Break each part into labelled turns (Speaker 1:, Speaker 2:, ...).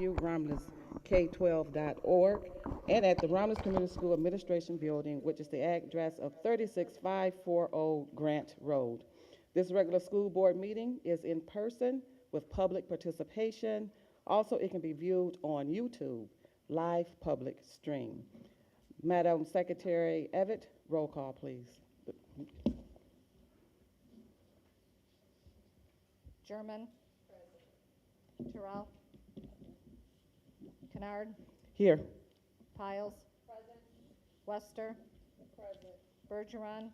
Speaker 1: Romulus-K12.org, and at the Romulus Community School Administration Building, which is the address of 36540 Grant Road. This regular school board meeting is in person with public participation. Also, it can be viewed on YouTube, live public stream. Madam Secretary Evatt, roll call, please.
Speaker 2: German. Terrell. Kennard.
Speaker 1: Here.
Speaker 2: Piles. Present. Wester. Present. Bergeron.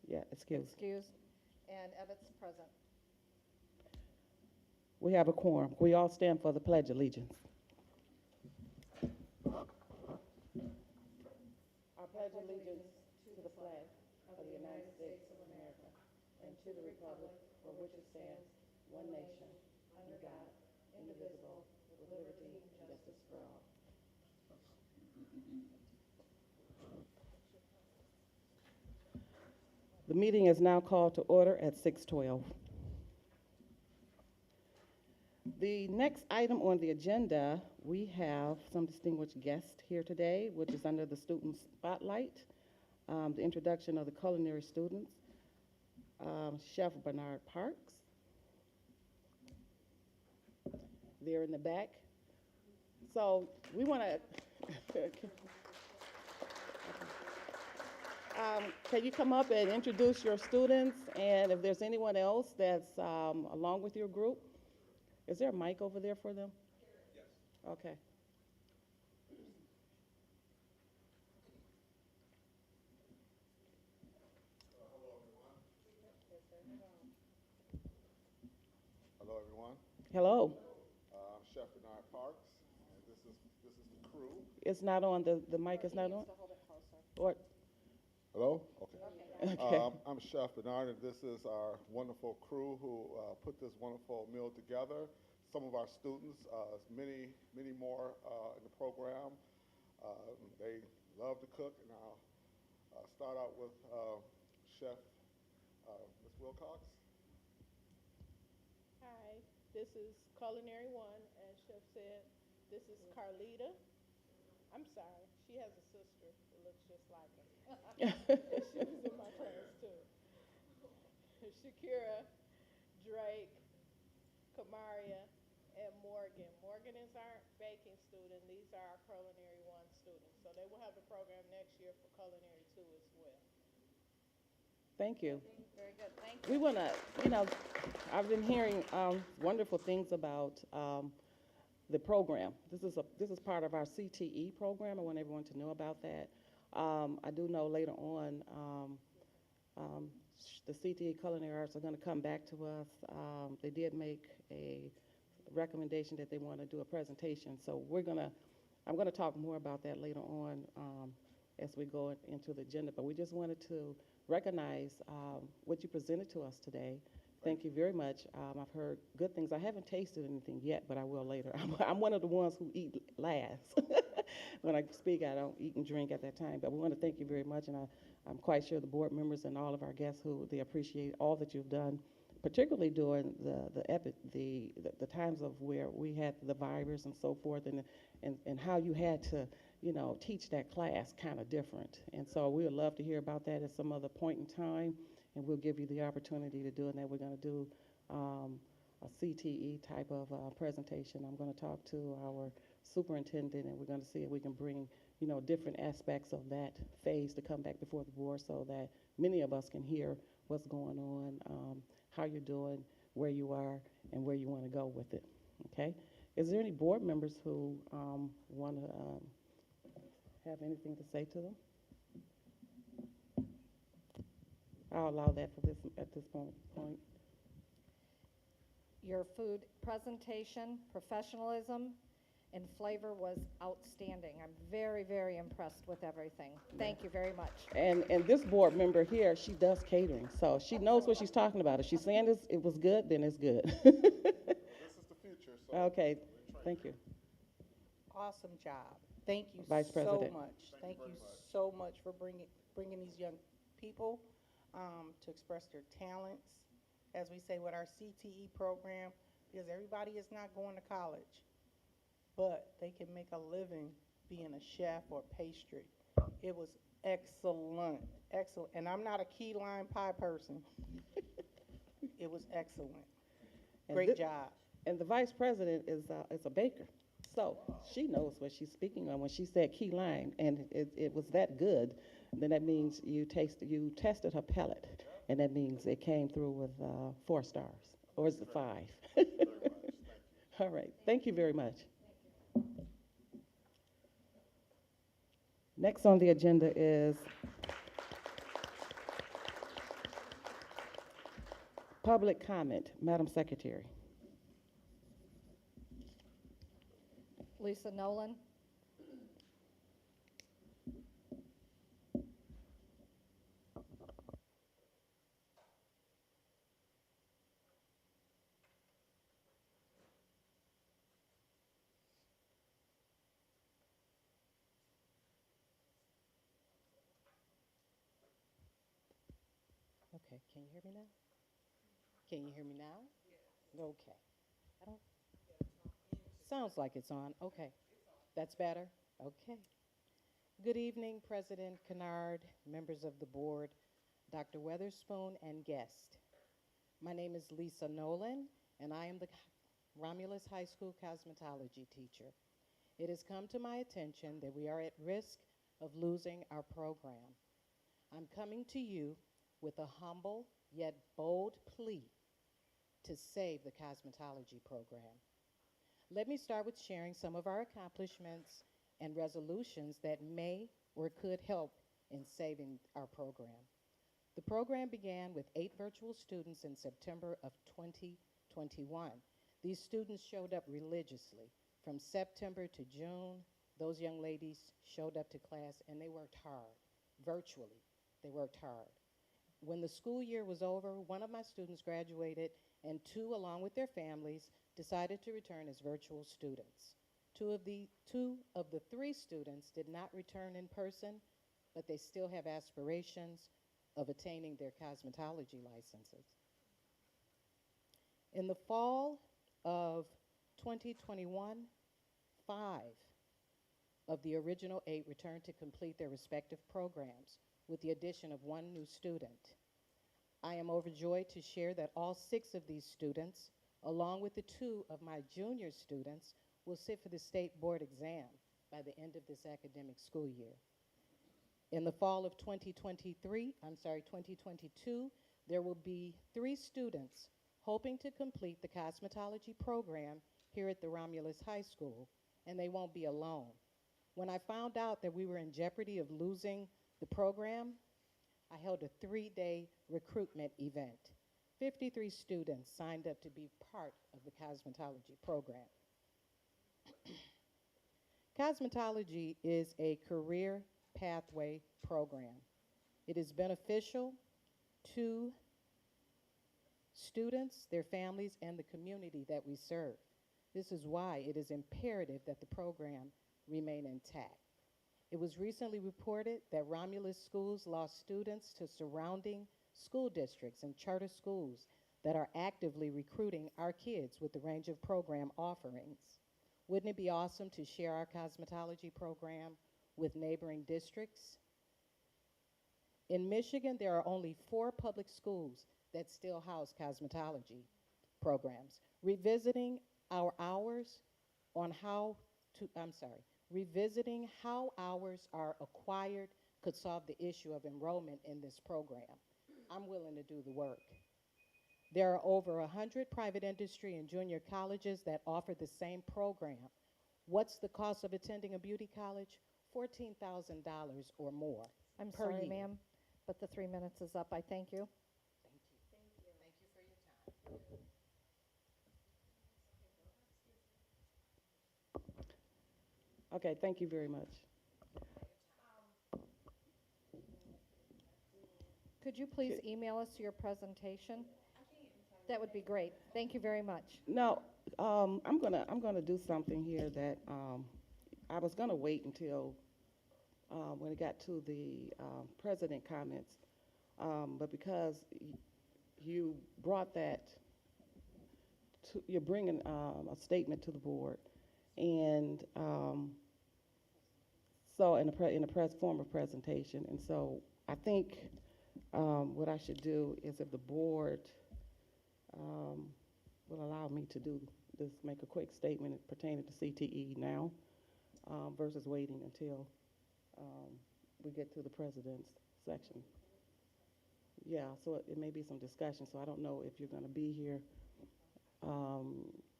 Speaker 1: Yeah, excuse.
Speaker 2: Excused. And Evatt's present.
Speaker 1: We have a quorum. We all stand for the Pledge of Allegiance. I pledge allegiance to the flag of the United States of America and to the republic for which it stands, one nation, under God, indivisible, with liberty and justice for all. The meeting is now called to order at 6:12. The next item on the agenda, we have some distinguished guests here today, which is under the student spotlight, the introduction of the culinary students, Chef Bernard Parks. They're in the back. So we want to, can you come up and introduce your students, and if there's anyone else that's along with your group? Is there a mic over there for them?
Speaker 3: Yes.
Speaker 1: Okay.
Speaker 3: Hello, everyone.
Speaker 1: Hello.
Speaker 3: I'm Chef Bernard Parks, and this is the crew.
Speaker 1: It's not on, the mic is not on? Or,
Speaker 3: Hello? Okay.
Speaker 1: okay.
Speaker 3: I'm Chef Bernard, and this is our wonderful crew who put this wonderful meal together. Some of our students, many more in the program. They love to cook, and I'll start out with Chef Ms. Wilcox.
Speaker 4: Hi, this is Culinary 1, as Chef said. This is Carlita. I'm sorry, she has a sister that looks just like her. She was in my class too. Shakira, Drake, Kamaria, and Morgan. Morgan is our baking student. These are our Culinary 1 students. So they will have a program next year for Culinary 2 as well.
Speaker 1: Thank you.
Speaker 2: Very good. Thank you.
Speaker 1: We want to, I've been hearing wonderful things about the program. This is part of our CTE program. I want everyone to know about that. I do know later on the CTE Culinary Arts are going to come back to us. They did make a recommendation that they want to do a presentation. So I'm going to talk more about that later on as we go into the agenda. But we just wanted to recognize what you presented to us today. Thank you very much. I've heard good things. I haven't tasted anything yet, but I will later. I'm one of the ones who eat last. When I speak, I don't eat and drink at that time. But we want to thank you very much, and I'm quite sure the board members and all of our guests they appreciate all that you've done, particularly during the times of where we had the virus and so forth, and how you had to teach that class kind of different. And so we would love to hear about that at some other point in time, and we'll give you the opportunity to do it. And then we're going to do a CTE type of presentation. I'm going to talk to our superintendent, and we're going to see if we can bring different aspects of that phase to come back before the board so that many of us can hear what's going on, how you're doing, where you are, and where you want to go with it. Okay? Is there any board members who want to have anything to say to them? I'll allow that for at this point.
Speaker 2: Your food presentation, professionalism, and flavor was outstanding. I'm very, very impressed with everything. Thank you very much.
Speaker 1: And this board member here, she does catering, so she knows what she's talking about. If she's saying it was good, then it's good.
Speaker 3: This is the future. So
Speaker 1: Okay, thank you.
Speaker 5: Awesome job. Thank you
Speaker 1: Vice
Speaker 5: so
Speaker 1: President.
Speaker 5: much.
Speaker 3: Thank you
Speaker 5: Thank you
Speaker 3: very much.
Speaker 5: so much for bringing these young people to express their talents as we say, with our CTE program, because everybody is not going to college, but they can make a living being a chef or pastry. It was excellent, excellent. And I'm not a key lime pie person. It was excellent.
Speaker 1: And
Speaker 5: Great
Speaker 1: thi-
Speaker 5: job.
Speaker 1: And the vice president is a baker. So she knows what she's speaking on when she said key lime, and it was that good. Then that means you tested her palate, and that means it came through with 4 stars, or is it 5? All right, thank you very much. Next on the agenda is public comment. Madam Secretary.
Speaker 2: Lisa Nolan.
Speaker 6: Okay, can you hear me now? Can you hear me now? Okay. I don't, sounds like it's on. Okay. That's better? Okay. Good evening, President Kennard, members of the board, Dr. Weatherspoon, and guests. My name is Lisa Nolan, and I am the Romulus High School cosmetology teacher. It has come to my attention that we are at risk of losing our program. I'm coming to you with a humble yet bold plea to save the cosmetology program. Let me start with sharing some of our accomplishments and resolutions that may or could help in saving our program. The program began with 8 virtual students in September of 2021. These students showed up religiously. From September to June, those young ladies showed up to class and they worked hard, virtually. They worked hard. When the school year was over, one of my students graduated and 2, along with their families, decided to return as virtual students. Two of the 3 students did not return in person, but they still have aspirations of attaining their cosmetology licenses. In the fall of 2021, 5 of the original 8 returned to complete their respective programs, with the addition of 1 new student. I am overjoyed to share that all 6 of these students, along with the 2 of my junior students, will sit for the state board exam by the end of this academic school year. In the fall of 2022, there will be 3 students hoping to complete the cosmetology program here at the Romulus High School, and they won't be alone. When I found out that we were in jeopardy of losing the program, I held a 3-day recruitment event. 53 students signed up to be part of the cosmetology program. Cosmetology is a career pathway program. It is beneficial to students, their families, and the community that we serve. This is why it is imperative that the program remain intact. It was recently reported that Romulus schools lost students to surrounding school districts and charter schools that are actively recruiting our kids with a range of program offerings. Wouldn't it be awesome to share our cosmetology program with neighboring districts? In Michigan, there are only 4 public schools that still house cosmetology programs. Revisiting how hours are acquired could solve the issue of enrollment in this program. I'm willing to do the work. There are over 100 private industry and junior colleges that offer the same program. What's the cost of attending a beauty college? $14,000 or more
Speaker 2: I'm
Speaker 6: per
Speaker 2: sorry,
Speaker 6: year.
Speaker 2: ma'am, but the 3 minutes is up. I thank you.
Speaker 6: Thank you. Thank you for your time.
Speaker 1: Okay, thank you very much.
Speaker 2: Could you please
Speaker 1: Okay.
Speaker 2: email us your presentation? That would be great. Thank you very much.
Speaker 1: Now, I'm gonna do something here that I was gonna wait until when it got to the president comments, but because you brought that, you're bringing a statement to the board, and so in a form of presentation. And so I think what I should do is, if the board will allow me to do this, make a quick statement pertaining to CTE now, versus waiting until we get to the president's section. Yeah, so it may be some discussion, so I don't know if you're going to be here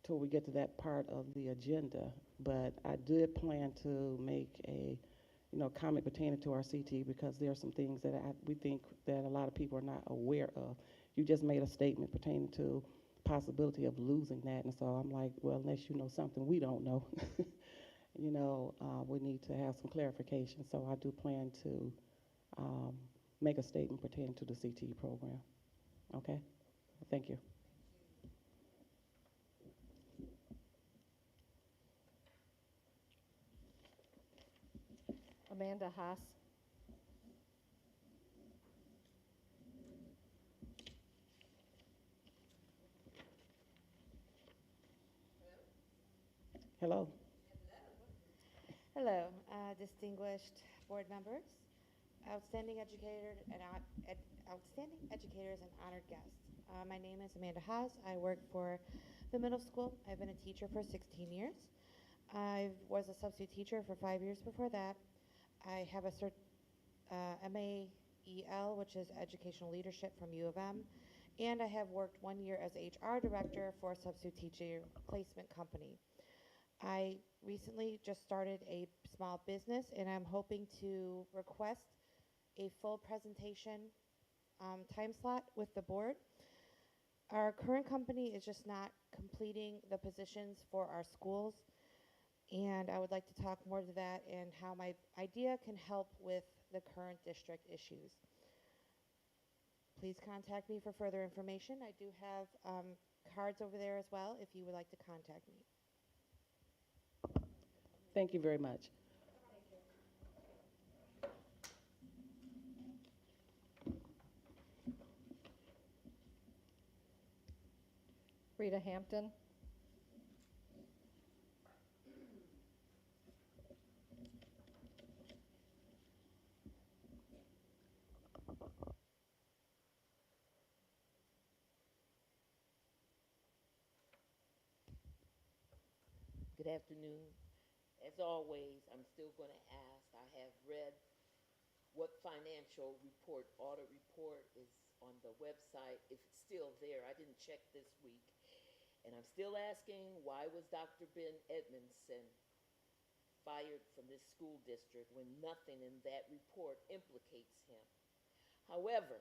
Speaker 1: till we get to that part of the agenda, but I did plan to make a comment pertaining to our CTE, because there are some things that we think that a lot of people are not aware of. You just made a statement pertaining to possibility of losing that, and so I'm like, well, unless you know something we don't know, we need to have some clarification. So I do plan to make a statement pertaining to the CTE program. Okay? Thank you.
Speaker 2: Amanda Haas.
Speaker 1: Hello.
Speaker 7: Hello, distinguished board members, outstanding educators, and honored guests. My name is Amanda Haas. I work for the middle school. I've been a teacher for 16 years. I was a substitute teacher for 5 years before that. I have a MAEL, which is Educational Leadership from U of M, and I have worked 1 year as HR director for a substitute teacher placement company. I recently just started a small business, and I'm hoping to request a full presentation time slot with the board. Our current company is just not completing the positions for our schools, and I would like to talk more to that and how my idea can help with the current district issues. Please contact me for further information. I do have cards over there as well if you would like to contact me.
Speaker 1: Thank you very much.
Speaker 2: Rita Hampton.
Speaker 8: Good afternoon. As always, I'm still going to ask. I have read what financial report, audit report is on the website, if it's still there. I didn't check this week. And I'm still asking, why was Dr. Ben Edmondson fired from this school district when nothing in that report implicates him? However,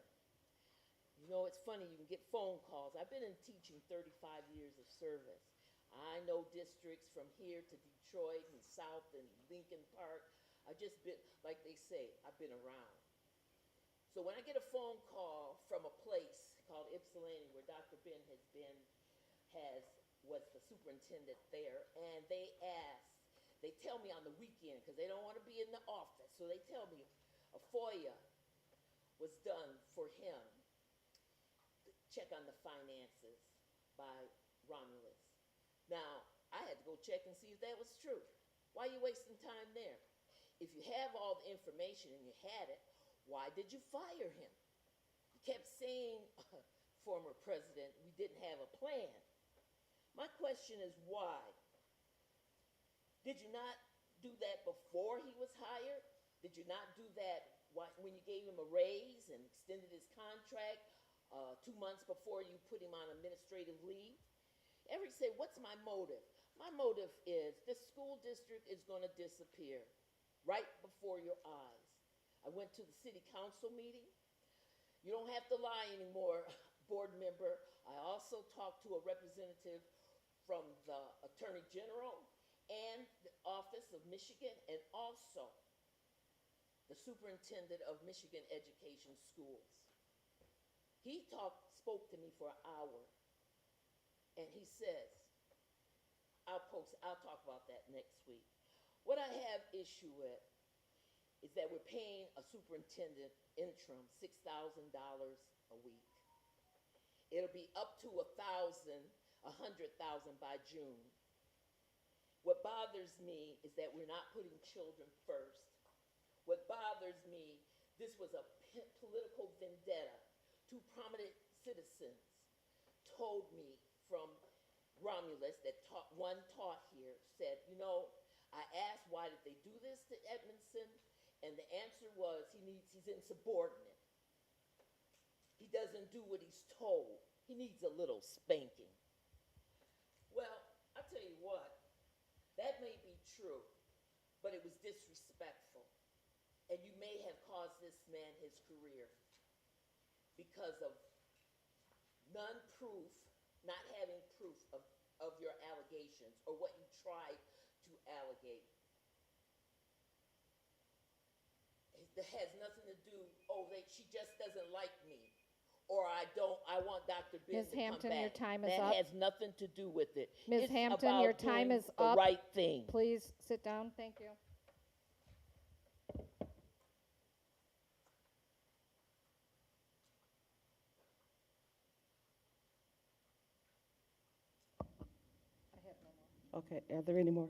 Speaker 8: it's funny, you can get phone calls. I've been in teaching 35 years of service. I know districts from here to Detroit and South and Lincoln Park. I've just been, like they say, I've been around. So when I get a phone call from a place called Ypsilanti, where Dr. Ben was the superintendent there, and they tell me on the weekend, because they don't want to be in the office, so they tell me a FOIA was done for him to check on the finances by Romulus. Now, I had to go check and see if that was true. Why are you wasting time there? If you have all the information and you had it, why did you fire him? You kept saying, former president, we didn't have a plan. My question is why? Did you not do that before he was hired? Did you not do that when you gave him a raise and extended his contract 2 months before you put him on administrative leave? Everybody say, what's my motive? My motive is this school district is going to disappear right before your eyes. I went to the city council meeting. You don't have to lie anymore, board member. I also talked to a representative from the Attorney General and the Office of Michigan, and also the Superintendent of Michigan Education Schools. He spoke to me for an hour, and he says, I'll talk about that next week. What I have issue with is that we're paying a superintendent interim $6,000 a week. It'll be up to 1,000 by June. What bothers me is that we're not putting children first. What bothers me, this was a political vendetta. Two prominent citizens told me from Romulus that one taught here, said, you know, I asked why did they do this to Edmondson, and the answer was he's insubordinate. He doesn't do what he's told. He needs a little spanking. Well, I'll tell you what, that may be true, but it was disrespectful. And you may have caused this man his career because of non-proof, not having proof of your allegations or what you tried to allegate. It has nothing to do, she just doesn't like me. Or I want Dr. Bin
Speaker 2: Ms.
Speaker 8: to
Speaker 2: Hampton,
Speaker 8: come back.
Speaker 2: your time is
Speaker 8: that
Speaker 2: up.
Speaker 8: has nothing to do with it.
Speaker 2: Ms.
Speaker 8: It's
Speaker 2: Hampton,
Speaker 8: about
Speaker 2: your time
Speaker 8: doing
Speaker 2: is
Speaker 8: the
Speaker 2: up.
Speaker 8: right thing.
Speaker 2: Please sit down. Thank you. I have no more.
Speaker 1: Okay, are there any more?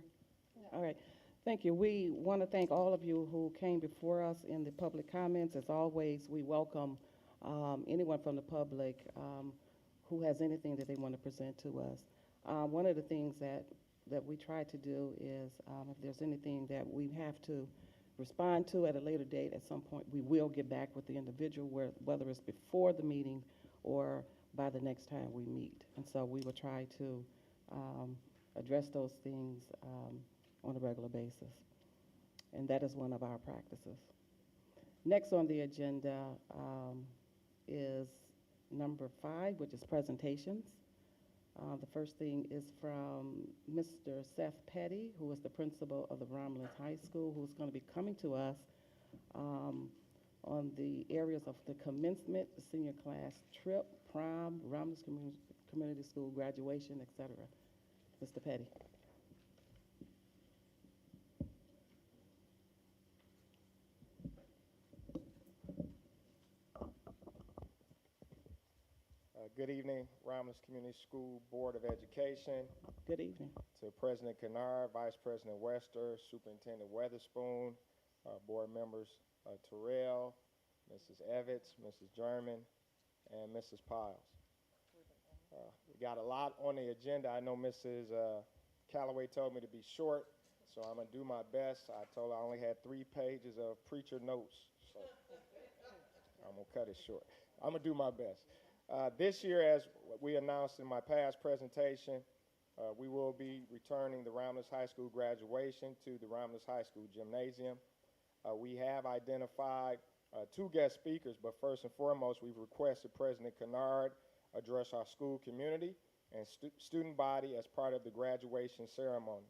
Speaker 1: All right, thank you. We want to thank all of you who came before us in the public comments. As always, we welcome anyone from the public who has anything that they want to present to us. One of the things that we try to do is if there's anything that we have to respond to at a later date, at some point, we will get back with the individual, whether it's before the meeting or by the next time we meet. And so we will try to address those things on a regular basis. And that is one of our practices. Next on the agenda is number 5, which is presentations. The first thing is from Mr. Seth Petty, who is the principal of the Romulus High School, who's going to be coming to us on the areas of the commencement, the senior class trip, prom, Romulus Community School graduation, etc. Mr. Petty.
Speaker 9: Good evening, Romulus Community School Board of Education.
Speaker 1: Good evening.
Speaker 9: To President Kennard, Vice President Wester, Superintendent Weatherspoon, board members Terrell, Mrs. Evans, Mrs. German, and Mrs. Piles. We got a lot on the agenda. I know Mrs. Calloway told me to be short, so I'm going to do my best. I told her I only had 3 pages of preacher notes, so I'm going to cut it short. I'm going to do my best. This year, as we announced in my past presentation, we will be returning the Romulus High School graduation to the Romulus High School gymnasium. We have identified 2 guest speakers, but first and foremost, we've requested President Kennard address our school community and student body as part of the graduation ceremony.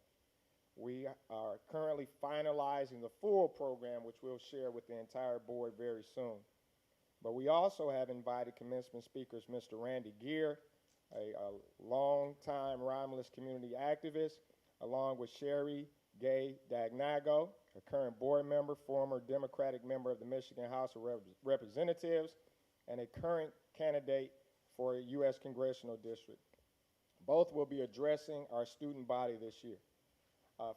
Speaker 9: We are currently finalizing the full program, which we'll share with the entire board very soon. But we also have invited commencement speakers Mr. Randy Gear, a long-time Romulus community activist, along with Sherry Gay Dagnago, a current board member, former Democratic member of the Michigan House of Representatives, and a current candidate for a U.S. Congressional District. Both will be addressing our student body this year.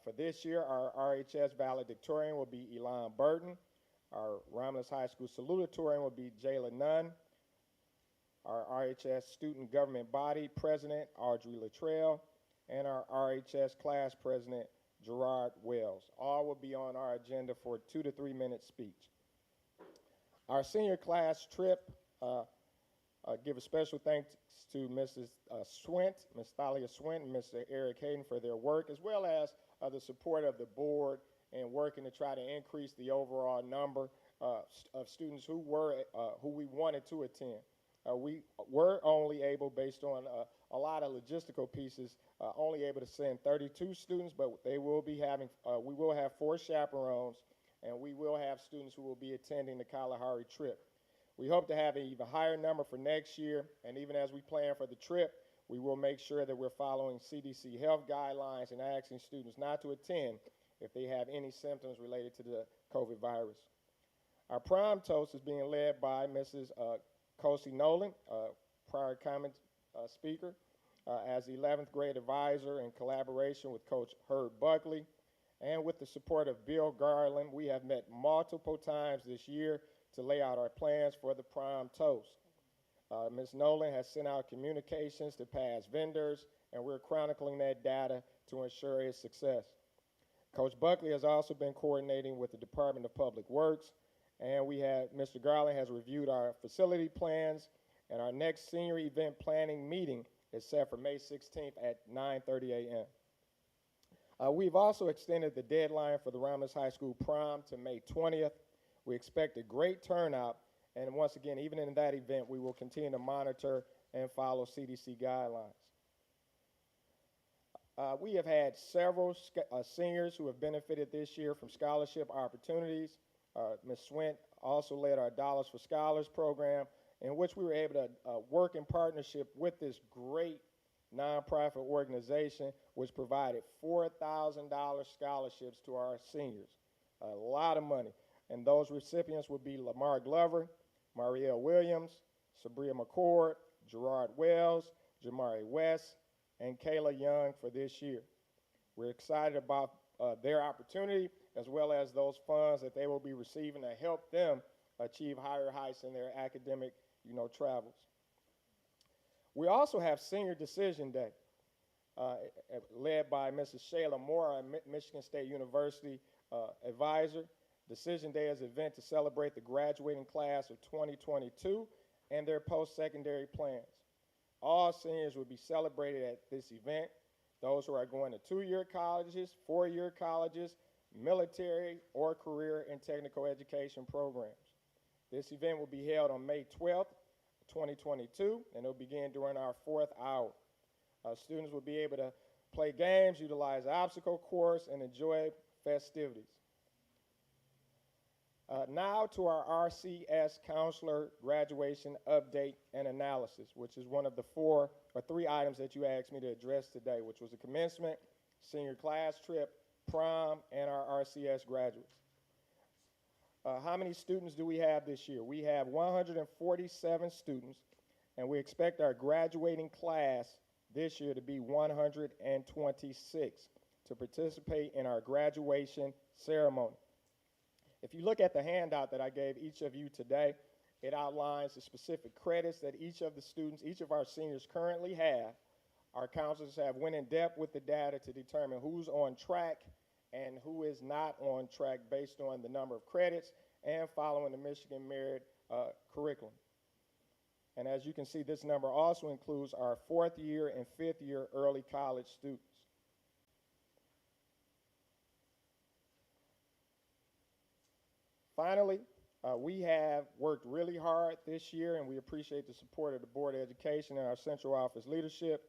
Speaker 9: For this year, our RHS valedictorian will be Elon Burton. Our Romulus High School salutatorian will be Jayla Nunn. Our RHS student government body president, Audrey Luttrell, and our RHS class president, Gerard Wells. All will be on our agenda for a 2 to 3 minute speech. Our senior class trip, give a special thanks to Mrs. Swint, Ms. Thalia Swint, and Mr. Eric Hayden for their work, as well as the support of the board and working to try to increase the overall number of students who we wanted to attend. We were only able, based on a lot of logistical pieces, only able to send 32 students, but they will be having, we will have 4 chaperones, and we will have students who will be attending the Kalahari trip. We hope to have an even higher number for next year, and even as we plan for the trip, we will make sure that we're following CDC health guidelines and asking students not to attend if they have any symptoms related to the COVID virus. Our prom toast is being led by Mrs. Kosi Nolan, prior comment speaker, as the 11th grade advisor in collaboration with Coach Herb Buckley and with the support of Bill Garland, we have met multiple times this year to lay out our plans for the prom toast. Ms. Nolan has sent out communications to past vendors, and we're chronicling that data to ensure its success. Coach Buckley has also been coordinating with the Department of Public Works, and Mr. Garland has reviewed our facility plans, and our next senior event planning meeting is set for May 16th at 9:30 a.m. We've also extended the deadline for the Romulus High School prom to May 20th. We expect a great turnout, and once again, even in that event, we will continue to monitor and follow CDC guidelines. We have had several seniors who have benefited this year from scholarship opportunities. Ms. Swint also led our Dollars for Scholars program, in which we were able to work in partnership with this great nonprofit organization, which provided $4,000 scholarships to our seniors. A lot of money. And those recipients would be Lamar Glover, Marielle Williams, Sabria McCord, Gerard Wells, Jamari West, and Kayla Young for this year. We're excited about their opportunity, as well as those funds that they will be receiving to help them achieve higher heights in their academic, travels. We also have Senior Decision Day, led by Mrs. Shayla Moore, our Michigan State University advisor. Decision Day is an event to celebrate the graduating class of 2022 and their post-secondary plans. All seniors will be celebrated at this event. Those who are going to 2-year colleges, 4-year colleges, military, or career and technical education programs. This event will be held on May 12th, 2022, and it'll begin during our 4th hour. Students will be able to play games, utilize obstacle course, and enjoy festivities. Now to our RCS counselor graduation update and analysis, which is one of the 3 items that you asked me to address today, which was the commencement, senior class trip, prom, and our RCS graduates. How many students do we have this year? We have 147 students, and we expect our graduating class this year to be 126 to participate in our graduation ceremony. If you look at the handout that I gave each of you today, it outlines the specific credits that each of the students, each of our seniors currently have. Our counselors have went in depth with the data to determine who's on track and who is not on track based on the number of credits and following the Michigan Merit curriculum. And as you can see, this number also includes our 4th year and 5th year early college students. Finally, we have worked really hard this year, and we appreciate the support of the Board of Education and our central office leadership.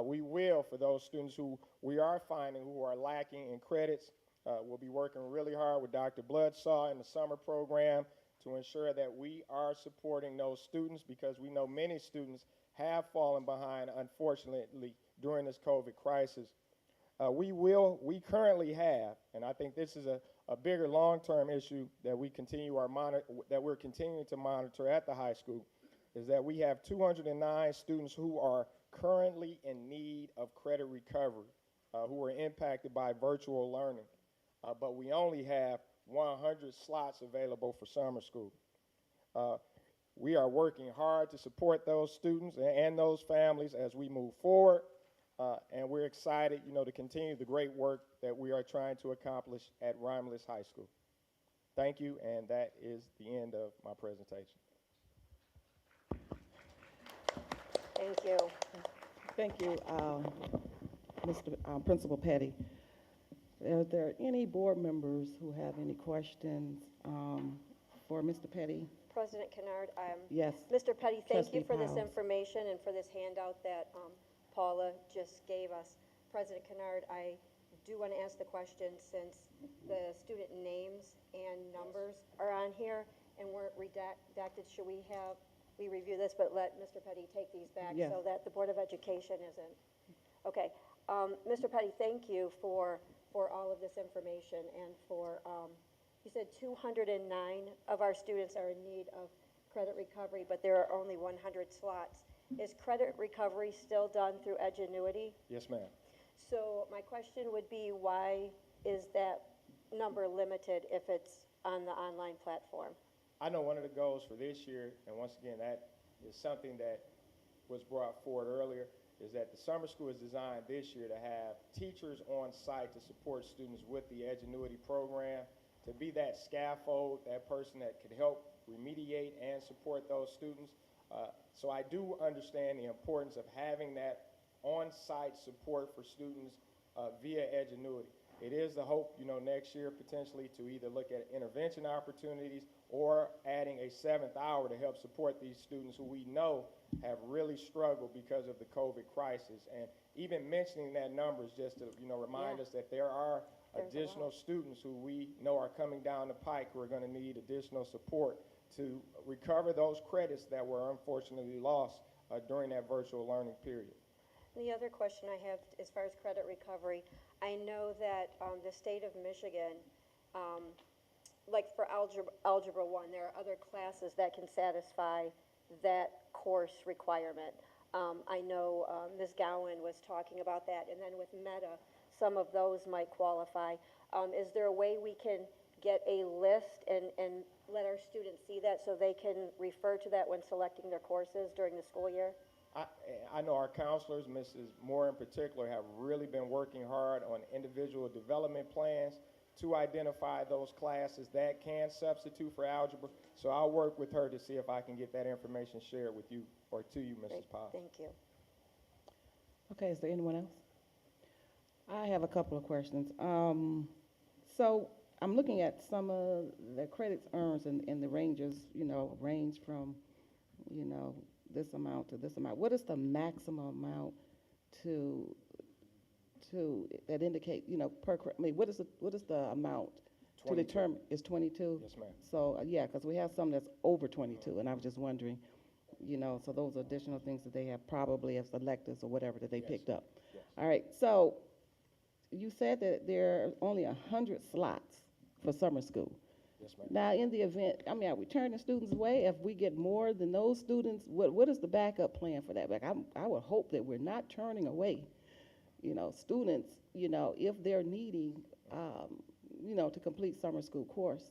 Speaker 9: We will, for those students who we are finding who are lacking in credits, we'll be working really hard with Dr. Bloodsaw in the summer program to ensure that we are supporting those students, because we know many students have fallen behind, unfortunately, during this COVID crisis. We currently have, and I think this is a bigger long-term issue that we're continuing to monitor at the high school, is that we have 209 students who are currently in need of credit recovery, who are impacted by virtual learning, but we only have 100 slots available for summer school. We are working hard to support those students and those families as we move forward. And we're excited, to continue the great work that we are trying to accomplish at Romulus High School. Thank you, and that is the end of my presentation.
Speaker 10: Thank you.
Speaker 1: Thank you, Mr. Principal Petty. Are there any board members who have any questions for Mr. Petty?
Speaker 10: President Kennard,
Speaker 1: Yes.
Speaker 10: Mr. Petty, thank you
Speaker 1: Trustee
Speaker 10: for this
Speaker 1: Piles.
Speaker 10: information and for this handout that Paula just gave us. President Kennard, I do want to ask the question, since the student names and numbers are on here and weren't redacted, should we review this, but let Mr. Petty take these back
Speaker 1: Yeah.
Speaker 10: so that the Board of Education isn't? Okay. Mr. Petty, thank you for all of this information and for, you said 209 of our students are in need of credit recovery, but there are only 100 slots. Is credit recovery still done through Edgenuity?
Speaker 9: Yes, ma'am.
Speaker 10: So my question would be, why is that number limited if it's on the online platform?
Speaker 9: I know one of the goals for this year, and once again, that is something that was brought forward earlier, is that the summer school is designed this year to have teachers on site to support students with the Edgenuity program, to be that scaffold, that person that could help remediate and support those students. So I do understand the importance of having that on-site support for students via Edgenuity. It is the hope, next year potentially to either look at intervention opportunities or adding a 7th hour to help support these students who we know have really struggled because of the COVID crisis. And even mentioning that number is just to, remind us that there are additional students who we know are coming down the pike who are going to need additional support to recover those credits that were unfortunately lost during that virtual learning period.
Speaker 10: The other question I have, as far as credit recovery, I know that the state of Michigan, like for Algebra 1, there are other classes that can satisfy that course requirement. I know Ms. Gowan was talking about that, and then with Meta, some of those might qualify. Is there a way we can get a list and let our students see that so they can refer to that when selecting their courses during the school year?
Speaker 9: I know our counselors, Mrs. Moore in particular, have really been working hard on individual development plans to identify those classes that can substitute for algebra. So I'll work with her to see if I can get that information shared with you or to you, Mrs.
Speaker 10: Great,
Speaker 9: Powell.
Speaker 10: thank you.
Speaker 1: Okay, is there anyone else? I have a couple of questions. So I'm looking at some of the credits earned in the ranges, range from, this amount to this amount. What is the maximum amount to that indicate, what is the amount
Speaker 9: 22.
Speaker 1: to determine? Is 22?
Speaker 9: Yes, ma'am.
Speaker 1: So, yeah, because we have some that's over 22, and I was just wondering, so those are additional things that they have probably as electives or whatever that they
Speaker 9: Yes.
Speaker 1: picked up.
Speaker 9: Yes.
Speaker 1: All right, so you said that there are only 100 slots for summer school.
Speaker 9: Yes, ma'am.
Speaker 1: Now, in the event, are we turning students away? If we get more than those students, what is the backup plan for that? Like, I would hope that we're not turning away, students, if they're needing, to complete summer school course,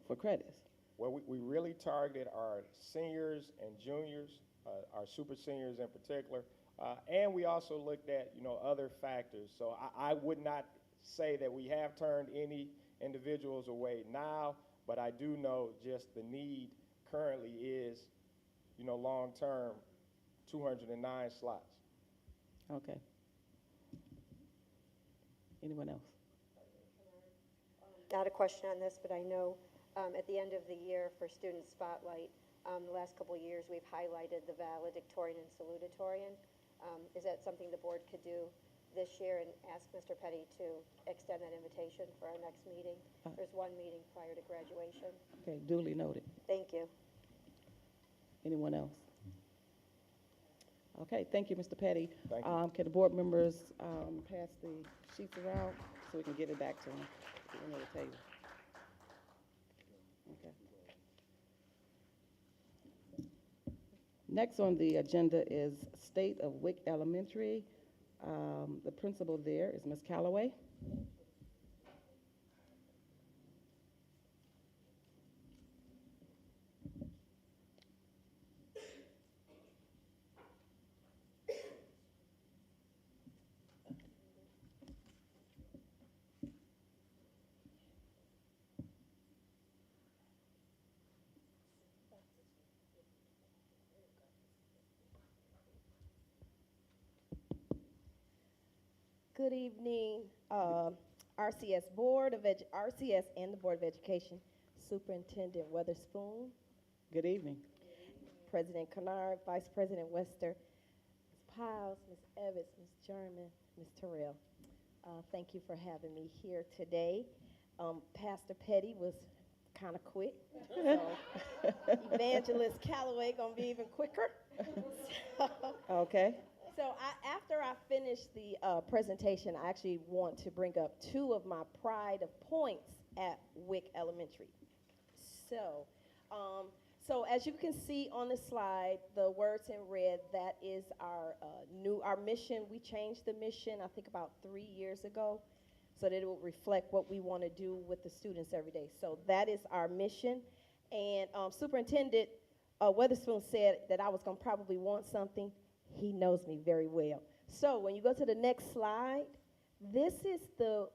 Speaker 1: for credits.
Speaker 9: Well, we really targeted our seniors and juniors, our super seniors in particular, and we also looked at, other factors. So I would not say that we have turned any individuals away now, but I do know just the need currently is, long-term, 209 slots.
Speaker 1: Okay. Anyone else?
Speaker 10: Not a question on this, but I know at the end of the year for Student Spotlight, the last couple of years, we've highlighted the valedictorian and salutatorian. Is that something the board could do this year and ask Mr. Petty to extend that invitation for our next meeting? There's one meeting prior to graduation.
Speaker 1: Okay, duly noted.
Speaker 10: Thank you.
Speaker 1: Anyone else? Okay, thank you, Mr. Petty.
Speaker 9: Thank you.
Speaker 1: Can the board members pass the sheets around so we can get it back to them at the end of the table? Okay. Next on the agenda is State of Wick Elementary. The principal there is Ms. Calloway.
Speaker 11: Good evening, RCS and the Board of Education, Superintendent Weatherspoon,
Speaker 1: Good evening.
Speaker 11: President Kennard, Vice President Wester, Ms. Piles, Ms. Evans, Ms. German, Ms. Terrell. Thank you for having me here today. Pastor Petty was kind of quick, so Evangelist Calloway gonna be even quicker.
Speaker 1: Okay.
Speaker 11: So after I finish the presentation, I actually want to bring up two of my pride of points at Wick Elementary. So So as you can see on the slide, the words in red, that is our mission. We changed the mission, I think about 3 years ago, so that it will reflect what we want to do with the students every day. So that is our mission. And Superintendent Weatherspoon said that I was going to probably want something. He knows me very well. So when you go to the next slide, this is the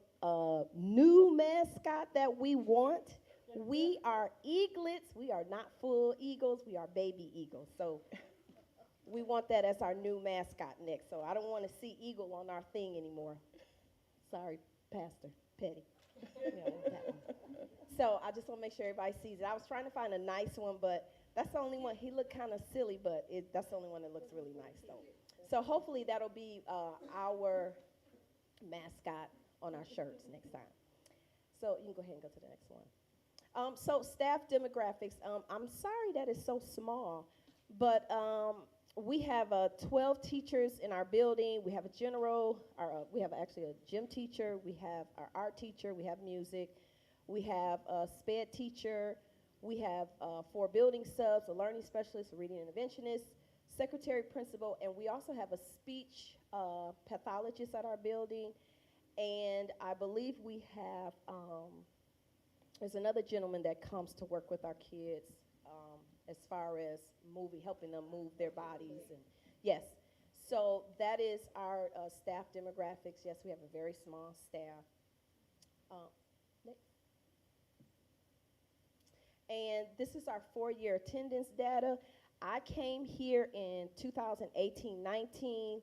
Speaker 11: new mascot that we want. We are eaglets. We are not full eagles. We are baby eagles. So we want that as our new mascot next. So I don't want to see eagle on our thing anymore. Sorry, Pastor Petty. So I just want to make sure everybody sees it. I was trying to find a nice one, but that's the only one. He looked kind of silly, but that's the only one that looks really nice, though. So hopefully that'll be our mascot on our shirts next time. So you can go ahead and go to the next one. So staff demographics. I'm sorry that it's so small, but we have 12 teachers in our building. We have a general, we have actually a gym teacher. We have our art teacher. We have music. We have a SPED teacher. We have 4 building subs, a learning specialist, a reading interventionist, secretary, principal, and we also have a speech pathologist at our building. And I believe we have, there's another gentleman that comes to work with our kids as far as helping them move their bodies. And yes, so that is our staff demographics. Yes, we have a very small staff. Next. And this is our 4-year attendance data. I came here in 2018-19.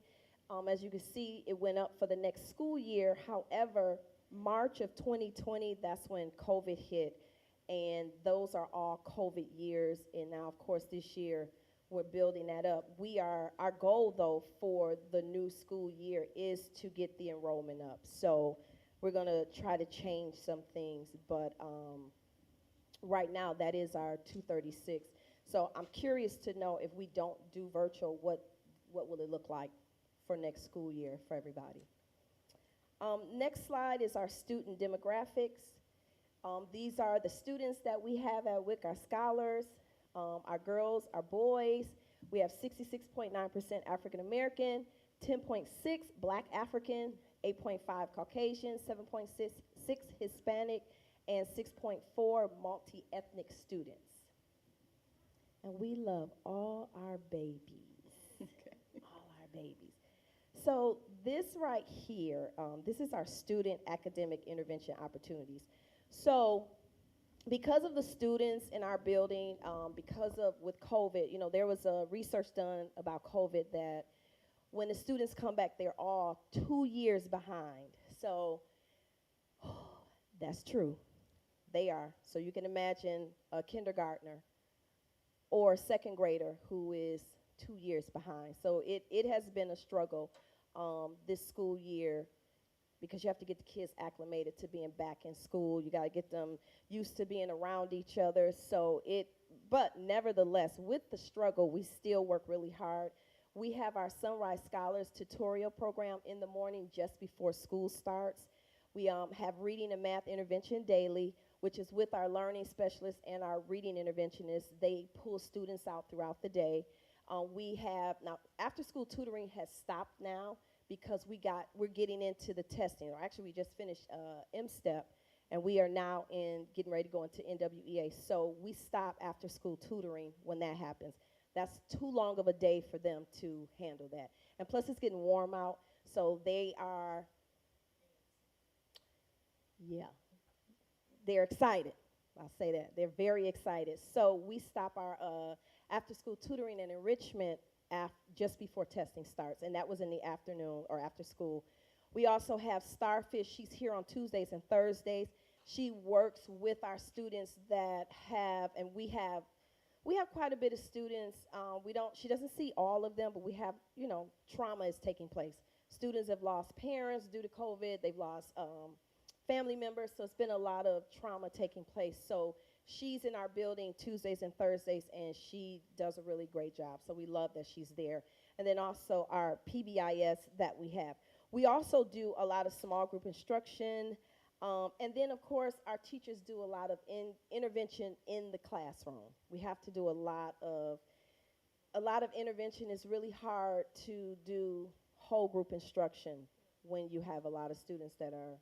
Speaker 11: As you can see, it went up for the next school year. However, March of 2020, that's when COVID hit. And those are all COVID years. And now, of course, this year, we're building that up. Our goal, though, for the new school year is to get the enrollment up. So we're going to try to change some things. But right now, that is our 236. So I'm curious to know, if we don't do virtual, what will it look like for next school year for everybody? Next slide is our student demographics. These are the students that we have at Wick, our scholars, our girls, our boys. We have 66.9% African American, 10.6 Black African, 8.5 Caucasian, 7.6 Hispanic, and 6.4 multi-ethnic students. And we love all our babies, all our babies. So this right here, this is our student academic intervention opportunities. So because of the students in our building, with COVID, there was a research done about COVID that when the students come back, they're all 2 years behind. So that's true. They are. So you can imagine a kindergartner or a second grader who is 2 years behind. So it has been a struggle this school year, because you have to get the kids acclimated to being back in school. You got to get them used to being around each other. But nevertheless, with the struggle, we still work really hard. We have our Sunrise Scholars tutorial program in the morning just before school starts. We have reading and math intervention daily, which is with our learning specialists and our reading interventionists. They pull students out throughout the day. Now after school tutoring has stopped now because we're getting into the testing. Or actually, we just finished MSTEP, and we are now getting ready to go into NWEA. So we stop after school tutoring when that happens. That's too long of a day for them to handle that. And plus, it's getting warm out, so they're excited. I'll say that. They're very excited. So we stop our after-school tutoring and enrichment just before testing starts, and that was in the afternoon or after school. We also have Starfish. She's here on Tuesdays and Thursdays. She works with our students that have, and we have quite a bit of students. She doesn't see all of them, but we have, trauma is taking place. Students have lost parents due to COVID. They've lost family members, so it's been a lot of trauma taking place. So she's in our building Tuesdays and Thursdays, and she does a really great job. So we love that she's there. And then also our PBIS that we have. We also do a lot of small group instruction. And then, of course, our teachers do a lot of intervention in the classroom. We have to do a lot of intervention. It's really hard to do whole group instruction when you have a lot of students that are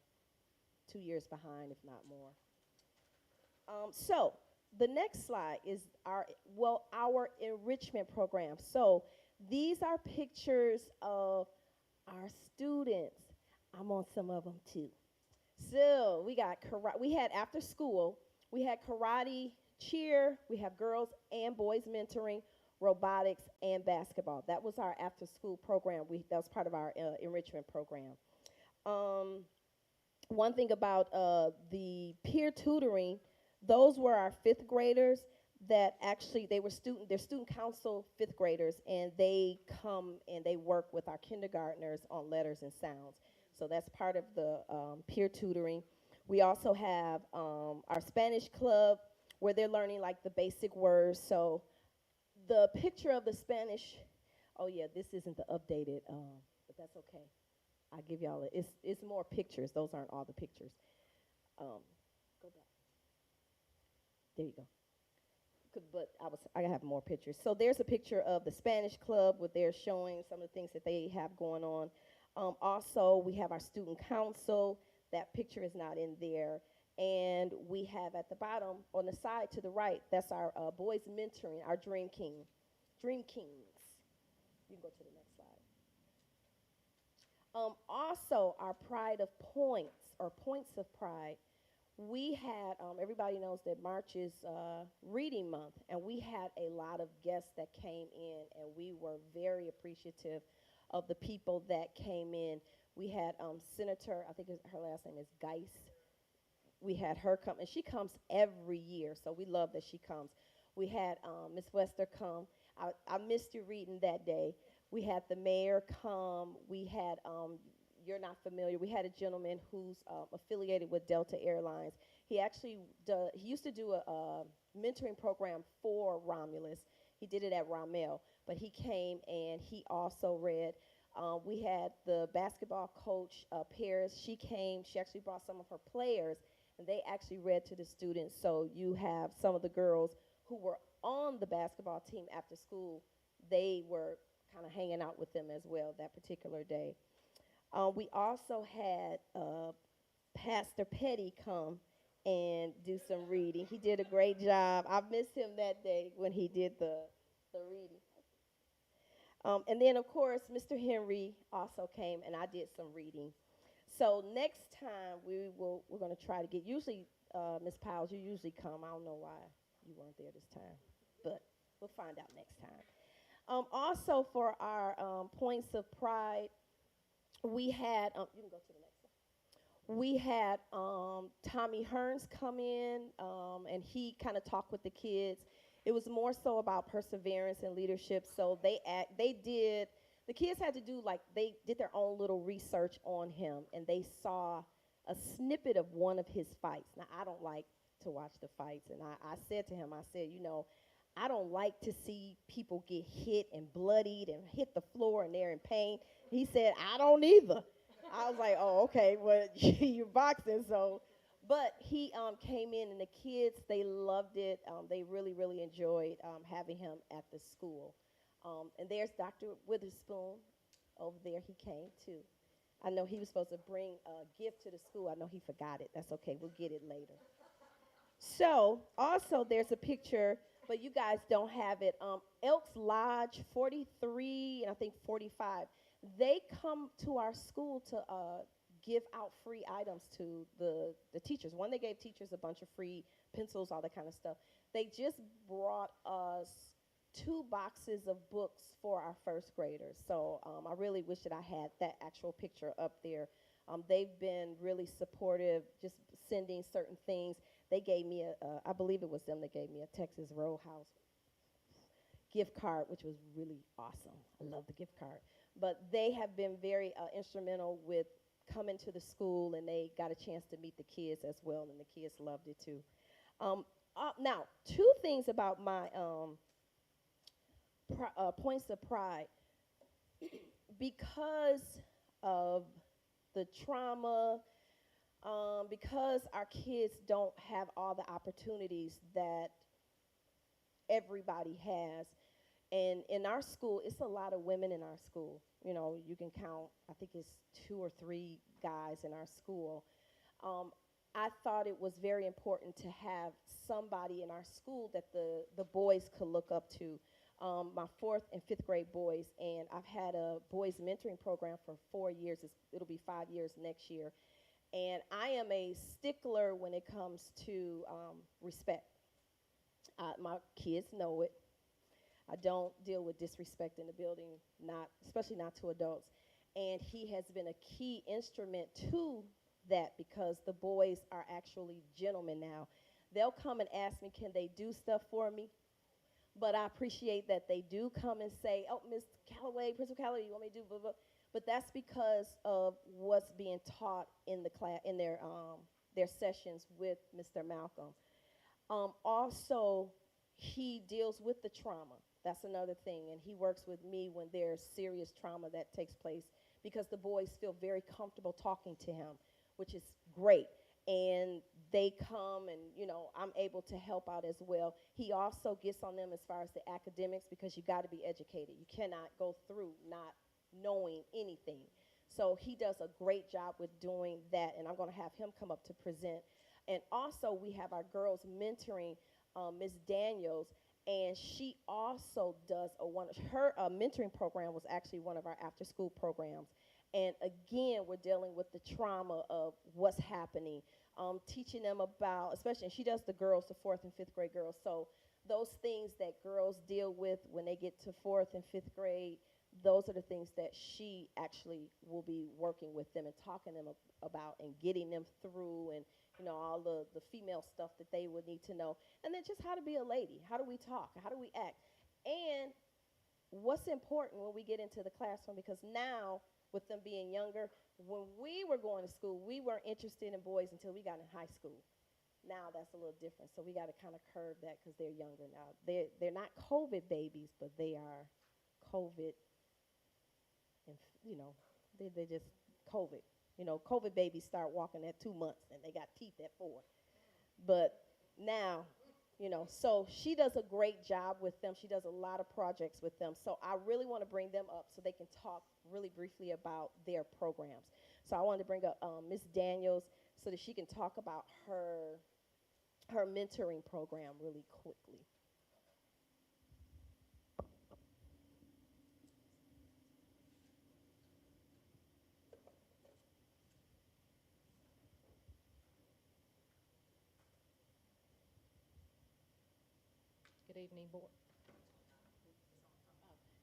Speaker 11: 2 years behind, if not more. So the next slide is our enrichment program. So these are pictures of our students. I'm on some of them too. So we got we had after school, we had karate, cheer, we have girls and boys mentoring, robotics, and basketball. That was our after school program. That was part of our enrichment program. One thing about the peer tutoring, those were our fifth graders that actually, they're student council fifth graders, and they come and they work with our kindergartners on letters and sounds. So that's part of the peer tutoring. We also have our Spanish club where they're learning like the basic words. So the picture of the Spanish, oh yeah, this isn't the updated, but that's okay. I'll give y'all it's more pictures. Those aren't all the pictures. Go back. There you go. But I have more pictures. So there's a picture of the Spanish club where they're showing some of the things that they have going on. Also, we have our student council. That picture is not in there. And we have at the bottom, on the side to the right, that's our boys mentoring, our Dream Kings. You can go to the next slide. Also, our Pride of Points, or Points of Pride. We had, everybody knows that March is Reading Month, and we had a lot of guests that came in, and we were very appreciative of the people that came in. We had Senator, I think her last name is Geis. We had her come, and she comes every year, so we love that she comes. We had Ms. Wester come. I missed you reading that day. We had the mayor come. We had, you're not familiar, we had a gentleman who's affiliated with Delta Airlines. He actually he used to do a mentoring program for Romulus. He did it at Rommel, but he came and he also read. We had the basketball coach, Paris. She came. She actually brought some of her players, and they actually read to the students. So you have some of the girls who were on the basketball team after school. They were kind of hanging out with them as well that particular day. We also had Pastor Petty come and do some reading. He did a great job. I missed him that day when he did the reading. And then, of course, Mr. Henry also came, and I did some reading. So next time, we're going to try to get, usually, Ms. Powell, you usually come. I don't know why you weren't there this time, but we'll find out next time. Also, for our Points of Pride, we had, you can go to the next one. We had Tommy Hearns come in, and he kind of talked with the kids. It was more so about perseverance and leadership. So the kids had to do, like, they did their own little research on him, and they saw a snippet of one of his fights. Now, I don't like to watch the fights, and I said to him, I said, you know, I don't like to see people get hit and bloodied and hit the floor and they're in pain. He said, I don't either. I was like, oh, okay, well, you're boxing, so. But he came in, and the kids, they loved it. They really, really enjoyed having him at the school. And there's Dr. Witherspoon over there. He came, too. I know he was supposed to bring a gift to the school. I know he forgot it. That's okay. We'll get it later. So, also, there's a picture, but you guys don't have it. Elks Lodge 43 and I think 45, they come to our school to give out free items to the teachers. One, they gave teachers a bunch of free pencils, all that kind of stuff. They just brought us 2 boxes of books for our first graders. So I really wish that I had that actual picture up there. They've been really supportive, just sending certain things. They gave me I believe it was them that gave me a Texas Roadhouse gift card, which was really awesome. I love the gift card. But they have been very instrumental with coming to the school, and they got a chance to meet the kids as well, and the kids loved it too. Now, 2 things about my Points of Pride. Because of the trauma, Because our kids don't have all the opportunities that everybody has. And in our school, it's a lot of women in our school. You know, you can count, I think it's 2 or 3 guys in our school. I thought it was very important to have somebody in our school that the boys could look up to. My 4th and 5th grade boys, and I've had a boys mentoring program for 4 years. It'll be 5 years next year. And I am a stickler when it comes to respect. My kids know it. I don't deal with disrespect in the building, especially not to adults. And he has been a key instrument to that because the boys are actually gentlemen now. They'll come and ask me, can they do stuff for me? But I appreciate that they do come and say, oh, Ms. Calloway, Principal Calloway, you want me to do blah, blah. But that's because of what's being taught in the class, in their sessions with Mr. Malcolm. Also, he deals with the trauma. That's another thing, and he works with me when there's serious trauma that takes place because the boys feel very comfortable talking to him, which is great. And they come and, you know, I'm able to help out as well. He also gets on them as far as the academics because you got to be educated. You cannot go through not knowing anything. So he does a great job with doing that, and I'm going to have him come up to present. And also we have our girls mentoring, Ms. Daniels, and she also does her mentoring program was actually one of our after-school programs. And again, we're dealing with the trauma of what's happening, teaching them about, especially, and she does the girls, the 4th and 5th grade girls. So those things that girls deal with when they get to 4th and 5th grade, those are the things that she actually will be working with them and talking to them about and getting them through, and you know, all the female stuff that they would need to know. And then just how to be a lady. How do we talk? How do we act? And what's important when we get into the classroom, because now with them being younger, when we were going to school, we weren't interested in boys until we got in high school. Now that's a little different. So we got to kind of curb that because they're younger now. They're not COVID babies, but they are COVID, and you know, they're just COVID. You know, COVID babies start walking at 2 months and they got teeth at 4. But now, you know, so she does a great job with them. She does a lot of projects with them. So I really want to bring them up so they can talk really briefly about their programs. So I wanted to bring up Ms. Daniels so that she can talk about her mentoring program really quickly.
Speaker 12: Good evening, board.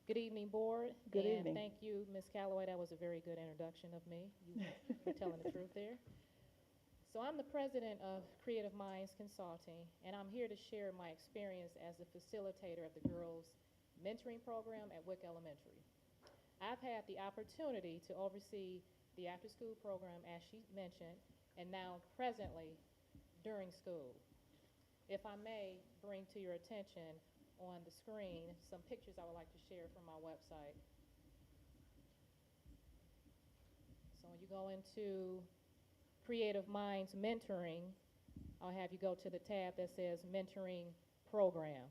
Speaker 12: Good evening, board.
Speaker 1: Good evening.
Speaker 12: Thank you, Ms. Calloway. That was a very good introduction of me. You were telling the truth there. So I'm the president of Creative Minds Consulting, and I'm here to share my experience as the facilitator of the girls' mentoring program at Wick Elementary. I've had the opportunity to oversee the after-school program, as she mentioned, and now presently during school. If I may bring to your attention on the screen some pictures I would like to share from my website. So when you go into Creative Minds Mentoring, I'll have you go to the tab that says Mentoring Program.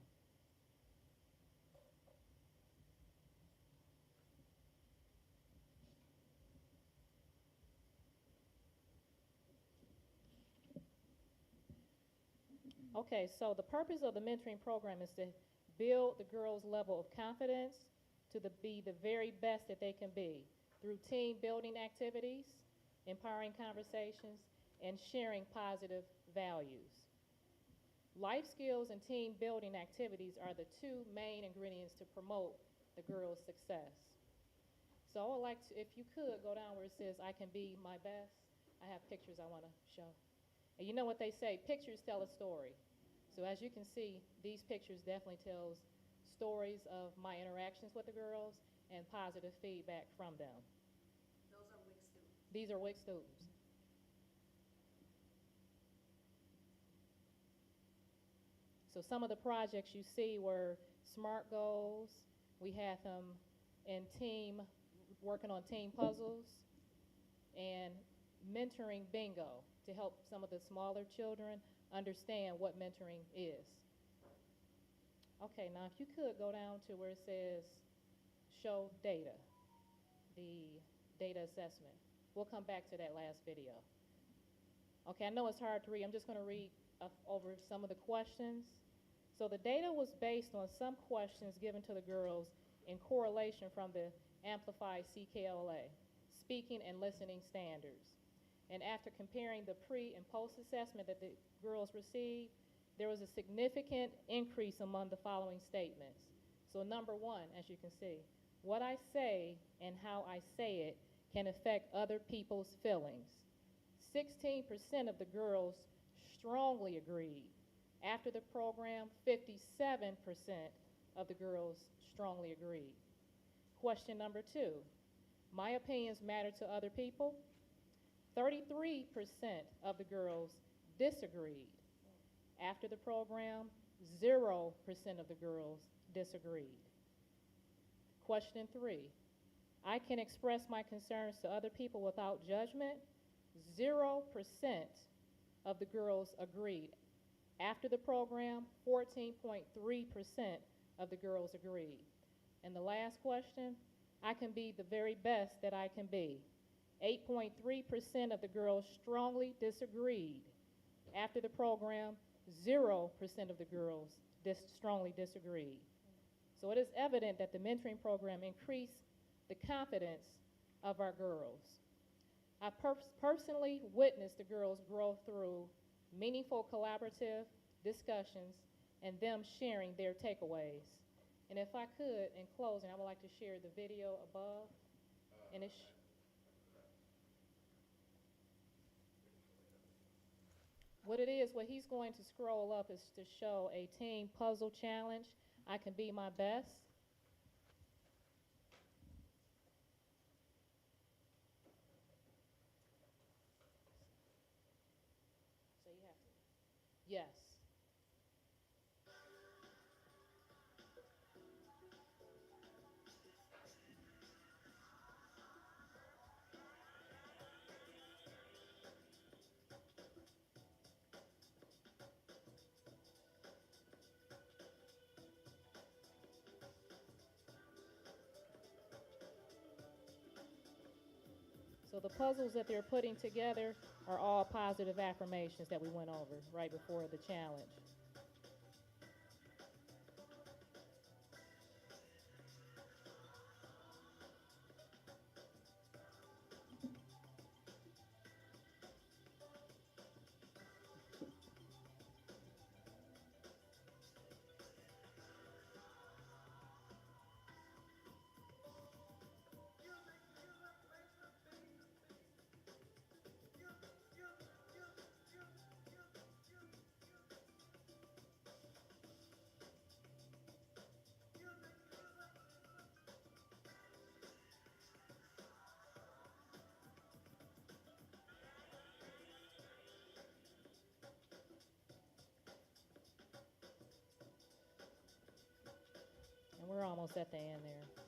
Speaker 12: Okay, so the purpose of the mentoring program is to build the girls' level of confidence to be the very best that they can be through team building activities, empowering conversations, and sharing positive values. Life skills and team building activities are the 2 main ingredients to promote the girls' success. So I would like to, if you could, go down where it says, I can be my best. I have pictures I want to show. And you know what they say, pictures tell a story. So as you can see, these pictures definitely tells stories of my interactions with the girls and positive feedback from them.
Speaker 10: Those are Wick students.
Speaker 12: These are Wick students. So some of the projects you see were SMART goals. We had them in working on team puzzles, and mentoring bingo. to help some of the smaller children understand what mentoring is. Okay, now if you could go down to where it says show data, the data assessment. We'll come back to that last video. Okay, I know it's hard to read. I'm just going to read over some of the questions. So the data was based on some questions given to the girls in correlation from the Amplified CKLA, speaking and listening standards. And after comparing the pre and post assessment that the girls received, there was a significant increase among the following statements. So number one, as you can see, what I say and how I say it can affect other people's feelings. 16% of the girls strongly agreed. After the program, 57% of the girls strongly agreed. Question number two, my opinions matter to other people. 33% of the girls disagreed. After the program, 0% of the girls disagreed. Question three, I can express my concerns to other people without judgment. 0% of the girls agreed. After the program, 14.3% of the girls agreed. And the last question, I can be the very best that I can be. 8.3% of the girls strongly disagreed. After the program, 0% of the girls strongly disagreed. So it is evident that the mentoring program increased the confidence of our girls. I personally witnessed the girls grow through meaningful collaborative discussions and them sharing their takeaways. And if I could, in closing, I would like to share the video above. And it's what it is, what he's going to scroll up is to show a team puzzle challenge. I can be my best. So you have to, yes. So the puzzles that they're putting together are all positive affirmations that we went over right before the challenge. And we're almost at the end there.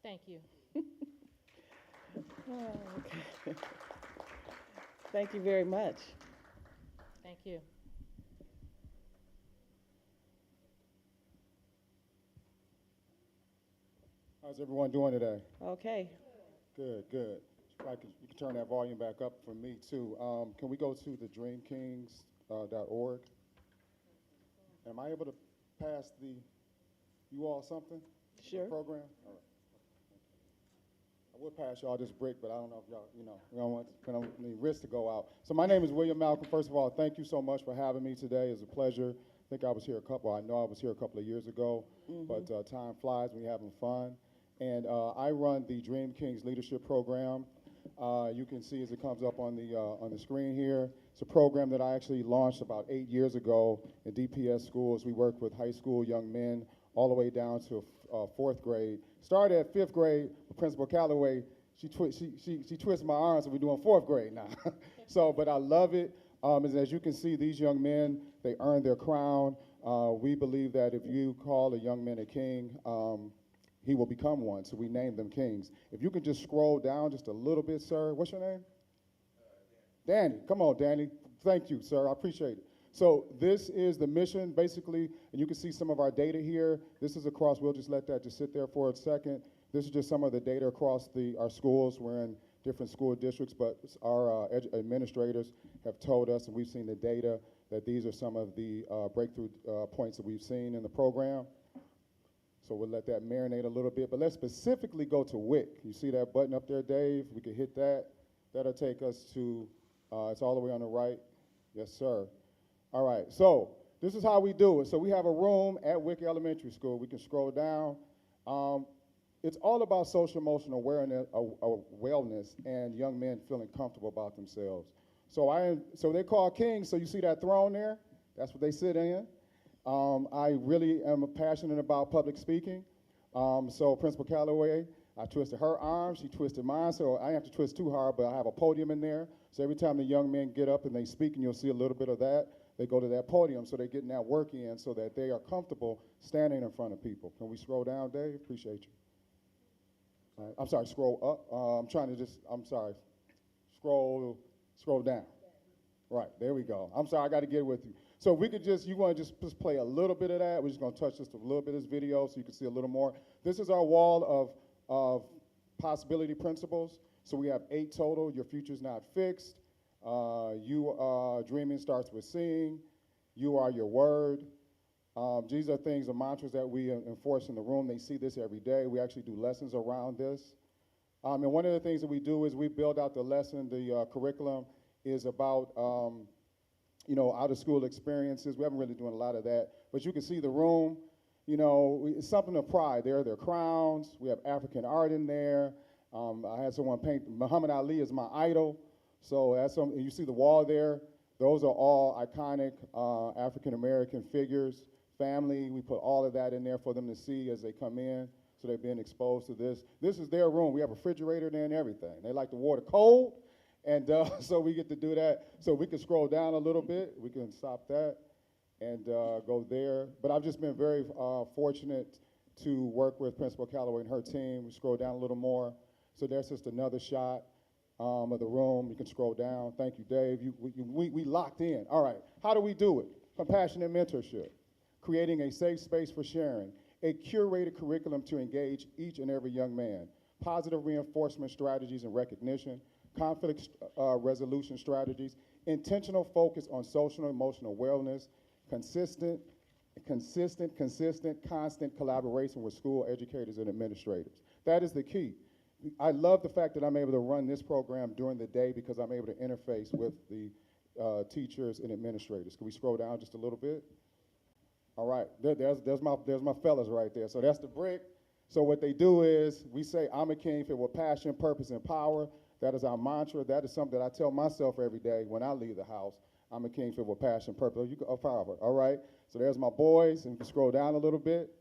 Speaker 12: Thank you.
Speaker 1: Oh, okay. Thank you very much.
Speaker 12: Thank you.
Speaker 13: How's everyone doing today?
Speaker 1: Okay.
Speaker 13: Good, good. You can turn that volume back up for me too. Can we go to the dreamkings.org? Am I able to pass you all something?
Speaker 1: Sure.
Speaker 13: The program? All right. I would pass y'all this brick, but I don't know if y'all, we don't want the risk to go out. So my name is William Malcolm. First of all, thank you so much for having me today. It's a pleasure. I think I was here I know I was here a couple of years ago, but time flies when you're having fun. And I run the Dream Kings Leadership Program. You can see as it comes up on the screen here. It's a program that I actually launched about 8 years ago in DPS schools. We work with high school young men all the way down to fourth grade. Started at fifth grade with Principal Calloway. She twisted my arm, so we're doing fourth grade now. But I love it. As you can see, these young men, they earn their crown. We believe that if you call a young man a king, he will become one, so we name them kings. If you can just scroll down just a little bit, sir. What's your name? Danny. Come on, Danny. Thank you, sir. I appreciate it. So this is the mission, basically, and you can see some of our data here. This is across, we'll just let that just sit there for a second. This is just some of the data across our schools. We're in different school districts, but our administrators have told us, and we've seen the data, that these are some of the breakthrough points that we've seen in the program. So we'll let that marinate a little bit, but let's specifically go to Wick. You see that button up there, Dave? We can hit that. That'll take us to, it's all the way on the right. Yes, sir. All right, so this is how we do it. So we have a room at Wick Elementary School. We can scroll down. It's all about social emotional awareness, wellness and young men feeling comfortable about themselves. So they call kings, so you see that throne there? That's what they sit in. I really am passionate about public speaking. So Principal Calloway, I twisted her arm, she twisted mine, so I have to twist too hard, but I have a podium in there. So every time the young men get up and they speak, and you'll see a little bit of that, they go to that podium, so they're getting that work in so that they are comfortable standing in front of people. Can we scroll down, Dave? Appreciate you. All right, I'm sorry, scroll up. Scroll down. Right, there we go. I'm sorry, I got to get with you. So we could you want to just play a little bit of that. We're just going to touch just a little bit of this video so you can see a little more. This is our wall of possibility principles. So we have 8 total. Your future's not fixed. Dreaming starts with seeing. You are your word. These are things, the mantras that we enforce in the room. They see this every day. We actually do lessons around this. And one of the things that we do is we build out the lesson. The curriculum is about out-of-school experiences. We haven't really done a lot of that, but you can see the room. It's something of pride. There are their crowns. We have African art in there. I had someone paint, Muhammad Ali is my idol. So that's something, you see the wall there. Those are all iconic African-American figures, family. We put all of that in there for them to see as they come in, so they're being exposed to this. This is their room. We have a refrigerator there and everything. They like the water cold. And so we get to do that. So we can scroll down a little bit. We can stop that and go there. But I've just been very fortunate to work with Principal Calloway and her team. We scroll down a little more. So there's just another shot of the room. You can scroll down. Thank you, Dave. We locked in. All right. How do we do it? Compassionate mentorship, creating a safe space for sharing, a curated curriculum to engage each and every young man, positive reinforcement strategies and recognition, conflict resolution strategies, intentional focus on social and emotional wellness, consistent, constant collaboration with school educators and administrators. That is the key. I love the fact that I'm able to run this program during the day because I'm able to interface with the teachers and administrators. Can we scroll down just a little bit? All right, there's my fellas right there. So that's the brick. So what they do is we say, I'm a king filled with passion, purpose, and power. That is our mantra. That is something that I tell myself every day when I leave the house. I'm a king filled with passion, purpose. All right, so there's my boys, and you can scroll down a little bit.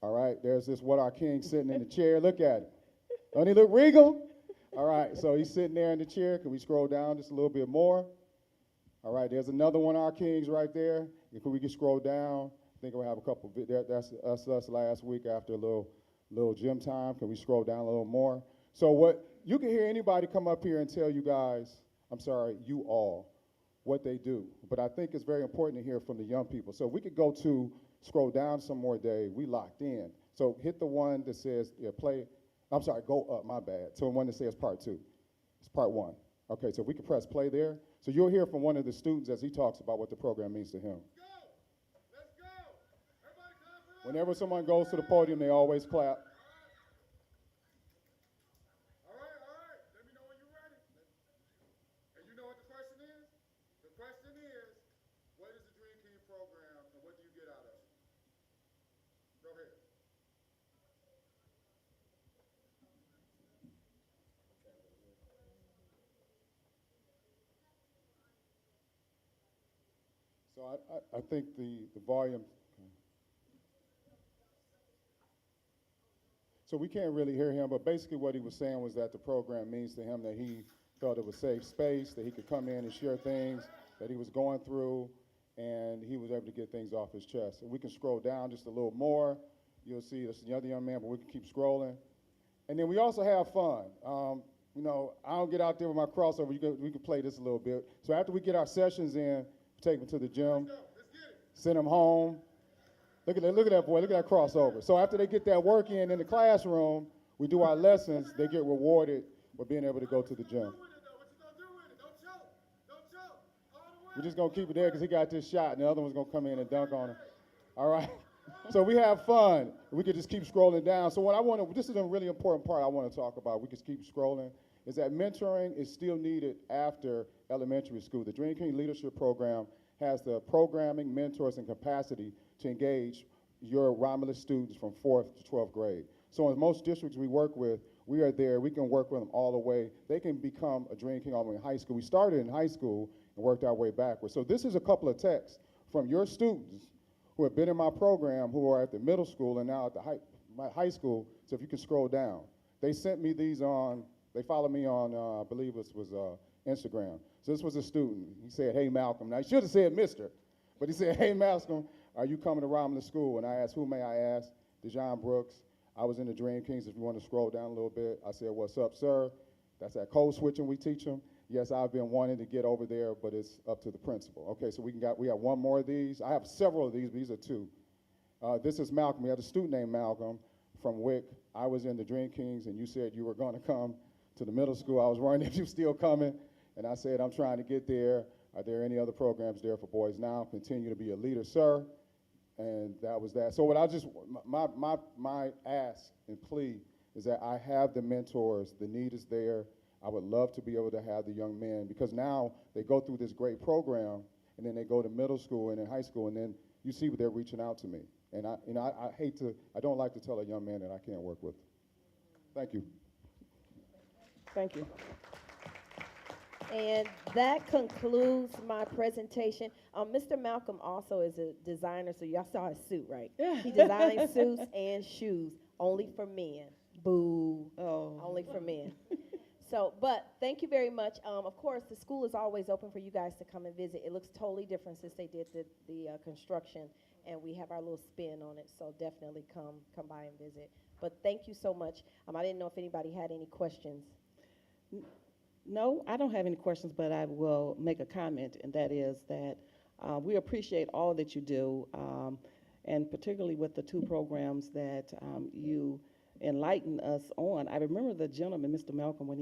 Speaker 13: All right, there's this What Our King sitting in the chair. Look at it. Don't he look regal? All right, so he's sitting there in the chair. Can we scroll down just a little bit more? All right, there's another one of our kings right there. If we can scroll down, I think we'll have a couple, that's us last week after a little gym time. Can we scroll down a little more? So you can hear anybody come up here and tell you guys, I'm sorry, you all, what they do. But I think it's very important to hear from the young people. So if we could go to, scroll down some more, Dave, we locked in. So hit the one that says, yeah, play, I'm sorry, go up, my bad. So the one that says part 2. It's part 1. Okay, so if we could press play there. So you'll hear from one of the students as he talks about what the program means to him.
Speaker 14: Let's go! Everybody clap for us.
Speaker 13: Whenever someone goes to the podium, they always clap.
Speaker 14: All right. Let me know when you're ready. And you know what the question is? The question is, what is the Dream King program and what do you get out of it? Go ahead.
Speaker 13: So I think the volume. So we can't really hear him, but basically what he was saying was that the program means to him that he felt it was safe space, that he could come in and share things that he was going through, and he was able to get things off his chest. And we can scroll down just a little more. You'll see there's another young man, but we can keep scrolling. And then we also have fun. You know, I don't get out there with my crossover. We can play this a little bit. So after we get our sessions in, take them to the gym, send them home. Look at that boy, look at that crossover. So after they get that work in the classroom, we do our lessons, they get rewarded for being able to go to the gym. We're just gonna keep it there because he got this shot and the other one's gonna come in and dunk on him. All right, so we have fun. We could just keep scrolling down. So this is a really important part I wanna talk about, we can keep scrolling, is that mentoring is still needed after elementary school. The Dream King Leadership Program has the programming, mentors, and capacity to engage your Romulus students from 4th to 12th grade. So in most districts we work with, we are there, we can work with them all the way. They can become a Dream King all the way in high school. We started in high school and worked our way backwards. So this is a couple of texts from your students who have been in my program who are at the middle school and now at the high school. So if you can scroll down. They sent me these they followed me on, I believe it was Instagram. So this was a student. He said, hey, Malcolm. Now, he should have said Mr., but he said, hey, Malcolm, are you coming to Romulus School? And I asked, who may I ask? Dejon Brooks. I was in the Dream Kings. If you want to scroll down a little bit, I said, what's up, sir? That's that code switching we teach them. Yes, I've been wanting to get over there, but it's up to the principal. Okay, so we have one more of these. I have several of these, but these are 2. This is Malcolm. We had a student named Malcolm from Wick. I was in the Dream Kings, and you said you were going to come to the middle school. I was wondering if you're still coming, and I said, I'm trying to get there. Are there any other programs there for boys now? Continue to be a leader, sir. And that was that. So what my ask and plea is that I have the mentors. The need is there. I would love to be able to have the young men because now they go through this great program and then they go to middle school and then high school and then you see what they're reaching out to me. And I don't like to tell a young man that I can't work with. Thank you.
Speaker 1: Thank you.
Speaker 11: And that concludes my presentation. Mr. Malcolm also is a designer, so y'all saw his suit, right?
Speaker 1: Yeah.
Speaker 11: He designs suits and shoes, only for men. Boo.
Speaker 1: Oh.
Speaker 11: Only for men. So, but thank you very much. Of course, the school is always open for you guys to come and visit. It looks totally different since they did the construction, and we have our little spin on it, so definitely come by and visit. But thank you so much. I didn't know if anybody had any questions.
Speaker 1: No, I don't have any questions, but I will make a comment, and that is that we appreciate all that you do, and particularly with the 2 programs that you enlighten us on. I remember the gentleman, Mr. Malcolm, when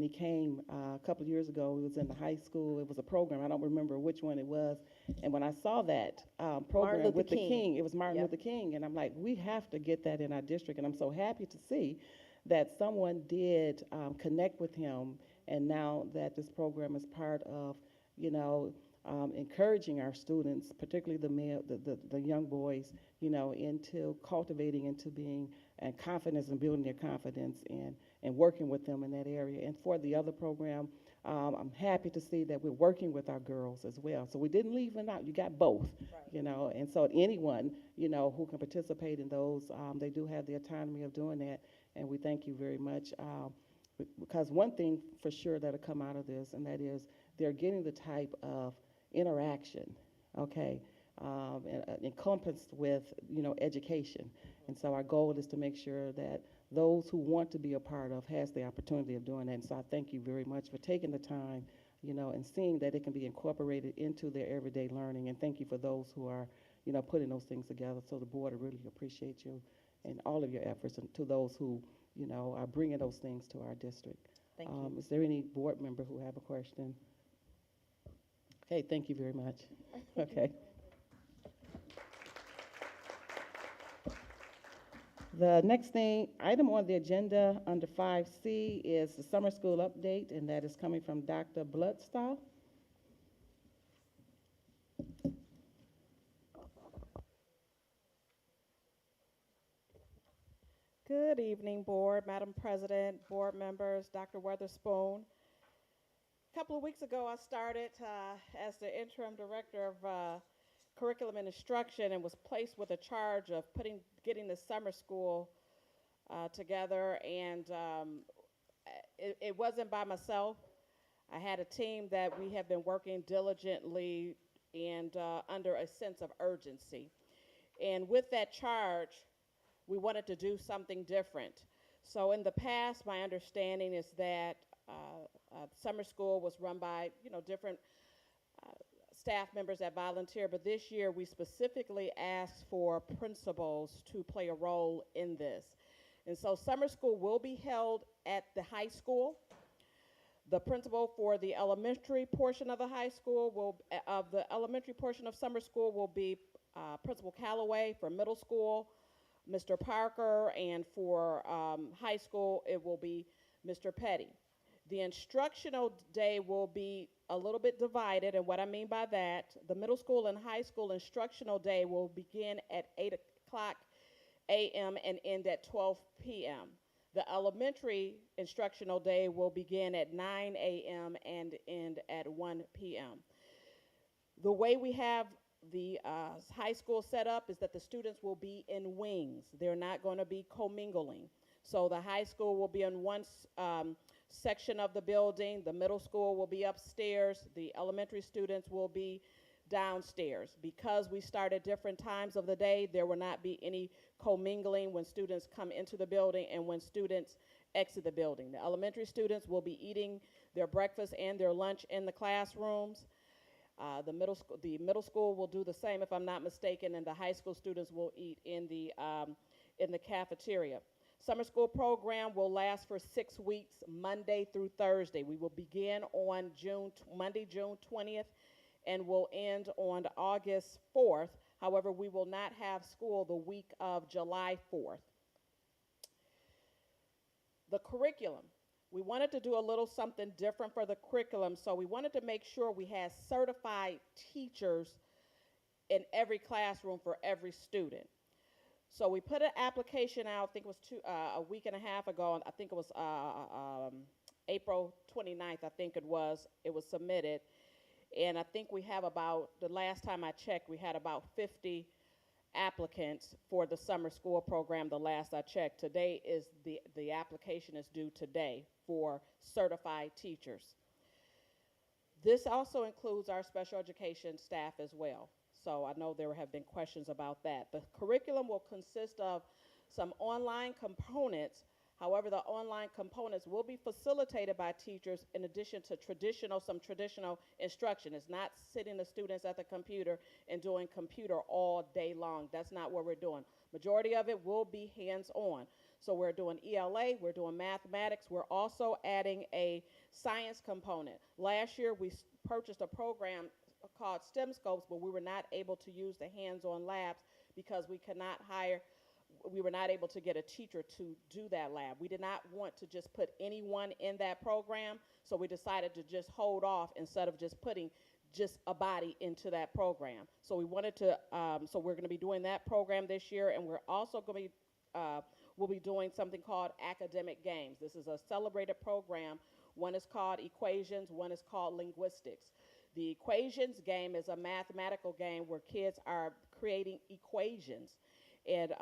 Speaker 1: he came a couple of years ago. He was in the high school. It was a program. I don't remember which one it was. And when I saw that program with the King, it was Martin Luther King, and I'm like, we have to get that in our district. And I'm so happy to see that someone did connect with him, and now that this program is part of, encouraging our students, particularly the young boys, into cultivating into being and confidence and building their confidence and working with them in that area. And for the other program, I'm happy to see that we're working with our girls as well. So we didn't leave them out. You got both, right. And so anyone, who can participate in those, they do have the autonomy of doing that. And we thank you very much. Because one thing for sure that'll come out of this, and that is they're getting the type of interaction, encompassed with, education. And so our goal is to make sure that those who want to be a part of has the opportunity of doing that. And so I thank you very much for taking the time, and seeing that it can be incorporated into their everyday learning. And thank you for those who are, putting those things together. So the board really appreciate you and all of your efforts, and to those who, are bringing those things to our district.
Speaker 6: Thank you.
Speaker 1: Is there any board member who have a question? Okay, thank you very much. Okay. The next item on the agenda under 5C is the summer school update, and that is coming from Dr. Bloodstow.
Speaker 15: Good evening, Board, Madam President, board members, Dr. Weatherspoon. A couple of weeks ago, I started as the interim director of curriculum and instruction, and was placed with a charge of getting the summer school together. And it wasn't by myself. I had a team that we have been working diligently and under a sense of urgency. And with that charge, we wanted to do something different. So in the past, my understanding is that summer school was run by, different staff members that volunteer, but this year we specifically asked for principals to play a role in this. And so summer school will be held at the high school. The principal for the elementary portion of the high school the elementary portion of summer school will be Principal Calloway. For middle school, Mr. Parker, and for high school, it will be Mr. Petty. The instructional day will be a little bit divided, and what I mean by that, the middle school and high school instructional day will begin at 8 o'clock a.m. and end at 12 p.m. The elementary instructional day will begin at 9 a.m. and end at 1 p.m. The way we have the high school set up is that the students will be in wings. They're not going to be commingling. So the high school will be in one section of the building. The middle school will be upstairs. The elementary students will be downstairs. Because we start at different times of the day, there will not be any commingling when students come into the building and when students exit the building. The elementary students will be eating their breakfast and their lunch in the classrooms. The middle school will do the same, if I'm not mistaken, and the high school students will eat in the cafeteria. Summer school program will last for 6 weeks, Monday through Thursday. We will begin on Monday, June 20th, and will end on August 4th. However, we will not have school the week of July 4th. The curriculum. We wanted to do a little something different for the curriculum, so we wanted to make sure we had certified teachers in every classroom for every student. So we put an application out, I think it was a week and a half ago, I think it was April 29th, I think it was submitted. And I think we have the last time I checked, we had about 50 applicants for the summer school program the last I checked. Today is the application is due today for certified teachers. This also includes our special education staff as well. So I know there have been questions about that. The curriculum will consist of some online components. However, the online components will be facilitated by teachers in addition to some traditional instruction. It's not sitting the students at the computer and doing computer all day long. That's not what we're doing. Majority of it will be hands-on. So we're doing ELA, we're doing mathematics, we're also adding a science component. Last year, we purchased a program called STEM Scopes, but we were not able to use the hands-on labs because we were not able to get a teacher to do that lab. We did not want to just put anyone in that program, so we decided to just hold off instead of just putting just a body into that program. So we wanted to, so we're gonna be doing that program this year, and we're also gonna be, we'll be doing something called academic games. This is a celebrated program. One is called equations, one is called linguistics. The equations game is a mathematical game where kids are creating equations. And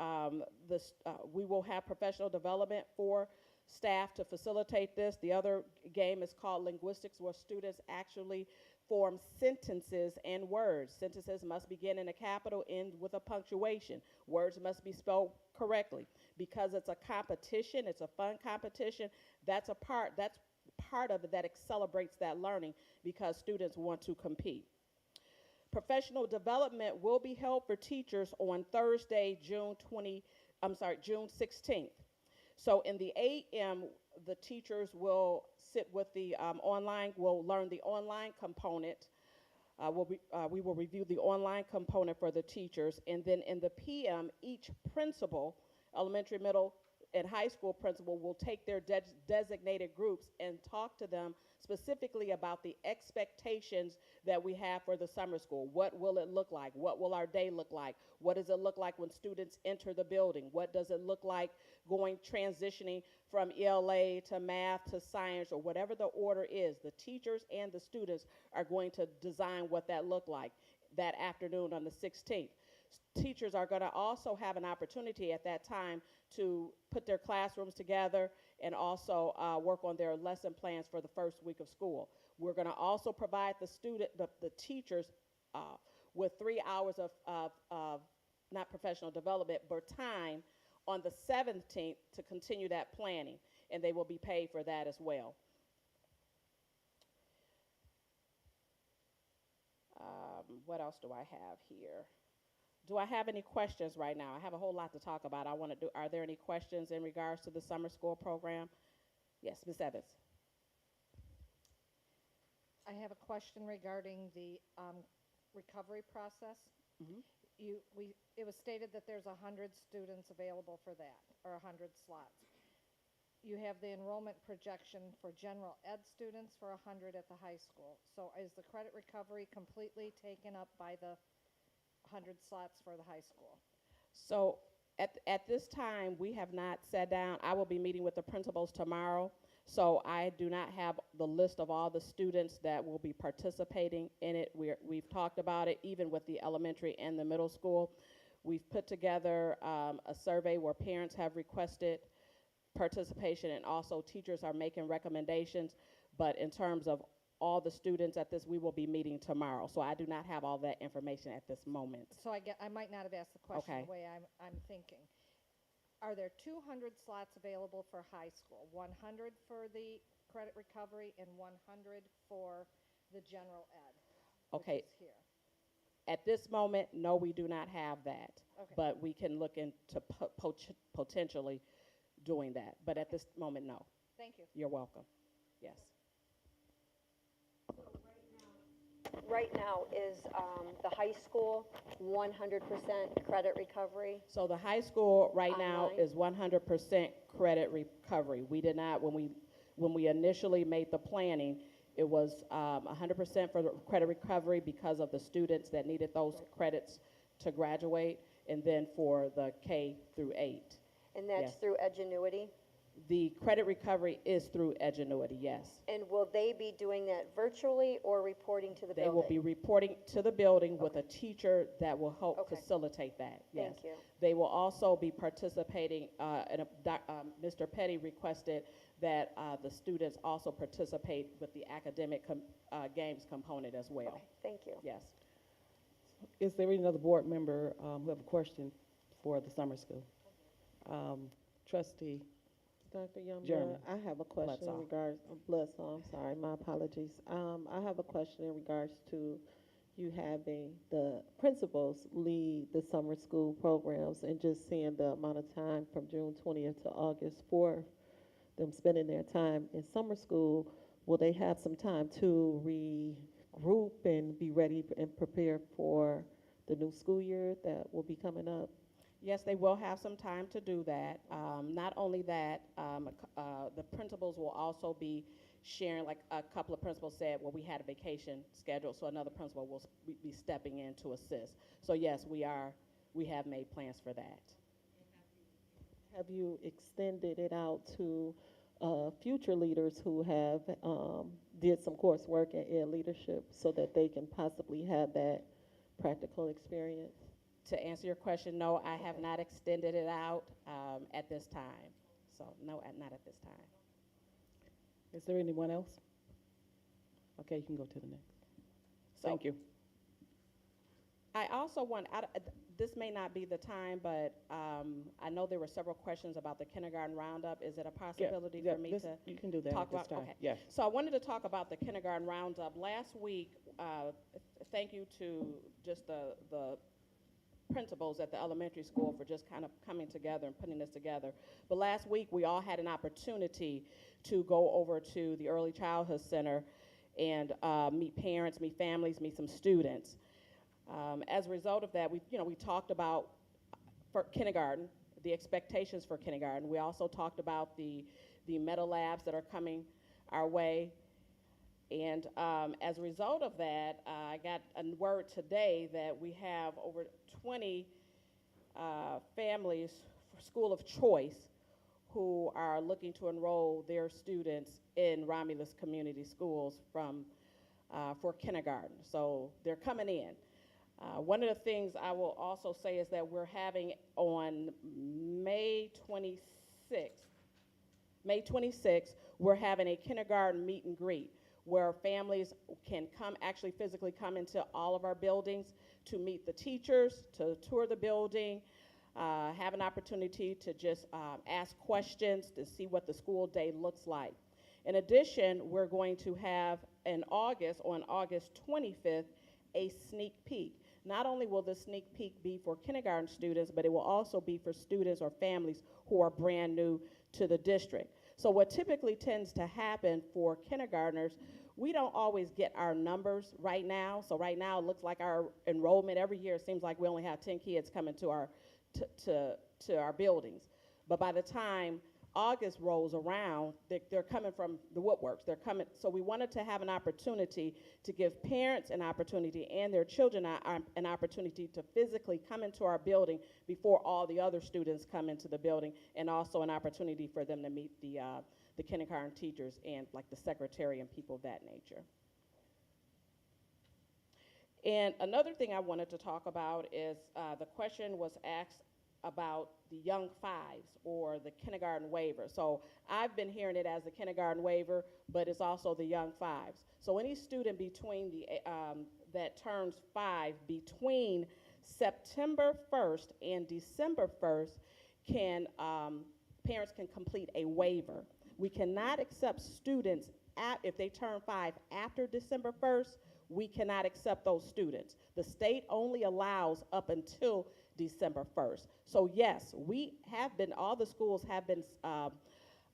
Speaker 15: we will have professional development for staff to facilitate this. The other game is called linguistics, where students actually form sentences and words. Sentences must begin in a capital, end with a punctuation. Words must be spelled correctly. Because it's a competition, it's a fun competition, that's part part of it that accelerates that learning because students want to compete. Professional development will be held for teachers on Thursday, June 16th. So in the AM, the teachers will sit with the will learn the online component. We will review the online component for the teachers, and then in the PM, each principal, elementary, middle, and high school principal will take their designated groups and talk to them specifically about the expectations that we have for the summer school. What will it look like? What will our day look like? What does it look like when students enter the building? What does it look like transitioning from ELA to math to science, or whatever the order is? The teachers and the students are going to design what that look like that afternoon on the 16th. Teachers are going to also have an opportunity at that time to put their classrooms together and also work on their lesson plans for the first week of school. We're going to also provide the teachers with 3 hours of not professional development, but time on the 17th to continue that planning, and they will be paid for that as well. What else do I have here? Do I have any questions right now? I have a whole lot to talk about. Are there any questions in regards to the summer school program? Yes, Ms. Evans.
Speaker 2: I have a question regarding the recovery process.
Speaker 15: Mhm.
Speaker 2: It was stated that there's 100 students available for that, or 100 slots. You have the enrollment projection for general ed students for 100 at the high school. So is the credit recovery completely taken up by the 100 slots for the high school?
Speaker 15: So at this time, we have not sat down. I will be meeting with the principals tomorrow. So I do not have the list of all the students that will be participating in it. We've talked about it, even with the elementary and the middle school. We've put together a survey where parents have requested participation, and also teachers are making recommendations. But in terms of all the students at this, we will be meeting tomorrow. So I do not have all that information at this moment.
Speaker 2: So I might not have asked the question
Speaker 15: Okay.
Speaker 2: the way I'm thinking. Are there 200 slots available for high school? 100 for the credit recovery and 100 for the general ed?
Speaker 15: Okay.
Speaker 2: Which is here.
Speaker 15: At this moment, no, we do not have that.
Speaker 2: Okay.
Speaker 15: But we can look into potentially doing that. But at this moment, no.
Speaker 2: Thank you.
Speaker 15: You're welcome. Yes.
Speaker 10: Right now, is the high school 100% credit recovery?
Speaker 15: So the high school right now
Speaker 10: Online?
Speaker 15: is 100% credit recovery. We did not, when we initially made the planning, it was 100% for the credit recovery because of the students that needed those credits to graduate, and then for the K through 8.
Speaker 10: And that's
Speaker 15: Yes.
Speaker 10: through Edgenuity?
Speaker 15: The credit recovery is through Edgenuity, yes.
Speaker 10: And will they be doing that virtually or reporting to the
Speaker 15: They
Speaker 10: building?
Speaker 15: will be reporting to the building with a teacher that will help
Speaker 10: Okay.
Speaker 15: facilitate that, yes.
Speaker 10: Thank you.
Speaker 15: They will also be participating, Mr. Petty requested that the students also participate with the academic games component as well.
Speaker 10: Okay, thank you.
Speaker 15: Yes.
Speaker 1: Is there any other board member who have a question for the summer school? Trustee
Speaker 16: Dr. Youngblood,
Speaker 1: German.
Speaker 16: I have a question in
Speaker 1: Bledsoe.
Speaker 16: regards, Bledsoe, I'm sorry, my apologies. I have a question in regards to you having the principals lead the summer school programs and just seeing the amount of time from June 20th to August 4th, them spending their time in summer school. Will they have some time to regroup and be ready and prepare for the new school year that will be coming up?
Speaker 15: Yes, they will have some time to do that. Not only that, the principals will also be sharing, like a couple of principals said, well, we had a vacation scheduled, so another principal will be stepping in to assist. So yes, we have made plans for that.
Speaker 16: Have you extended it out to future leaders who have did some coursework in ed leadership so that they can possibly have that practical experience?
Speaker 15: To answer your question, no, I have not extended it out at this time. So no, not at this time.
Speaker 1: Is there anyone else? Okay, you can go to the next. Thank you.
Speaker 15: I also want, this may not be the time, but I know there were several questions about the kindergarten roundup. Is it a possibility for me to
Speaker 1: You can do that
Speaker 15: talk
Speaker 1: at this
Speaker 15: about?
Speaker 1: time,
Speaker 15: Okay.
Speaker 1: yes.
Speaker 15: So I wanted to talk about the kindergarten roundup. Last week, thank you to just the principals at the elementary school for just kind of coming together and putting this together. But last week, we all had an opportunity to go over to the Early Childhood Center and meet parents, meet families, meet some students. As a result of that, we talked about for kindergarten, the expectations for kindergarten. We also talked about the meta labs that are coming our way. And as a result of that, I got a word today that we have over 20 families for school of choice who are looking to enroll their students in Romulus Community Schools for kindergarten. So they're coming in. One of the things I will also say is that we're having on May 26th, we're having a kindergarten meet and greet where families can actually physically come into all of our buildings to meet the teachers, to tour the building, have an opportunity to just ask questions to see what the school day looks like. In addition, we're going to have on August 25th, a sneak peek. Not only will the sneak peek be for kindergarten students, but it will also be for students or families who are brand new to the district. So what typically tends to happen for kindergartners, we don't always get our numbers right now. So right now it looks like our enrollment every year, it seems like we only have 10 kids coming to our buildings. But by the time August rolls around, they're coming from the woodworks. They're coming. So we wanted to have an opportunity to give parents an opportunity and their children an opportunity to physically come into our building before all the other students come into the building, and also an opportunity for them to meet the kindergarten teachers and like the secretary and people of that nature. And another thing I wanted to talk about is the question was asked about the young fives or the kindergarten waiver. So I've been hearing it as the kindergarten waiver, but it's also the young fives. So any student between that turns 5 between September 1st and December 1st parents can complete a waiver. We cannot accept students if they turn 5 after December 1st. We cannot accept those students. The state only allows up until December 1st. So yes, all the schools have been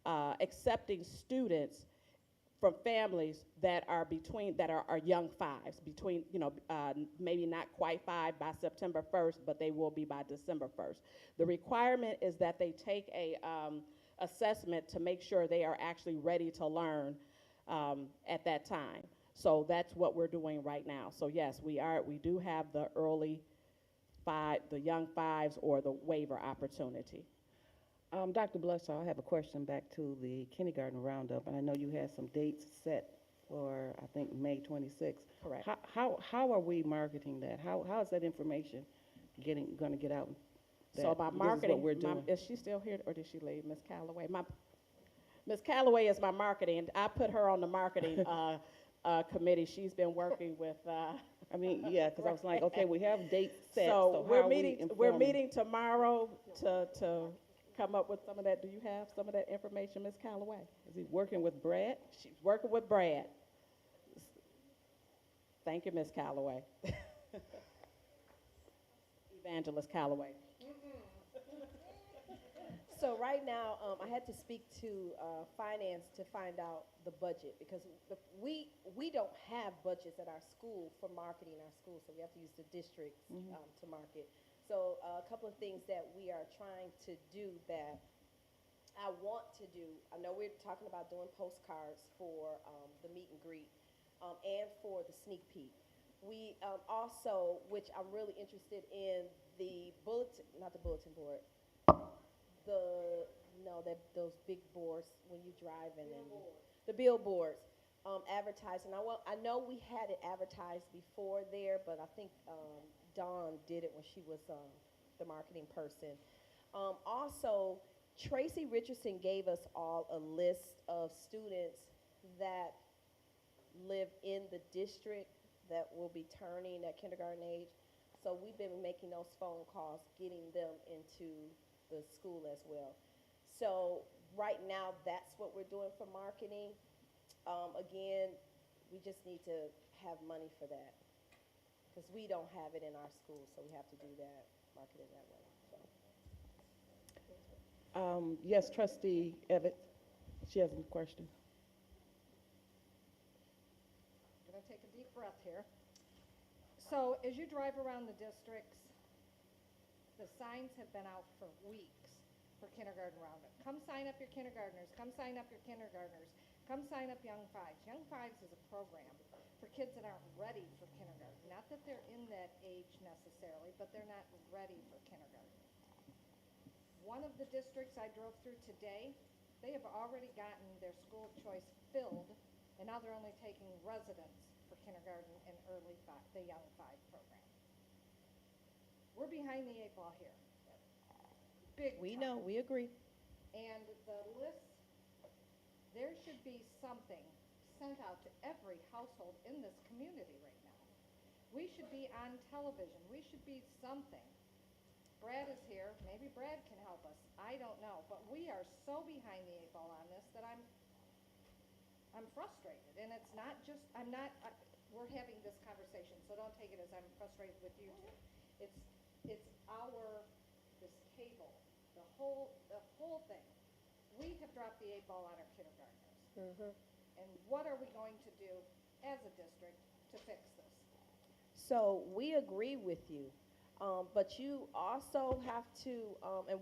Speaker 15: accepting students from families that are young fives, between, maybe not quite 5 by September 1st, but they will be by December 1st. The requirement is that they take a assessment to make sure they are actually ready to learn at that time. So that's what we're doing right now. So yes, we do have the the young fives or the waiver opportunity.
Speaker 1: Dr. Bledsoe, I have a question back to the kindergarten roundup, and I know you had some dates set for, I think, May 26th.
Speaker 15: Correct.
Speaker 1: How are we marketing that? How is that information going to get out?
Speaker 15: So by marketing,
Speaker 1: this is what we're doing.
Speaker 15: is she still here or did she leave, Ms. Calloway? Ms. Calloway is my marketing. I put her on the marketing committee. She's been working with.
Speaker 1: I mean, yeah, because I was like, okay, we have dates set.
Speaker 15: So
Speaker 1: we're
Speaker 15: we're meeting tomorrow to come up with some of that. Do you have some of that information, Ms. Calloway?
Speaker 1: Is he working with Brad?
Speaker 15: She's working with Brad. Thank you, Ms. Calloway. Evangelist Calloway.
Speaker 11: So right now, I had to speak to finance to find out the budget, because we don't have budgets at our school for marketing our school, so we have to use the districts to market. So a couple of things that we are trying to do that I want to do. I know we're talking about doing postcards for the meet and greet and for the sneak peek. We also, which I'm really interested in, the bulletin, not the bulletin board, those big boards when you driving, and the billboards, advertising. I know we had it advertised before there, but I think Dawn did it when she was the marketing person. Also, Tracy Richardson gave us all a list of students that live in the district that will be turning at kindergarten age. So we've been making those phone calls, getting them into the school as well. So right now, that's what we're doing for marketing. Again, we just need to have money for that because we don't have it in our school, so we have to do that, market it that way. So.
Speaker 1: Yes, Trustee Evans, she has a question.
Speaker 2: I'm going to take a deep breath here. So as you drive around the districts, the signs have been out for weeks for kindergarten roundup. Come sign up your kindergartners. Come sign up your kindergartners. Come sign up Young Fives. Young Fives is a program for kids that aren't ready for kindergarten. Not that they're in that age necessarily, but they're not ready for kindergarten. One of the districts I drove through today, they have already gotten their school choice filled, and now they're only taking residents for kindergarten and early five, the Young Five program. We're behind the eight ball here. Big
Speaker 11: We
Speaker 2: time.
Speaker 11: know, we agree.
Speaker 2: And the list, there should be something sent out to every household in this community right now. We should be on television. We should be something. Brad is here. Maybe Brad can help us. I don't know. But we are so behind the eight ball on this that I'm frustrated. And it's not just, we're having this conversation, so don't take it as I'm frustrated with you two. It's this cable, the whole thing. We have dropped the eight ball on our kindergartners.
Speaker 11: Mm-hmm.
Speaker 2: And what are we going to do as a district to fix this?
Speaker 11: So we agree with you. But you also have to, and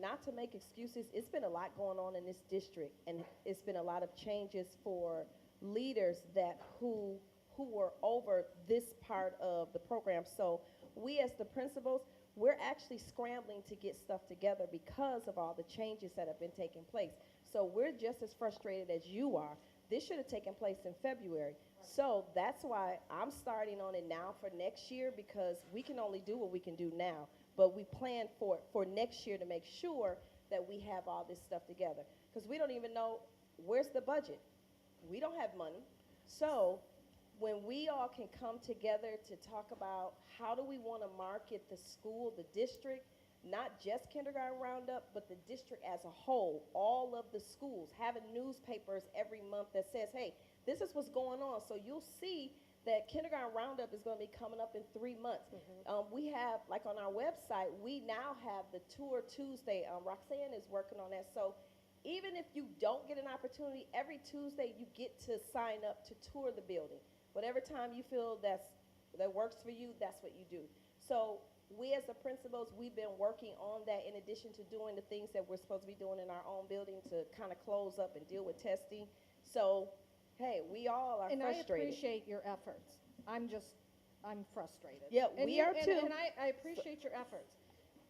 Speaker 11: not to make excuses, it's been a lot going on in this district, and it's been a lot of changes for leaders who were over this part of the program. So we as the principals, we're actually scrambling to get stuff together because of all the changes that have been taking place. So we're just as frustrated as you are. This should have taken place in February. So that's why I'm starting on it now for next year, because we can only do what we can do now. But we plan for next year to make sure that we have all this stuff together. Because we don't even know where's the budget. We don't have money. So when we all can come together to talk about how do we want to market the school, the district, not just kindergarten roundup, but the district as a whole, all of the schools, having newspapers every month that says, hey, this is what's going on. So you'll see that kindergarten roundup is going to be coming up in 3 months. Mm-hmm. We have, like on our website, we now have the Tour Tuesday. Roxanne is working on that. So even if you don't get an opportunity, every Tuesday you get to sign up to tour the building. Whatever time you feel that works for you, that's what you do. So we as the principals, we've been working on that in addition to doing the things that we're supposed to be doing in our own building to kind of close up and deal with testing. So hey, we all are frustrated.
Speaker 2: And I appreciate your efforts. I'm frustrated.
Speaker 11: Yeah, we are too.
Speaker 2: And I appreciate your efforts.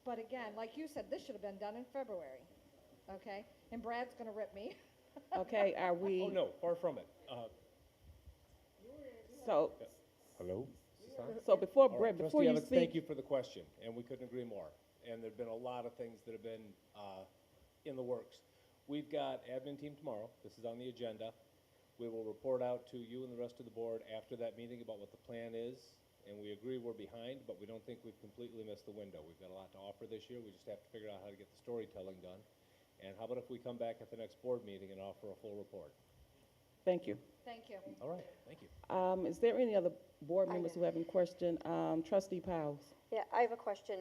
Speaker 2: But again, like you said, this should have been done in February, okay? And Brad's going to rip me.
Speaker 1: Okay, are we?
Speaker 17: Oh, no, far from it.
Speaker 1: So,
Speaker 17: Hello?
Speaker 1: so before
Speaker 17: All
Speaker 1: Brett,
Speaker 17: right,
Speaker 1: before
Speaker 17: Trustee
Speaker 1: you
Speaker 17: Evans,
Speaker 1: speak.
Speaker 17: thank you for the question, and we couldn't agree more. And there've been a lot of things that have been in the works. We've got admin team tomorrow. This is on the agenda. We will report out to you and the rest of the board after that meeting about what the plan is. And we agree we're behind, but we don't think we've completely missed the window. We've got a lot to offer this year. We just have to figure out how to get the storytelling done. And how about if we come back at the next board meeting and offer a full report?
Speaker 1: Thank you.
Speaker 2: Thank you.
Speaker 17: All right, thank you.
Speaker 1: Is there any other board members who have any question? Trustee Powell.
Speaker 10: Yeah, I have a question.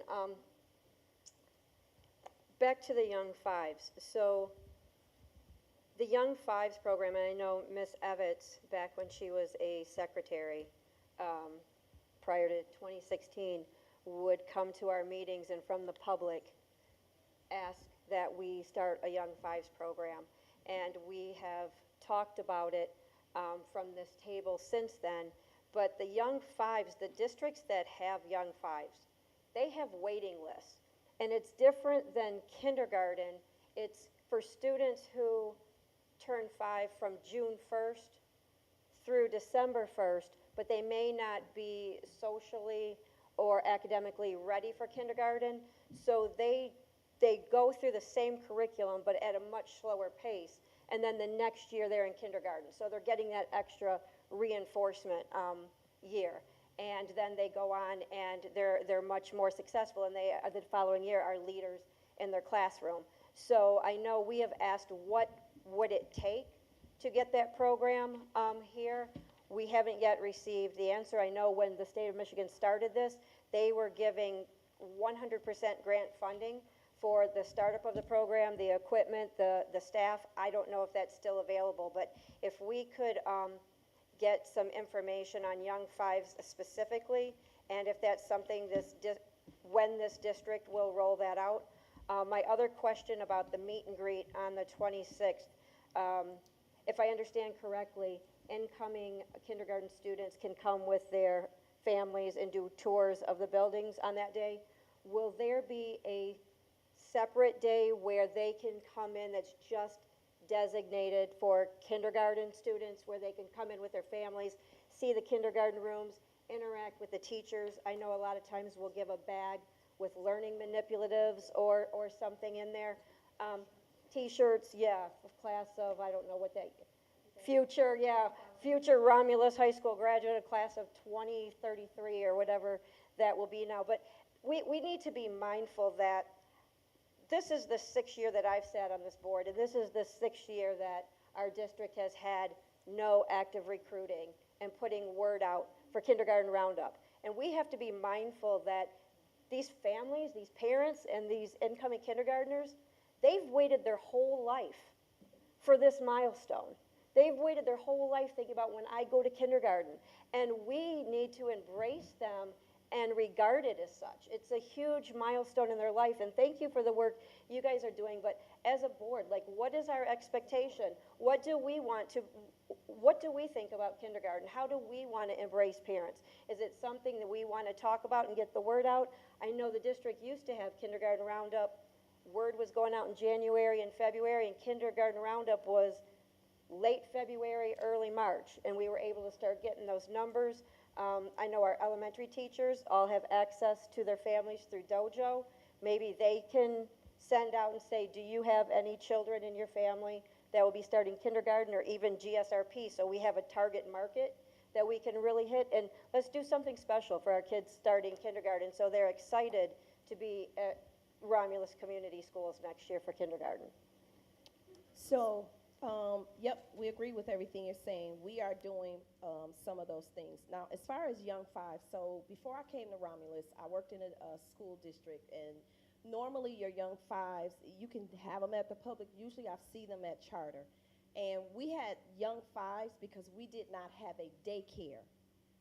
Speaker 10: Back to the Young Fives. So the Young Fives program, and I know Ms. Evans, back when she was a secretary prior to 2016, would come to our meetings and from the public ask that we start a Young Fives program. And we have talked about it from this table since then. But the Young Fives, the districts that have Young Fives, they have waiting lists. And it's different than kindergarten. It's for students who turn 5 from June 1st through December 1st, but they may not be socially or academically ready for kindergarten. So they go through the same curriculum, but at a much slower pace. And then the next year they're in kindergarten. So they're getting that extra reinforcement year. and then they go on and they're much more successful, and they, the following year, are leaders in their classroom. So I know we have asked what would it take to get that program here. We haven't yet received the answer. I know when the state of Michigan started this, they were giving 100% grant funding for the startup of the program, the equipment, the staff. I don't know if that's still available, but if we could get some information on Young Fives specifically, and if that's something when this district will roll that out. My other question about the meet and greet on the 26th, if I understand correctly, incoming kindergarten students can come with their families and do tours of the buildings on that day. Will there be a separate day where they can come in that's just designated for kindergarten students, where they can come in with their families, see the kindergarten rooms, interact with the teachers? I know a lot of times we'll give a bag with learning manipulatives or something in there. T-shirts, yeah, class of, I don't know what that, future Romulus High School graduate, class of 2033 or whatever that will be now. But we need to be mindful that this is the 6th year that I've sat on this board, and this is the 6th year that our district has had no active recruiting and putting word out for kindergarten roundup. And we have to be mindful that these families, these parents, and these incoming kindergartners, they've waited their whole life for this milestone. They've waited their whole life thinking about when I go to kindergarten. And we need to embrace them and regard it as such. It's a huge milestone in their life, and thank you for the work you guys are doing. But as a board, like, what is our expectation? What do we think about kindergarten? How do we want to embrace parents? Is it something that we want to talk about and get the word out? I know the district used to have kindergarten roundup. Word was going out in January and February, and kindergarten roundup was late February, early March, and we were able to start getting those numbers. I know our elementary teachers all have access to their families through Dojo. Maybe they can send out and say, do you have any children in your family that will be starting kindergarten, or even GSRP, so we have a target market that we can really hit. And let's do something special for our kids starting kindergarten so they're excited to be at Romulus Community Schools next year for kindergarten.
Speaker 11: So, yep, we agree with everything you're saying. We are doing some of those things. Now, as far as Young Five, so before I came to Romulus, I worked in a school district, and normally your Young Fives, you can have them at the public. Usually I see them at charter. And we had Young Fives because we did not have a daycare.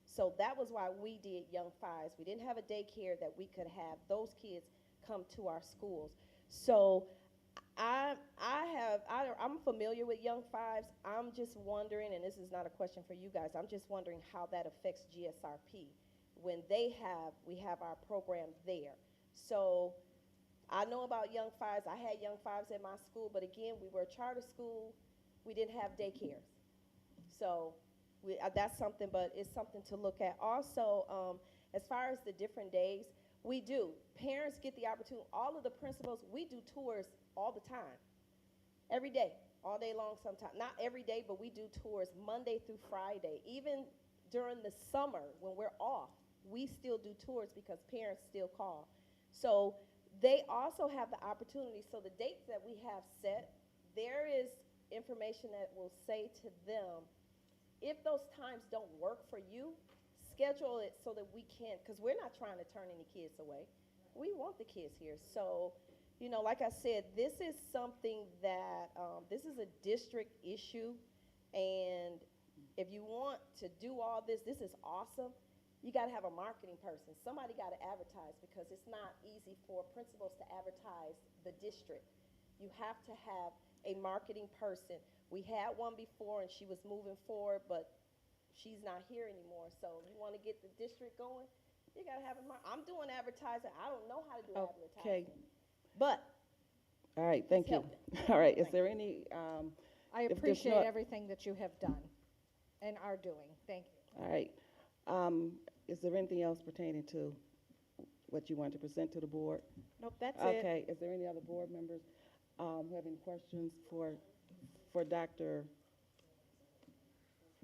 Speaker 11: So that was why we did Young Fives. We didn't have a daycare that we could have those kids come to our schools. So I'm familiar with Young Fives. I'm just wondering, and this is not a question for you guys, I'm just wondering how that affects GSRP when we have our program there. So I know about Young Fives. I had Young Fives at my school, but again, we were a charter school. We didn't have daycares. So that's something, but it's something to look at. Also, as far as the different days, we do. Parents get the opportunity. All of the principals, we do tours all the time. Every day, all day long sometimes. Not every day, but we do tours Monday through Friday. Even during the summer when we're off, we still do tours because parents still call. So they also have the opportunity. So the dates that we have set, there is information that will say to them, if those times don't work for you, schedule it so that we can, because we're not trying to turn any kids away. We want the kids here. So, like I said, this is something that, this is a district issue, and if you want to do all this, this is awesome. You got to have a marketing person. Somebody got to advertise, because it's not easy for principals to advertise the district. You have to have a marketing person. We had one before, and she was moving forward, but she's not here anymore. So you want to get the district going, you got to have I'm doing advertising. I don't know how to do advertising. But
Speaker 1: all right, thank you. All right, is there any
Speaker 2: I appreciate everything that you have done and are doing. Thank you.
Speaker 1: All right. Is there anything else pertaining to what you want to present to the board?
Speaker 11: Nope, that's it.
Speaker 1: Okay, is there any other board members who have any questions for Dr.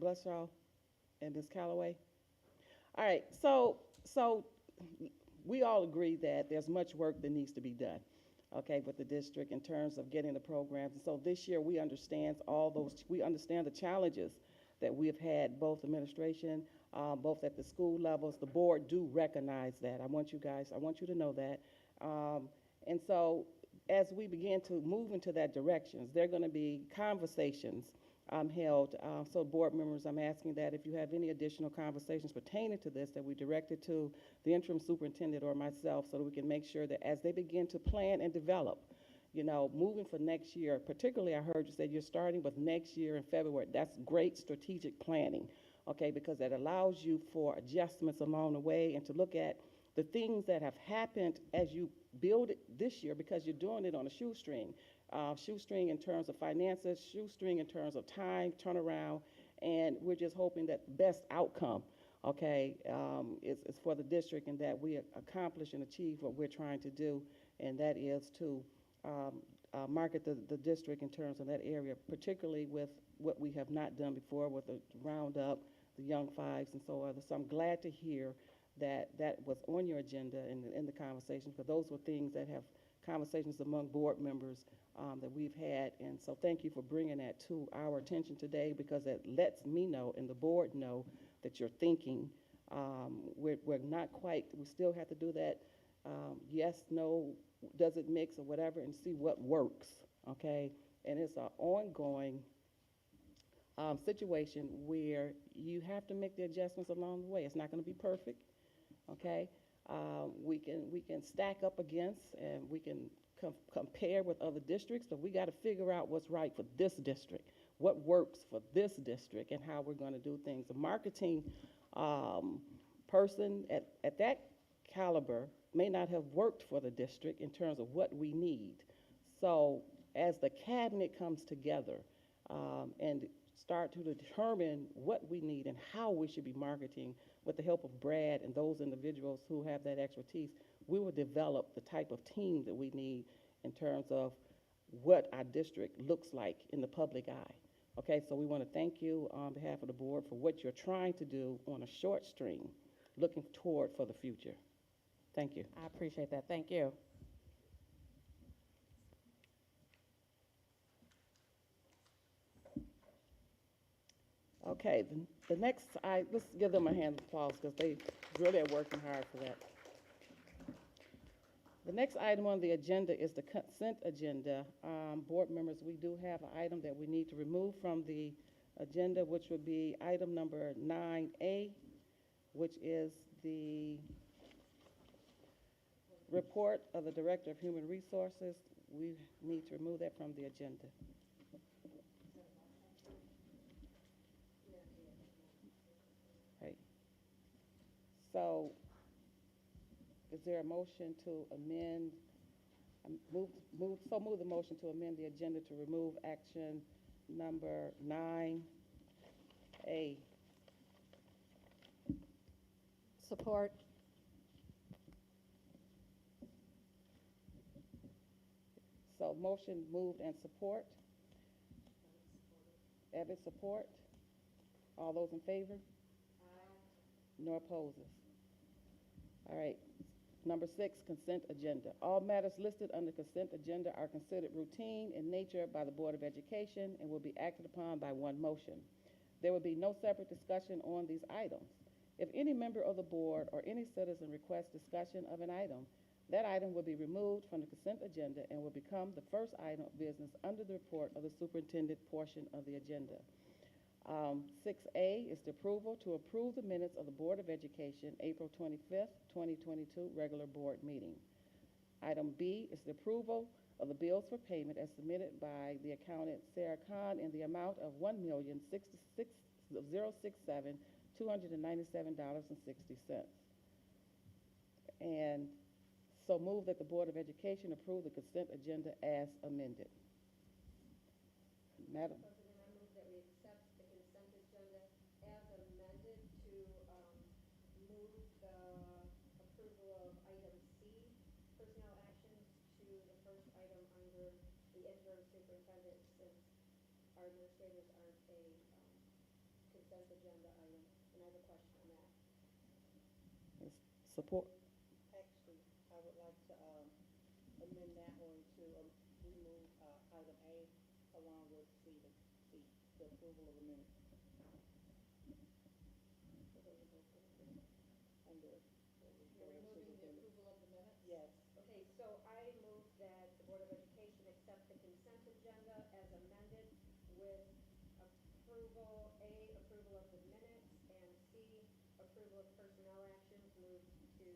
Speaker 1: Mbssa and Ms. Calloway? All right, so we all agree that there's much work that needs to be done, okay, with the district in terms of getting the programs. And so this year we understand we understand the challenges that we have had, both administration, both at the school levels. The board do recognize that. I want you to know that. And so as we begin to move into that direction, there are going to be conversations held. So board members, I'm asking that if you have any additional conversations pertaining to this, that we direct it to the interim superintendent or myself so that we can make sure that as they begin to plan and develop, moving for next year, particularly I heard you say you're starting with next year in February. That's great strategic planning, okay, because that allows you for adjustments along the way and to look at the things that have happened as you build it this year, because you're doing it on a shoestring. Shoestring in terms of finances, shoestring in terms of time, turnaround, and we're just hoping that the best outcome, okay, is for the district and that we accomplish and achieve what we're trying to do, and that is to market the district in terms of that area, particularly with what we have not done before with the Roundup, the Young Fives, and so on. So I'm glad to hear that that was on your agenda in the conversations, because those were things that have conversations among board members that we've had. And so thank you for bringing that to our attention today, because it lets me know and the board know that you're thinking. We're not quite, we still have to do that yes, no, does it mix or whatever, and see what works, okay? And it's an ongoing situation where you have to make the adjustments along the way. It's not going to be perfect, okay? We can stack up against and we can compare with other districts, but we got to figure out what's right for this district, what works for this district, and how we're going to do things. A marketing person at that caliber may not have worked for the district in terms of what we need. So as the cabinet comes together and start to determine what we need and how we should be marketing with the help of Brad and those individuals who have that expertise, we will develop the type of team that we need in terms of what our district looks like in the public eye. Okay, so we want to thank you on behalf of the board for what you're trying to do on a short string, looking toward for the future. Thank you.
Speaker 6: I appreciate that. Thank you.
Speaker 1: Okay, the next, let's give them a hand of applause because they really are working hard for that. The next item on the agenda is the consent agenda. Board members, we do have an item that we need to remove from the agenda, which would be item number 9A, which is the report of the Director of Human Resources. We need to remove that from the agenda. Right. So, is there a motion to amend? Move the motion to amend the agenda to remove action number 9A.
Speaker 2: Support.
Speaker 1: So motion moved and support. Evan support. All those in favor? Aye. No opposes. All right. Number 6, consent agenda. All matters listed under consent agenda are considered routine in nature by the Board of Education and will be acted upon by one motion. There will be no separate discussion on these items. If any member of the board or any citizen requests discussion of an item, that item will be removed from the consent agenda and will become the first item of business under the report of the superintendent portion of the agenda. 6A is the approval to approve the minutes of the Board of Education April 25th, 2022 regular board meeting. Item B is the approval of the bills for payment as submitted by the accountant Sarah Khan in the amount of $1,067,297.60. And so move that the Board of Education approve the consent agenda as amended. Madam.
Speaker 10: President, I move that we accept the consent agenda as amended to move the approval of item C, personnel actions, to the first item under the interim superintendent, since our administrators aren't a consent agenda item. And I have a question on that.
Speaker 1: Support?
Speaker 5: Actually, I would like to amend that one to remove item A along with C, the approval of the minutes. Under.
Speaker 2: You're removing the approval of the minutes?
Speaker 5: Yes.
Speaker 10: Okay, so I move that the Board of Education accept the consent agenda as amended with approval, A, approval of the minutes, and C, approval of personnel actions, move to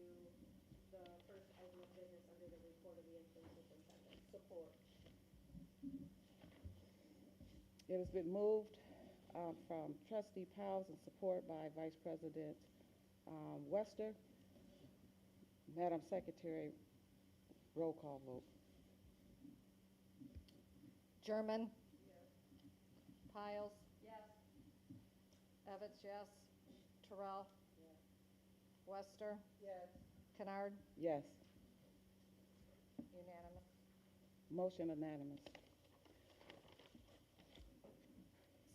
Speaker 10: the first item of business under the report of the interim superintendent.
Speaker 5: Support.
Speaker 1: It has been moved from trustee Powell and support by Vice President Wester. Madam Secretary, roll call vote.
Speaker 2: German? Yes. Piles? Yes. Evans, yes. Terrell? Yes. Wester?
Speaker 5: Yes.
Speaker 2: Kennard?
Speaker 1: Yes.
Speaker 2: Unanimous.
Speaker 1: Motion unanimous.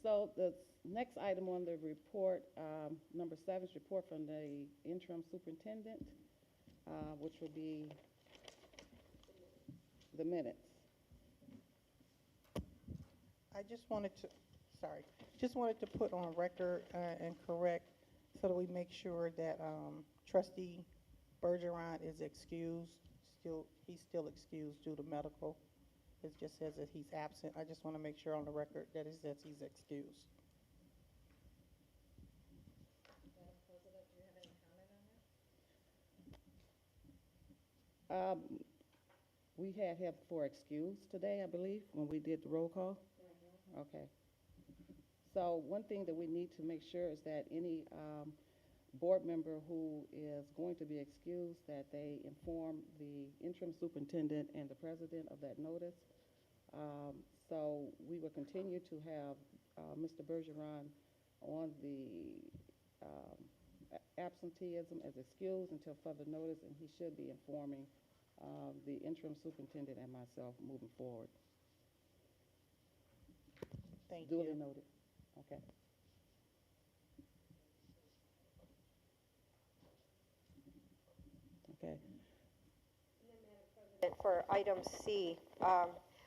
Speaker 1: So the next item on the report, number 7 is report from the interim superintendent, which will be the minutes.
Speaker 5: I just wanted to put on record and correct so that we make sure that trustee Bergeron is excused. He's still excused due to medical. It just says that he's absent. I just want to make sure on the record that it says he's excused.
Speaker 2: Madam President, do you have any comment on that?
Speaker 1: We had him for excuse today, I believe, when we did the roll call. Okay. So one thing that we need to make sure is that any board member who is going to be excused, that they inform the interim superintendent and the president of that notice. So we will continue to have Mr. Bergeron on the absenteeism as excused until further notice, and he should be informing the interim superintendent and myself moving forward.
Speaker 5: Thank you.
Speaker 1: Duly noted. Okay. Okay.
Speaker 10: For item C,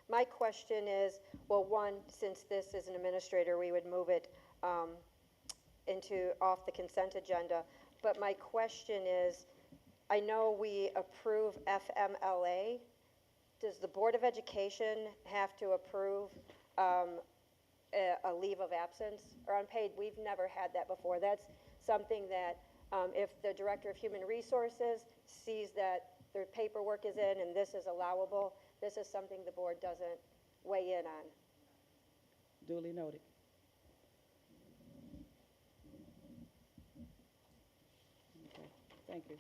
Speaker 10: my question is, well, one, since this is an administrator, we would move it off the consent agenda. But my question is, I know we approve FMLA. Does the Board of Education have to approve a leave of absence or unpaid? We've never had that before. That's something that if the Director of Human Resources sees that their paperwork is in and this is allowable, this is something the board doesn't weigh in on.
Speaker 1: Duly noted. Okay. Thank you.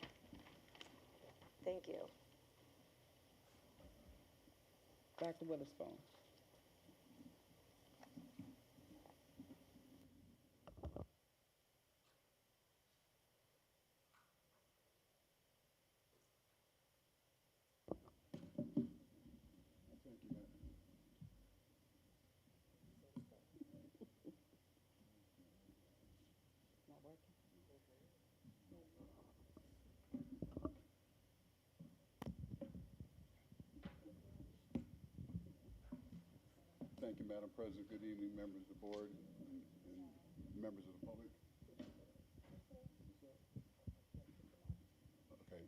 Speaker 10: Thank you.
Speaker 1: Dr. Witherspoon. Not working?
Speaker 18: Thank you, Madam President. Good evening, members of the board and members of the public. Okay.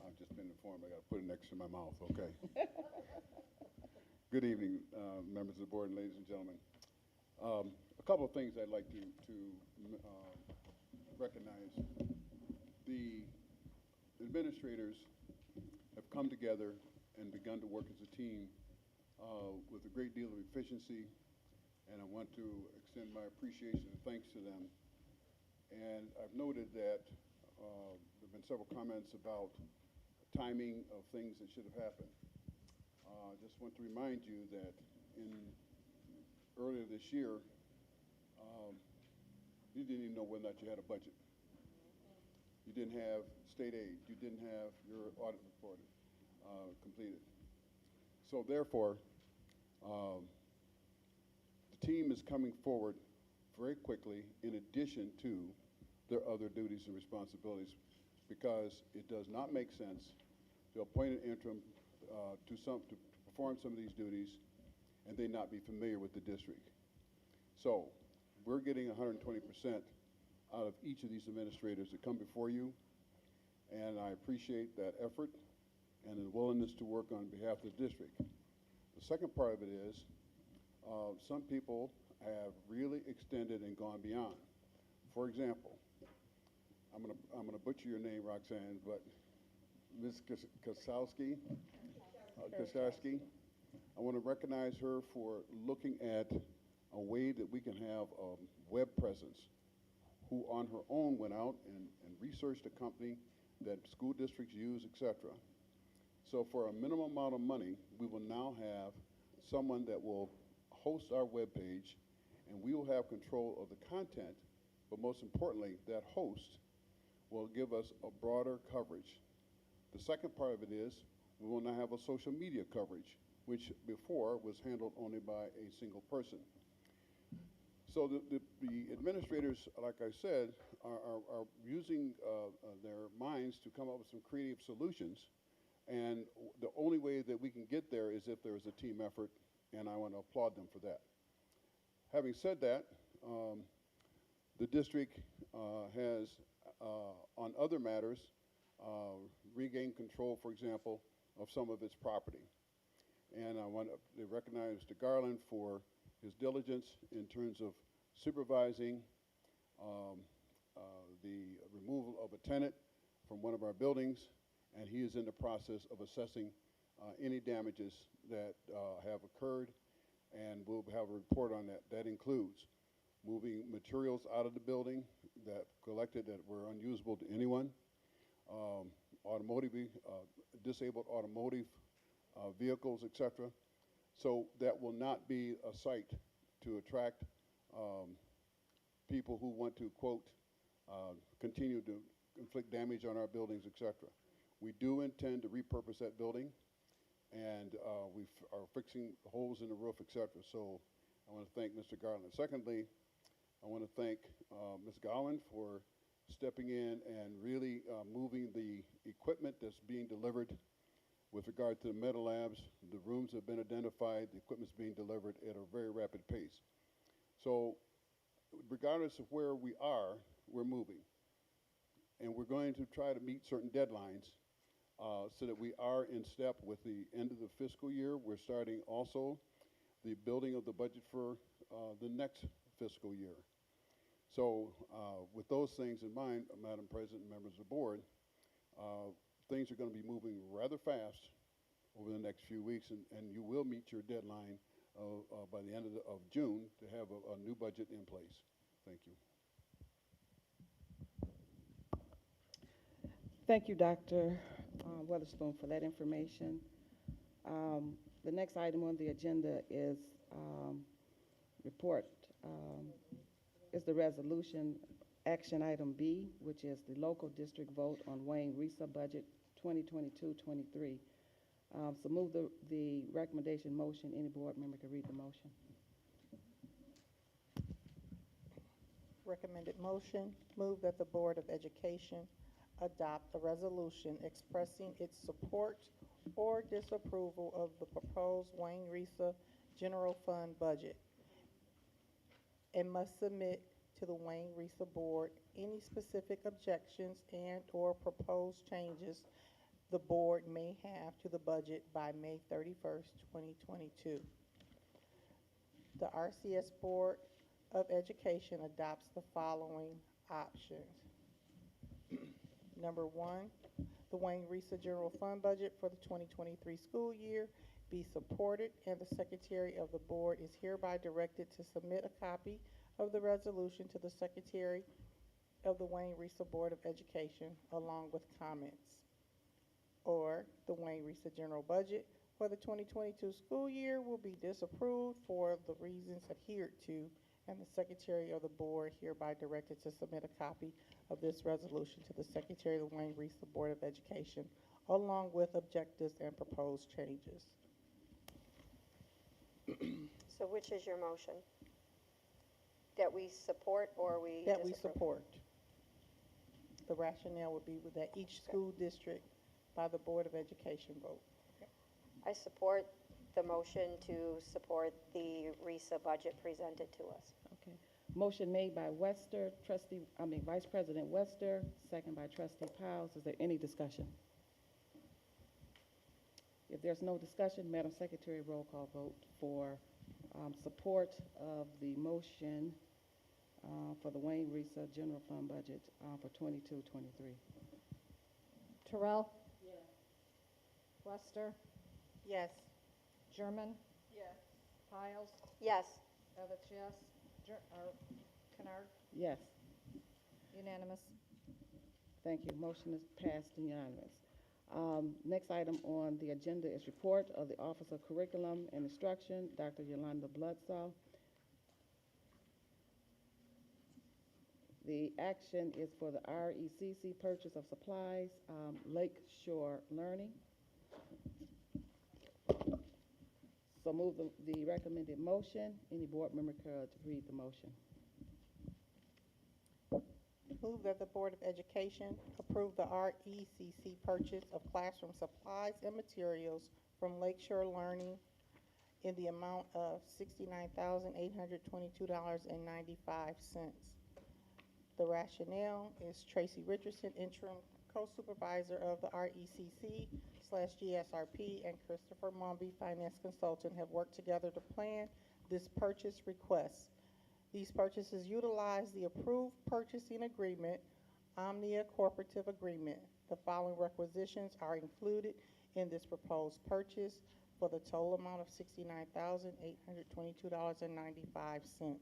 Speaker 18: I've just been informed I got to put it next to my mouth. Okay. Good evening, members of the board and ladies and gentlemen. A couple of things I'd like to recognize. The administrators have come together and begun to work as a team with a great deal of efficiency, and I want to extend my appreciation and thanks to them. And I've noted that there have been several comments about timing of things that should have happened. I just want to remind you that earlier this year, you didn't even know whether or not you had a budget. You didn't have state aid. You didn't have your audit report completed. So therefore, the team is coming forward very quickly in addition to their other duties and responsibilities. because it does not make sense to appoint an interim to perform some of these duties and they not be familiar with the district. So we're getting 120% out of each of these administrators that come before you, and I appreciate that effort and the willingness to work on behalf of the district. The second part of it is some people have really extended and gone beyond. For example, I'm gonna butcher your name, Roxanne, but Ms. Kosowski, I want to recognize her for looking at a way that we can have a web presence, who on her own went out and researched a company that school districts use, etc. So for a minimum amount of money, we will now have someone that will host our web page, and we will have control of the content, but most importantly, that host will give us a broader coverage. The second part of it is we will now have a social media coverage, which before was handled only by a single person. So the administrators, like I said, are using their minds to come up with some creative solutions, and the only way that we can get there is if there is a team effort, and I want to applaud them for that. Having said that, the district has, on other matters, regained control, for example, of some of its property. And I want to recognize Mr. Garland for his diligence in terms of supervising the removal of a tenant from one of our buildings, and he is in the process of assessing any damages that have occurred, and we'll have a report on that. That includes moving materials out of the building that collected that were unusable to anyone, disabled automotive vehicles, etc. So that will not be a site to attract people who want to, quote, continue to inflict damage on our buildings, etc. We do intend to repurpose that building, and we are fixing holes in the roof, etc. So I want to thank Mr. Garland. Secondly, I want to thank Ms. Gowan for stepping in and really moving the equipment that's being delivered with regard to the meta labs. The rooms have been identified, the equipment's being delivered at a very rapid pace. So regardless of where we are, we're moving. And we're going to try to meet certain deadlines so that we are in step with the end of the fiscal year. We're starting also the building of the budget for the next fiscal year. So with those things in mind, Madam President and members of the board, things are going to be moving rather fast over the next few weeks, and you will meet your deadline by the end of June to have a new budget in place. Thank you.
Speaker 1: Thank you, Dr. Weatherspoon, for that information. The next item on the agenda is is the resolution action item B, which is the local district vote on Wayne RESA budget 2022-23. So move the recommendation motion. Any board member can read the motion.
Speaker 5: Recommended motion, move that the Board of Education adopt a resolution expressing its support or disapproval of the proposed Wayne RESA General Fund budget, and must submit to the Wayne RESA Board any specific objections and or proposed changes the board may have to the budget by May 31st, 2022. The RCS Board of Education adopts the following options. Number one, the Wayne RESA General Fund budget for the 2023 school year be supported, and the Secretary of the Board is hereby directed to submit a copy of the resolution to the Secretary of the Wayne RESA Board of Education along with comments. Or the Wayne RESA General Budget for the 2022 school year will be disapproved for the reasons adhered to, and the Secretary of the Board hereby directed to submit a copy of this resolution to the Secretary of the Wayne RESA Board of Education along with objectives and proposed changes.
Speaker 10: So which is your motion? That we support or we
Speaker 5: That we
Speaker 10: disapprove?
Speaker 5: support. The rationale would be that each school district by the Board of Education vote.
Speaker 10: I support the motion to support the RISA budget presented to us.
Speaker 1: Okay. Motion made by Vice President Wester, second by Trustee Powles. Is there any discussion? If there's no discussion, Madam Secretary, roll call vote for support of the motion for the Wayne RISA General Fund budget for 22-23.
Speaker 2: Terrell? Yes. Wester?
Speaker 5: Yes.
Speaker 2: German?
Speaker 4: Yes.
Speaker 2: Piles?
Speaker 10: Yes.
Speaker 2: Evans, yes. Kennard?
Speaker 1: Yes.
Speaker 2: Unanimous.
Speaker 1: Thank you. Motion is passed and unanimous. Next item on the agenda is report of the Office of Curriculum and Instruction, Dr. Yolanda Bloodsaw. The action is for the RECC purchase of supplies, Lakeshore Learning. So move the recommended motion. Any board member could read the motion.
Speaker 5: Move that the Board of Education approve the RECC purchase of classroom supplies and materials from Lakeshore Learning in the amount of $69,822.95. The rationale is Tracy Richardson, interim co-supervisor of the RECC/GSRP, and Christopher Momby, finance consultant, have worked together to plan this purchase request. These purchases utilize the approved purchasing agreement, Omnia Cooperative Agreement. The following requisitions are included in this proposed purchase for the total amount of $69,822.95.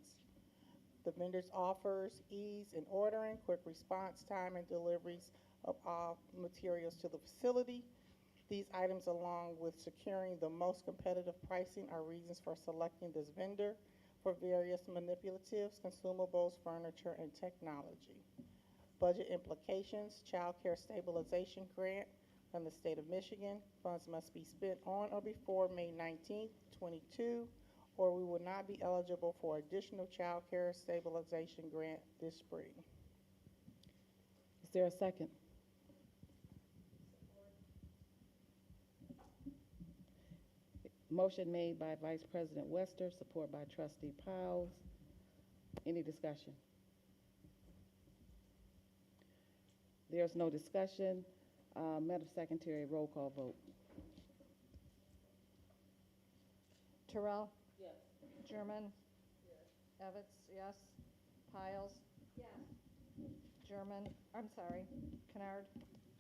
Speaker 5: The vendors offers ease in ordering, quick response time, and deliveries of all materials to the facility. These items, along with securing the most competitive pricing, are reasons for selecting this vendor for various manipulatives, consumables, furniture, and technology. Budget implications: Child Care Stabilization Grant from the state of Michigan. Funds must be spent on or before May 19th, 22, or we will not be eligible for additional Child Care Stabilization Grant this spring.
Speaker 1: Is there a second? Motion made by Vice President Wester, support by Trustee Powles. Any discussion? There's no discussion. Madam Secretary, roll call vote.
Speaker 2: Terrell? Yes. German? Yes. Evans, yes. Piles? Yes. Kennard?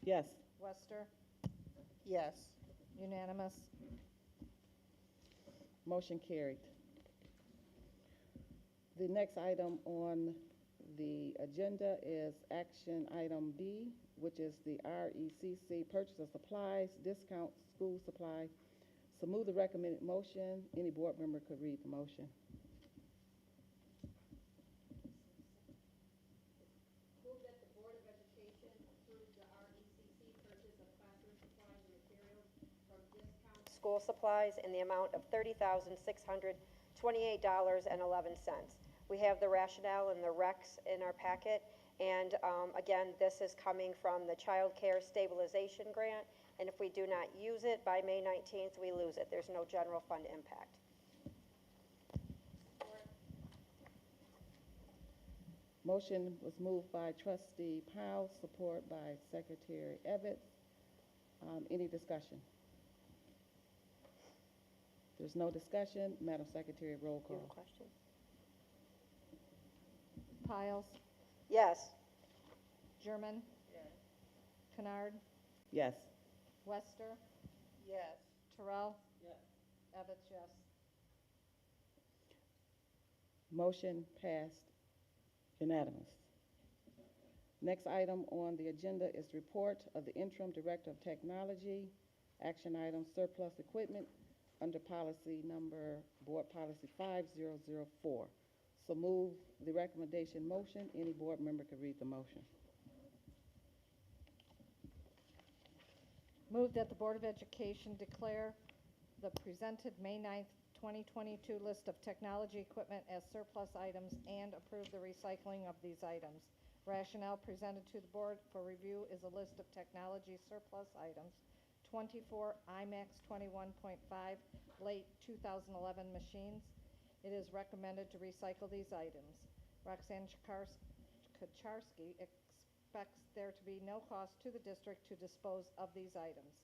Speaker 1: Yes.
Speaker 2: Wester?
Speaker 5: Yes.
Speaker 2: Unanimous.
Speaker 1: Motion carried. The next item on the agenda is action item B, which is the RECC purchase of supplies, discount school supply. So move the recommended motion. Any board member could read the motion.
Speaker 10: Move that the Board of Education approve the RECC purchase of classroom supplies and materials from discount school supplies in the amount of $30,628.11. We have the rationale and the recs in our packet, and again, this is coming from the Child Care Stabilization Grant, and if we do not use it by May 19th, we lose it. There's no general fund impact.
Speaker 1: Motion was moved by Trustee Powell, support by Secretary Evans. Any discussion? There's no discussion. Madam Secretary, roll
Speaker 10: Do you
Speaker 1: call.
Speaker 10: have a question?
Speaker 2: Piles?
Speaker 10: Yes.
Speaker 2: German? Yes. Kennard?
Speaker 1: Yes.
Speaker 2: Wester?
Speaker 5: Yes.
Speaker 2: Terrell? Yes. Evans, yes.
Speaker 1: Motion passed unanimous. Next item on the agenda is report of the Interim Director of Technology. Action item, surplus equipment, under policy number, Board Policy 5004. So move the recommendation motion. Any board member can read the motion.
Speaker 2: Move that the Board of Education declare the presented May 9th, 2022 list of technology equipment as surplus items and approve the recycling of these items. Rationale presented to the board for review is a list of technology surplus items, 24 IMAX 21.5 late 2011 machines. It is recommended to recycle these items. Roxanne Kucharski expects there to be no cost to the district to dispose of these items.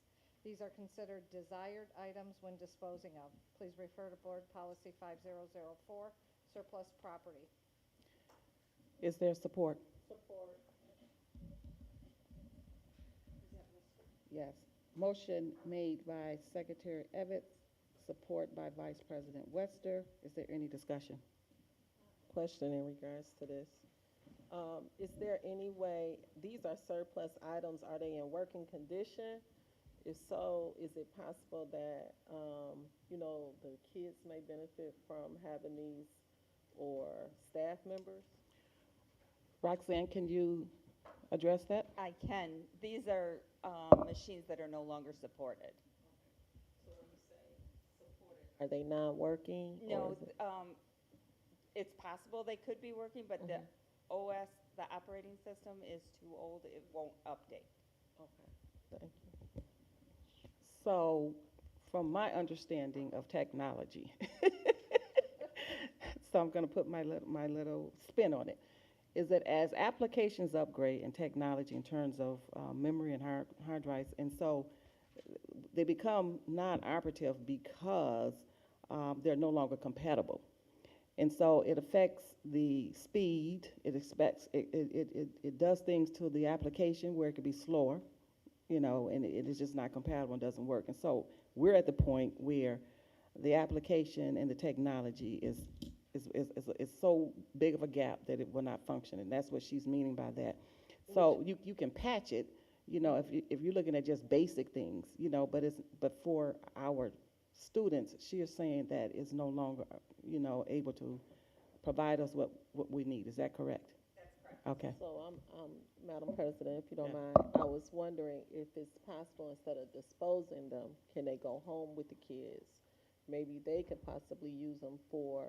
Speaker 2: These are considered desired items when disposing of. Please refer to Board Policy 5004, surplus property.
Speaker 1: Is there support?
Speaker 2: Support.
Speaker 1: Yes. Motion made by Secretary Evans, support by Vice President Wester. Is there any discussion?
Speaker 16: Question in regards to this. Is there any way, these are surplus items, are they in working condition? If so, is it possible that, the kids may benefit from having these, or staff members?
Speaker 1: Roxanne, can you address that?
Speaker 19: I can. These are machines that are no longer supported.
Speaker 16: Are they not working?
Speaker 19: No, it's possible they could be working, but the OS, the operating system, is too old. It won't update.
Speaker 16: Okay, thank you.
Speaker 1: So, from my understanding of technology, so I'm going to put my little spin on it, is that as applications upgrade in technology in terms of memory and hard drives, and so they become non-operative because they're no longer compatible. And so it affects the speed, it does things to the application where it could be slower, and it is just not compatible and doesn't work. And so we're at the point where the application and the technology is so big of a gap that it will not function, and that's what she's meaning by that. So you can patch it, if you're looking at just basic things, but for our students, she is saying that it's no longer, able to provide us what we need. Is that correct?
Speaker 19: That's correct.
Speaker 1: Okay.
Speaker 16: So Madam President, if you don't mind, I was wondering if it's possible, instead of disposing them, can they go home with the kids? Maybe they could possibly use them for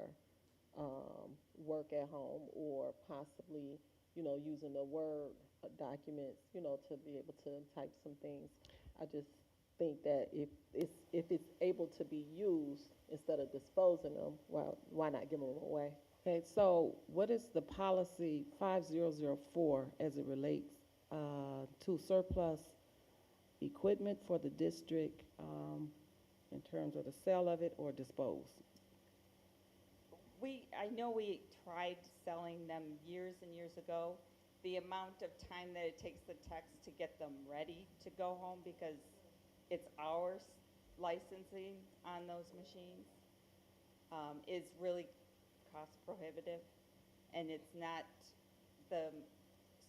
Speaker 16: work at home, or possibly, using the Word documents, to be able to type some things. I just think that if it's able to be used instead of disposing them, well, why not give them away?
Speaker 1: Okay, so what is the policy 5004 as it relates to surplus equipment for the district in terms of the sale of it or dispose?
Speaker 19: I know we tried selling them years and years ago. The amount of time that it takes the techs to get them ready to go home, because it's our licensing on those machines, is really cost prohibitive, and it's not, the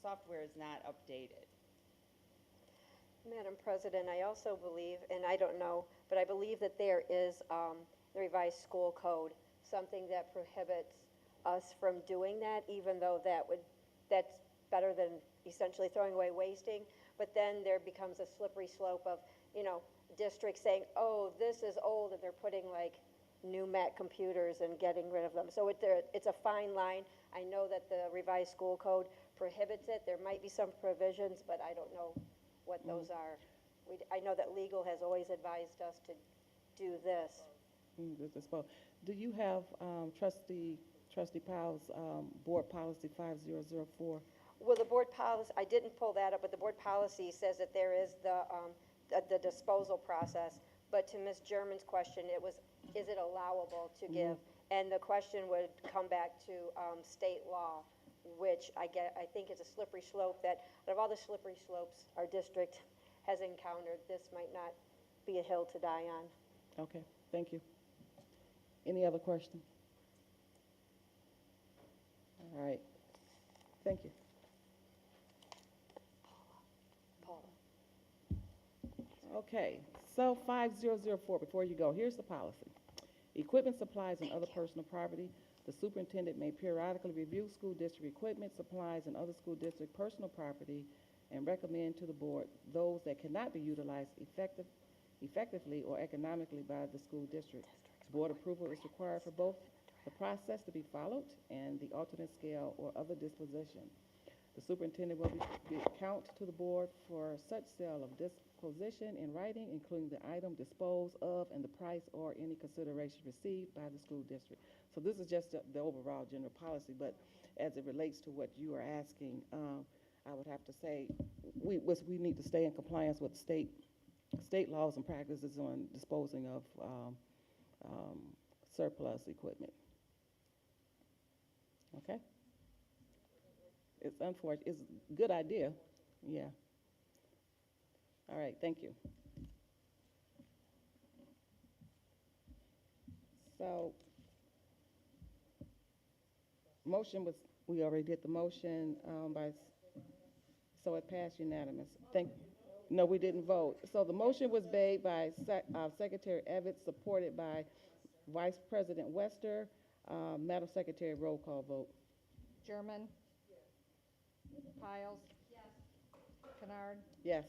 Speaker 19: software is not updated.
Speaker 10: Madam President, I also believe, and I don't know, but I believe that there is the revised school code, something that prohibits us from doing that, even though that's better than essentially throwing away wasting. But then there becomes a slippery slope of, districts saying, oh, this is old, and they're putting like new Mac computers and getting rid of them. So it's a fine line. I know that the revised school code prohibits it. There might be some provisions, but I don't know what those are. I know that legal has always advised us to do this.
Speaker 1: Do you have Trustee Powell's Board Policy 5004?
Speaker 10: Well, the board policy, I didn't pull that up, but the board policy says that there is the disposal process. But to Ms. German's question, is it allowable to give? And the question would come back to state law, which I think is a slippery slope, that out of all the slippery slopes our district has encountered, this might not be a hill to die on.
Speaker 1: Okay, thank you. Any other questions? All right, thank you. Okay, so 5004, before you go, here's the policy. Equipment, supplies, and other personal property. The superintendent may periodically review school district equipment, supplies, and other school district personal property and recommend to the board those that cannot be utilized effectively or economically by the school district. Board approval is required for both the process to be followed and the alternate scale or other disposition. The superintendent will be account to the board for such sale of disposition in writing, including the item disposed of and the price or any consideration received by the school district. So this is just the overall general policy, but as it relates to what you are asking, I would have to say we need to stay in compliance with state laws and practices on disposing of surplus equipment. Okay? It's unfortunate. It's a good idea. Yeah. All right, thank you. So, motion was, we already did the motion so it passed unanimous. No, we didn't vote. So the motion was made by Secretary Evans, supported by Vice President Wester. Madam Secretary, roll call vote.
Speaker 2: German? Piles?
Speaker 4: Yes.
Speaker 2: Kennard?
Speaker 1: Yes.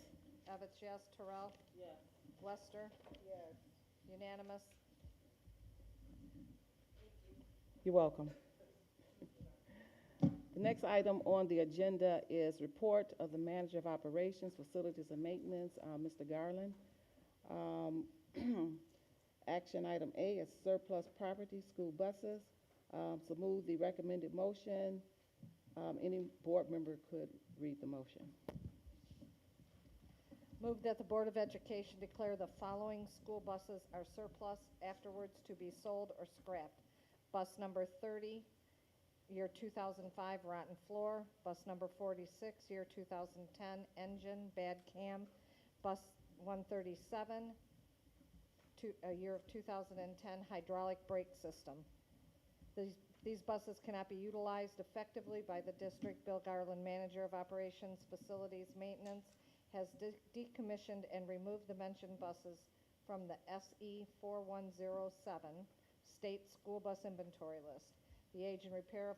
Speaker 2: Evans, yes. Terrell?
Speaker 5: Yes.
Speaker 2: Wester?
Speaker 5: Yes.
Speaker 2: Unanimous?
Speaker 1: You're welcome. The next item on the agenda is report of the Manager of Operations, Facilities and Maintenance, Mr. Garland. Action item A is surplus property, school buses. So move the recommended motion. Any board member could read the motion.
Speaker 2: Move that the Board of Education declare the following school buses are surplus, afterwards to be sold or scrapped. Bus number 30, year 2005, rotten floor. Bus number 46, year 2010, engine, bad cam. Bus 137, year of 2010, hydraulic brake system. These buses cannot be utilized effectively by the district. Bill Garland, Manager of Operations, Facilities, Maintenance, has decommissioned and removed the mentioned buses from the SE 4107 state school bus inventory list. The age and repair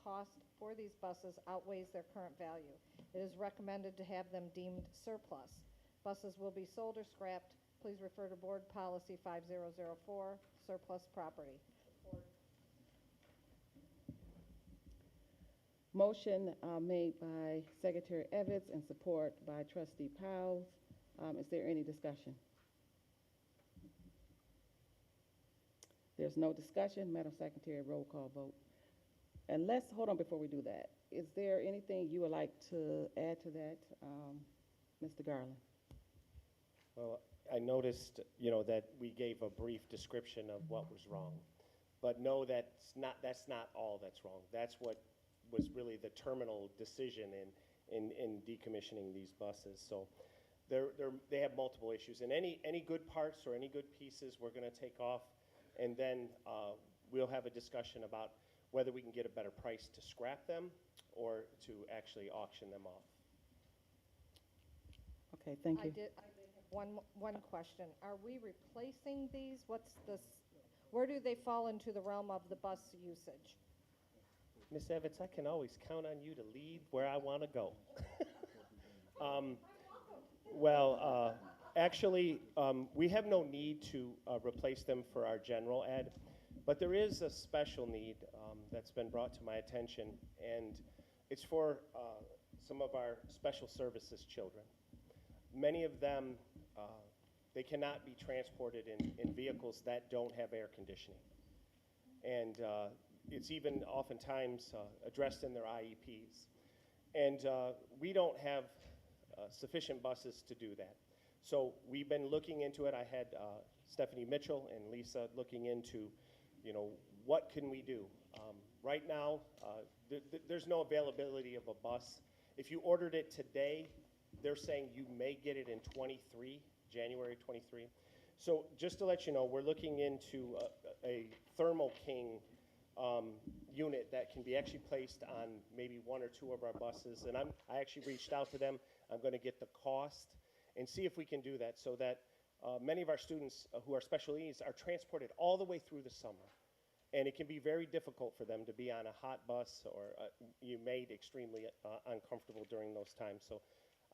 Speaker 2: cost for these buses outweighs their current value. It is recommended to have them deemed surplus. Buses will be sold or scrapped. Please refer to Board Policy 5004, surplus property.
Speaker 1: Motion made by Secretary Evans and support by Trustee Powell. Is there any discussion? There's no discussion. Madam Secretary, roll call vote. And let's, hold on before we do that. Is there anything you would like to add to that, Mr. Garland?
Speaker 20: Well, I noticed, that we gave a brief description of what was wrong. But no, that's not all that's wrong. That's what was really the terminal decision in decommissioning these buses. So they have multiple issues. And any good parts or any good pieces we're going to take off, and then we'll have a discussion about whether we can get a better price to scrap them or to actually auction them off.
Speaker 1: Okay, thank you.
Speaker 2: I did have one question. Are we replacing these? What's this? Where do they fall into the realm of the bus usage?
Speaker 20: Ms. Evans, I can always count on you to lead where I want to go. Actually, we have no need to replace them for our general ed, but there is a special need that's been brought to my attention, and it's for some of our special services children. Many of them, they cannot be transported in vehicles that don't have air conditioning. And it's even oftentimes addressed in their IEPs. And we don't have sufficient buses to do that. So we've been looking into it. I had Stephanie Mitchell and Lisa looking into, what can we do? Right now, there's no availability of a bus. If you ordered it today, they're saying you may get it in January 23. So just to let you know, we're looking into a Thermal King unit that can be actually placed on maybe one or two of our buses. And I actually reached out to them. I'm going to get the cost and see if we can do that so that many of our students who are special needs are transported all the way through the summer. And it can be very difficult for them to be on a hot bus or you made extremely uncomfortable during those times. So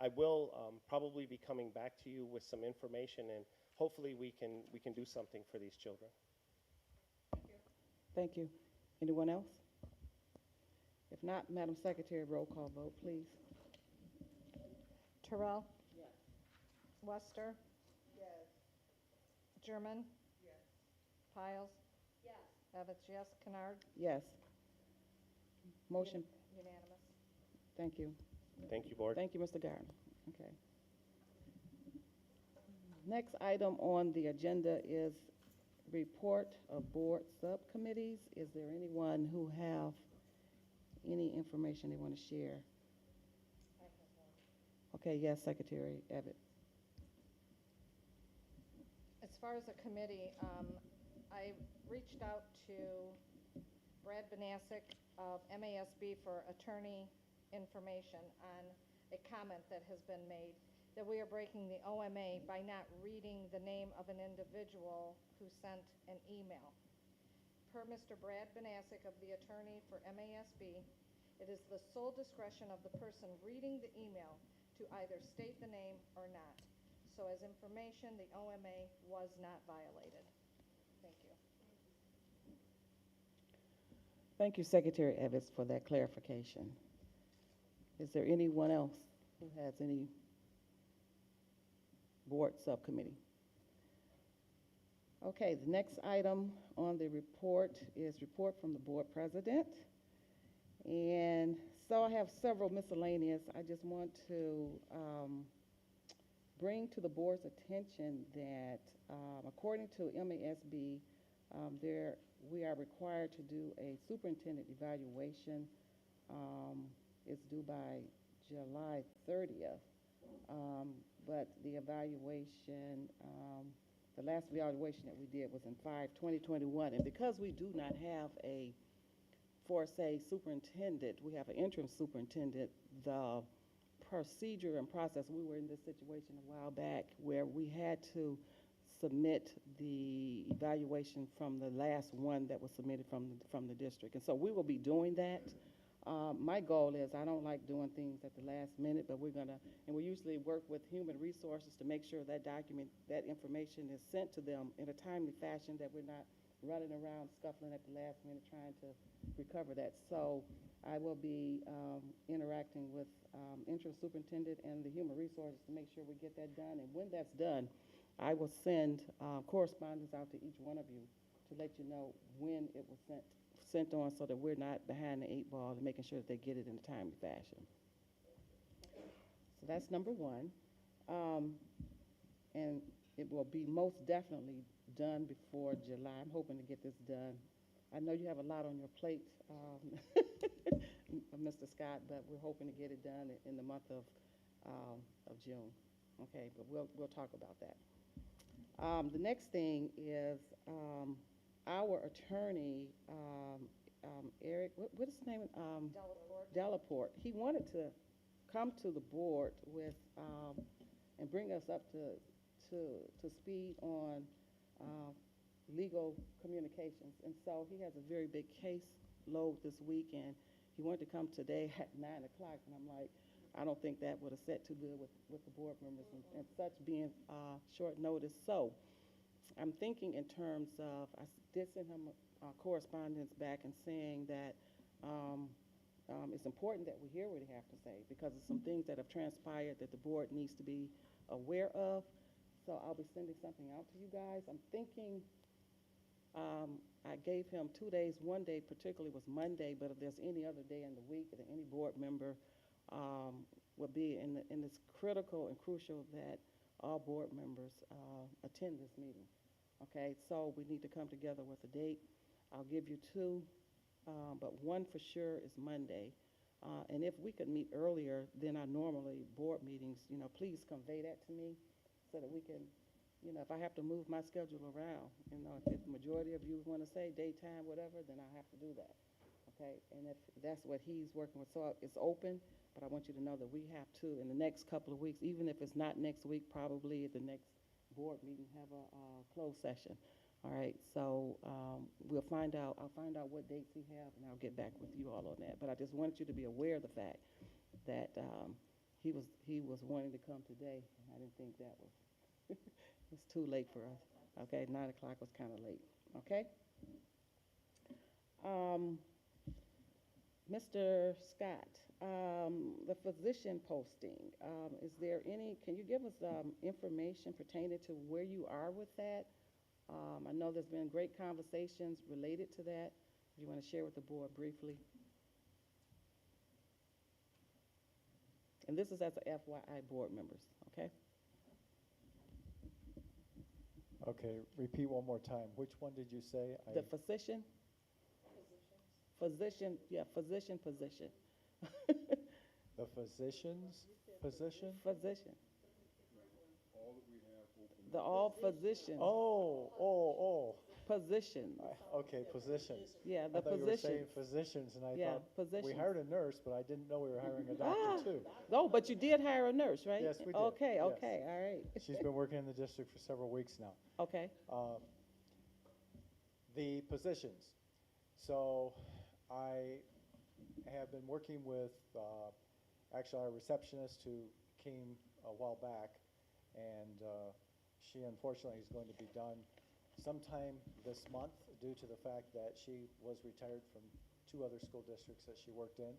Speaker 20: I will probably be coming back to you with some information, and hopefully we can do something for these children.
Speaker 1: Thank you. Anyone else? If not, Madam Secretary, roll call vote, please.
Speaker 2: Terrell? Yes. Wester?
Speaker 5: Yes.
Speaker 2: German?
Speaker 5: Yes.
Speaker 2: Piles? Yes. Evans, yes. Kennard?
Speaker 1: Yes. Motion,
Speaker 2: Unanimous.
Speaker 1: thank you.
Speaker 20: Thank you, Board.
Speaker 1: Thank you, Mr. Gardner. Okay. Next item on the agenda is report of board subcommittees. Is there anyone who have any information they want to share?
Speaker 2: I have one.
Speaker 1: Okay, yes, Secretary Evatt.
Speaker 2: As far as a committee, I reached out to Brad Banasic of MASB for attorney information on a comment that has been made that we are breaking the OMA by not reading the name of an individual who sent an email. Per Mr. Brad Banasic of the attorney for MASB, it is the sole discretion of the person reading the email to either state the name or not. So as information, the OMA was not violated. Thank you.
Speaker 1: Thank you, Secretary Evans, for that clarification. Is there anyone else who has any board subcommittee? Okay, the next item on the report is report from the board president. And so I have several miscellaneous. I just want to bring to the board's attention that according to MASB, we are required to do a superintendent evaluation. It's due by July 30th. But the evaluation, the last evaluation that we did was in 5/2021. And because we do not have a, for say, superintendent, we have an interim superintendent, the procedure and process, we were in this situation a while back where we had to submit the evaluation from the last one that was submitted from the district. And so we will be doing that. My goal is, I don't like doing things at the last minute, but we're gonna, and we usually work with human resources to make sure that document, that information is sent to them in a timely fashion, that we're not running around scuffling at the last minute trying to recover that. So I will be interacting with interim superintendent and the human resources to make sure we get that done. And when that's done, I will send correspondence out to each one of you to let you know when it was sent on, so that we're not behind the 8 ball and making sure that they get it in a timely fashion. So that's number one. And it will be most definitely done before July. I'm hoping to get this done. I know you have a lot on your plate, Mr. Scott, but we're hoping to get it done in the month of June. Okay, but we'll talk about that. The next thing is our attorney, Eric, what is his name? Delaporte. He wanted to come to the board with and bring us up to speed on legal communications. And so he has a very big case load this week, and he wanted to come today at 9 o'clock. And I'm like, I don't think that would have set too good with the board members and such being short notice. So I'm thinking in terms of, I did send him correspondence back and saying that it's important that we hear what he has to say, because of some things that have transpired that the board needs to be aware of. So I'll be sending something out to you guys. I'm thinking, I gave him 2 days. One day particularly was Monday, but if there's any other day in the week that any board member would be in it's critical and crucial that all board members attend this meeting. Okay, so we need to come together with a date. I'll give you 2, but one for sure is Monday. And if we could meet earlier than our normally board meetings, please convey that to me so that we can, if I have to move my schedule around, if the majority of you want to say daytime, whatever, then I have to do that. Okay, and if that's what he's working with, so it's open, but I want you to know that we have to, in the next couple of weeks, even if it's not next week, probably at the next board meeting, have a closed session. All right, so I'll find out what dates he have, and I'll get back with you all on that. But I just wanted you to be aware of the fact that he was wanting to come today, and I didn't think that was it's too late for us. Okay, 9 o'clock was kind of late. Okay. Mr. Scott, the physician posting, is there any, can you give us information pertaining to where you are with that? I know there's been great conversations related to that. If you want to share with the board briefly. And this is as a FYI board members, okay?
Speaker 21: Okay, repeat one more time. Which one did you say?
Speaker 1: The physician? Physician, yeah, physician position.
Speaker 21: The physician's position?
Speaker 1: Physician.
Speaker 18: All that we have open.
Speaker 1: The all physicians.
Speaker 21: Oh.
Speaker 1: Positions.
Speaker 21: Okay, positions.
Speaker 1: Yeah,
Speaker 21: I
Speaker 1: the
Speaker 21: thought you were saying
Speaker 1: positions.
Speaker 21: physicians, and I
Speaker 1: Yeah,
Speaker 21: thought, we
Speaker 1: positions.
Speaker 21: hired a nurse, but I didn't know we were hiring a doctor too.
Speaker 1: No, but you did hire a nurse, right?
Speaker 21: Yes, we did.
Speaker 1: Okay,
Speaker 21: Yes.
Speaker 1: okay, all right.
Speaker 21: She's been working in the district for several weeks now.
Speaker 1: Okay.
Speaker 21: The positions. So I have been working with actually our receptionist who came a while back, and she unfortunately is going to be done sometime this month due to the fact that she was retired from 2 other school districts that she worked in,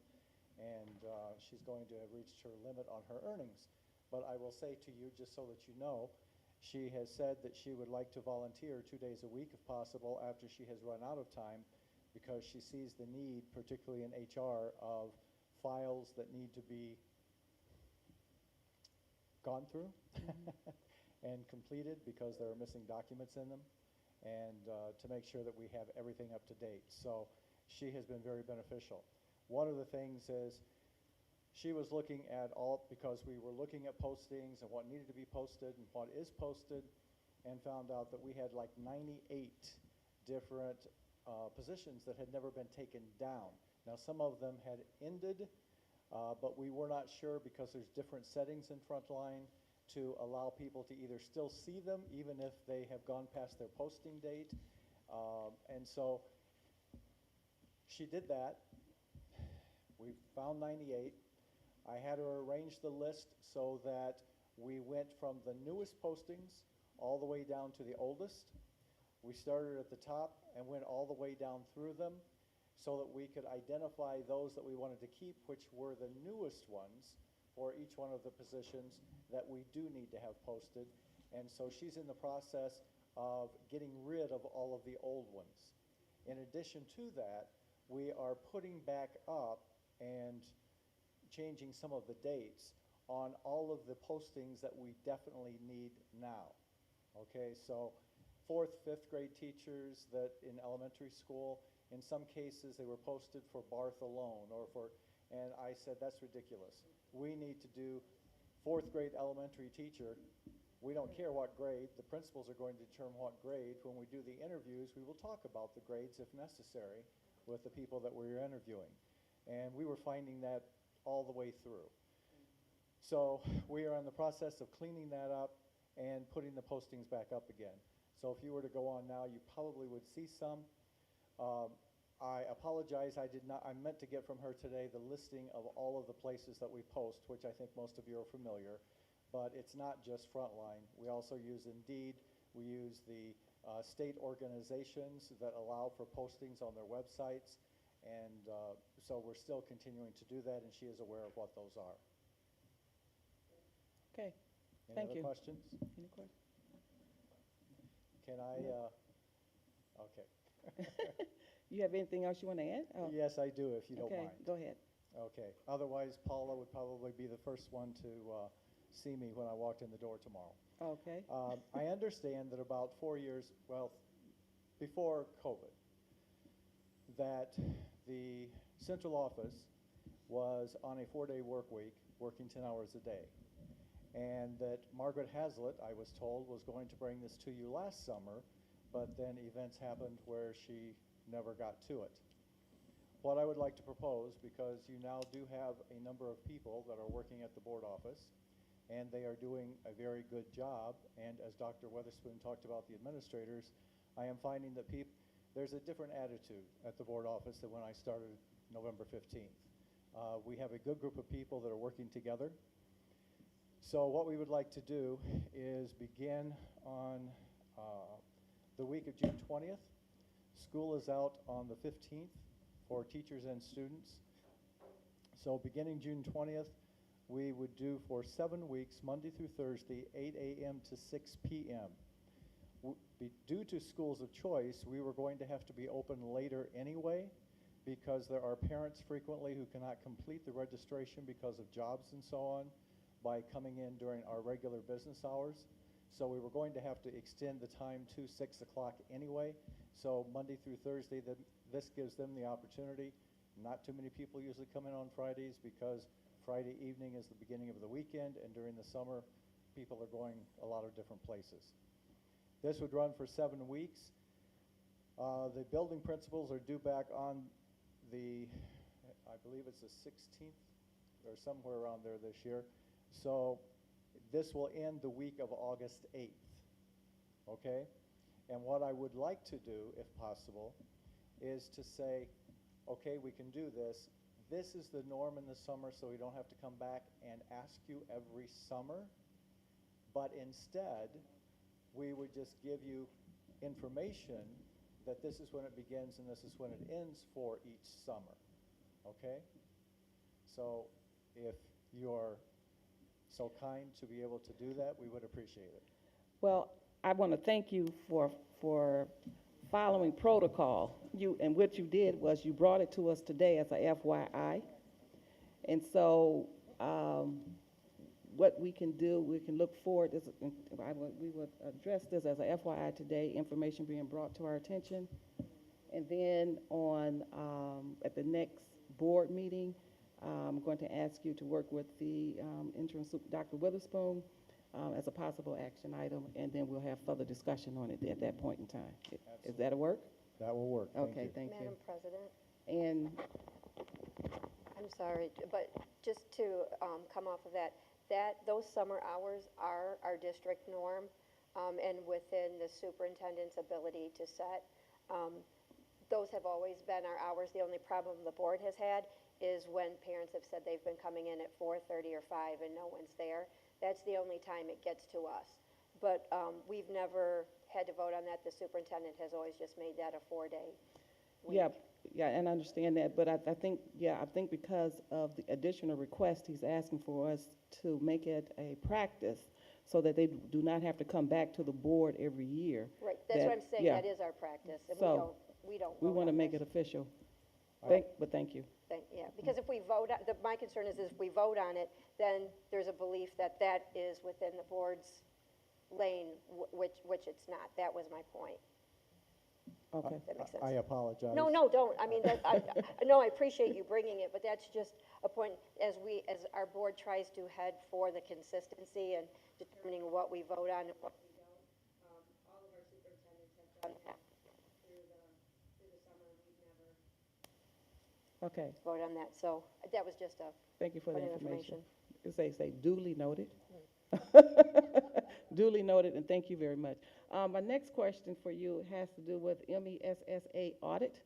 Speaker 21: and she's going to have reached her limit on her earnings. But I will say to you, just so that you know, she has said that she would like to volunteer 2 days a week if possible after she has run out of time, because she sees the need, particularly in HR, of files that need to be gone through and completed because there are missing documents in them, and to make sure that we have everything up to date. So she has been very beneficial. One of the things is she was looking at because we were looking at postings and what needed to be posted and what is posted, and found out that we had like 98 different positions that had never been taken down. Now, some of them had ended, but we were not sure because there's different settings in Frontline to allow people to either still see them even if they have gone past their posting date. And so she did that. We found 98. I had her arrange the list so that we went from the newest postings all the way down to the oldest. We started at the top and went all the way down through them so that we could identify those that we wanted to keep, which were the newest ones for each one of the positions that we do need to have posted. And so she's in the process of getting rid of all of the old ones. In addition to that, we are putting back up and changing some of the dates on all of the postings that we definitely need now. Okay, so 4th, 5th grade teachers that in elementary school, in some cases they were posted for Barth alone and I said, that's ridiculous. We need to do 4th grade elementary teacher. We don't care what grade. The principals are going to determine what grade. When we do the interviews, we will talk about the grades if necessary with the people that we're interviewing. And we were finding that all the way through. So we are in the process of cleaning that up and putting the postings back up again. So if you were to go on now, you probably would see some. I apologize, I meant to get from her today the listing of all of the places that we post, which I think most of you are familiar, but it's not just Frontline. We also use Indeed. We use the state organizations that allow for postings on their websites, and so we're still continuing to do that, and she is aware of what those are.
Speaker 1: Okay,
Speaker 21: Any
Speaker 1: thank
Speaker 21: other
Speaker 1: you.
Speaker 21: questions?
Speaker 1: Any questions?
Speaker 21: Can I, okay.
Speaker 1: You have anything else you want to add? Oh.
Speaker 21: Yes, I do, if you don't mind.
Speaker 1: Okay, go ahead.
Speaker 21: Okay, otherwise Paula would probably be the first one to see me when I walked in the door tomorrow.
Speaker 1: Okay.
Speaker 21: I understand that about 4 years, well, before COVID, that the central office was on a 4-day work week, working 10 hours a day. And that Margaret Hazlitt, I was told, was going to bring this to you last summer, but then events happened where she never got to it. What I would like to propose, because you now do have a number of people that are working at the board office, and they are doing a very good job, and as Dr. Weatherspoon talked about the administrators, I am finding that there's a different attitude at the board office than when I started November 15th. We have a good group of people that are working together. So what we would like to do is begin on the week of June 20th. School is out on the 15th for teachers and students. So beginning June 20th, we would do for 7 weeks, Monday through Thursday, 8 a.m. to 6 p.m. Due to schools of choice, we were going to have to be open later anyway, because there are parents frequently who cannot complete the registration because of jobs and so on by coming in during our regular business hours. So we were going to have to extend the time to 6 o'clock anyway. So Monday through Thursday, this gives them the opportunity. Not too many people usually come in on Fridays because Friday evening is the beginning of the weekend, and during the summer, people are going a lot of different places. This would run for 7 weeks. The building principals are due back on I believe it's the 16th or somewhere around there this year. So this will end the week of August 8th, okay? And what I would like to do, if possible, is to say, okay, we can do this. This is the norm in the summer, so we don't have to come back and ask you every summer. But instead, we would just give you information that this is when it begins and this is when it ends for each summer, okay? So if you're so kind to be able to do that, we would appreciate it.
Speaker 1: Well, I want to thank you for following protocol. And what you did was you brought it to us today as a FYI. And so what we can do, we can look forward, we would address this as a FYI today, information being brought to our attention. And then at the next board meeting, I'm going to ask you to work with the interim Dr. Witherspoon as a possible action item, and then we'll have further discussion on it at that point in time. Is that a work?
Speaker 21: That will work.
Speaker 1: Okay, thank you.
Speaker 10: Madam President,
Speaker 1: And
Speaker 10: I'm sorry, but just to come off of that, those summer hours are our district norm, and within the superintendent's ability to set. Those have always been our hours. The only problem the board has had is when parents have said they've been coming in at 4:30 or 5 and no one's there. That's the only time it gets to us. But we've never had to vote on that. The superintendent has always just made that a 4-day week.
Speaker 1: Yeah, and I understand that, but I think because of the additional request, he's asking for us to make it a practice so that they do not have to come back to the board every year.
Speaker 10: Right, that's what I'm saying, that is our practice, and
Speaker 1: So,
Speaker 10: we don't
Speaker 1: we
Speaker 10: vote
Speaker 1: want to
Speaker 10: on
Speaker 1: make
Speaker 10: this.
Speaker 1: it official.
Speaker 21: Right.
Speaker 1: But thank you.
Speaker 10: Yeah, because if we vote, my concern is if we vote on it, then there's a belief that that is within the board's lane, which it's not. That was my point.
Speaker 1: Okay.
Speaker 10: That makes sense.
Speaker 21: I apologize.
Speaker 10: No, don't. I mean, I appreciate you bringing it, but that's just a point as our board tries to head for the consistency and determining what we vote on and what we don't. All of our superintendents have done that through the summer. We've never
Speaker 1: Okay,
Speaker 10: voted on that. So that was just a
Speaker 1: thank you for the
Speaker 10: point of
Speaker 1: information. It say duly noted. Duly noted, and thank you very much. My next question for you has to do with Mbssa Audit.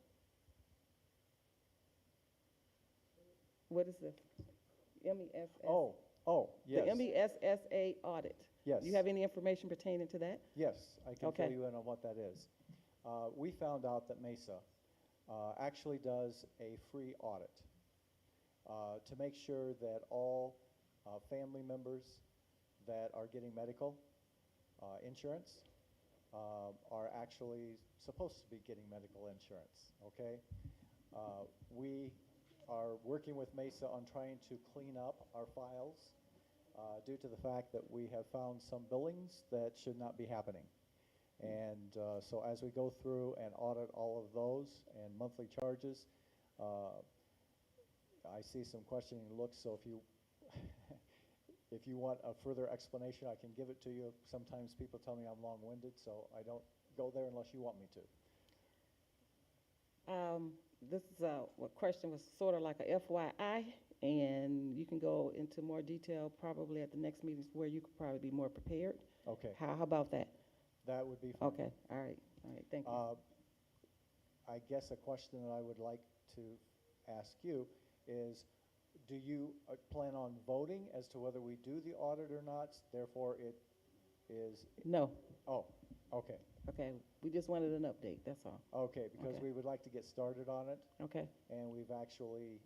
Speaker 1: What is this? MESS?
Speaker 21: Oh, yes.
Speaker 1: The Mbssa Audit.
Speaker 21: Yes.
Speaker 1: Do you have any information pertaining to that?
Speaker 21: Yes, I can
Speaker 1: Okay.
Speaker 21: fill you in on what that is. We found out that Mbssa actually does a free audit to make sure that all family members that are getting medical insurance are actually supposed to be getting medical insurance, okay? We are working with Mbssa on trying to clean up our files due to the fact that we have found some billings that should not be happening. And so as we go through and audit all of those and monthly charges, I see some questioning looks, so if you if you want a further explanation, I can give it to you. Sometimes people tell me I'm long-winded, so I don't go there unless you want me to.
Speaker 1: This is a question was sort of like a FYI, and you can go into more detail probably at the next meeting where you could probably be more prepared.
Speaker 21: Okay.
Speaker 1: How about that?
Speaker 21: That would be fine.
Speaker 1: Okay, all right, thank you.
Speaker 21: I guess a question that I would like to ask you is, do you plan on voting as to whether we do the audit or not? Therefore, it is...
Speaker 1: No.
Speaker 21: Oh, okay.
Speaker 1: Okay, we just wanted an update, that's all.
Speaker 21: Okay, because
Speaker 1: Okay.
Speaker 21: we would like to get started on it.
Speaker 1: Okay.
Speaker 21: And we've actually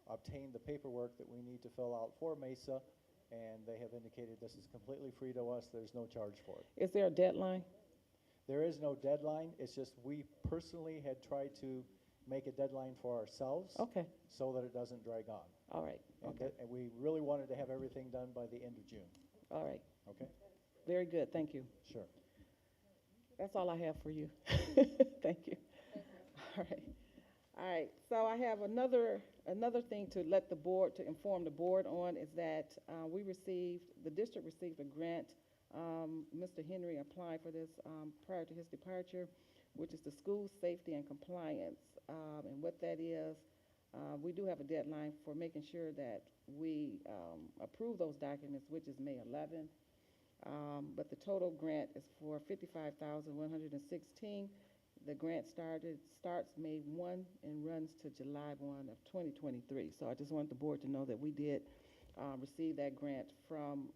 Speaker 21: obtained the paperwork that we need to fill out for Mesa, and they have indicated this is completely free to us. There's no charge for it.
Speaker 1: Is there a deadline?
Speaker 21: There is no deadline. It's just we personally had tried to make a deadline for ourselves.
Speaker 1: Okay.
Speaker 21: So that it doesn't drag on.
Speaker 1: All right. Okay.
Speaker 21: And we really wanted to have everything done by the end of June.
Speaker 1: All right.
Speaker 21: Okay?
Speaker 1: Very good. Thank you.
Speaker 21: Sure.
Speaker 1: That's all I have for you. Thank you. All right. All right. So I have another thing to let the board, to inform the board on, is that the district received a grant. Mr. Henry applied for this prior to his departure, which is the School Safety and Compliance. And what that is, we do have a deadline for making sure that we approve those documents, which is May 11th. But the total grant is for $55,116. The grant starts May 1 and runs to July 1 of 2023. So I just want the board to know that we did receive that grant from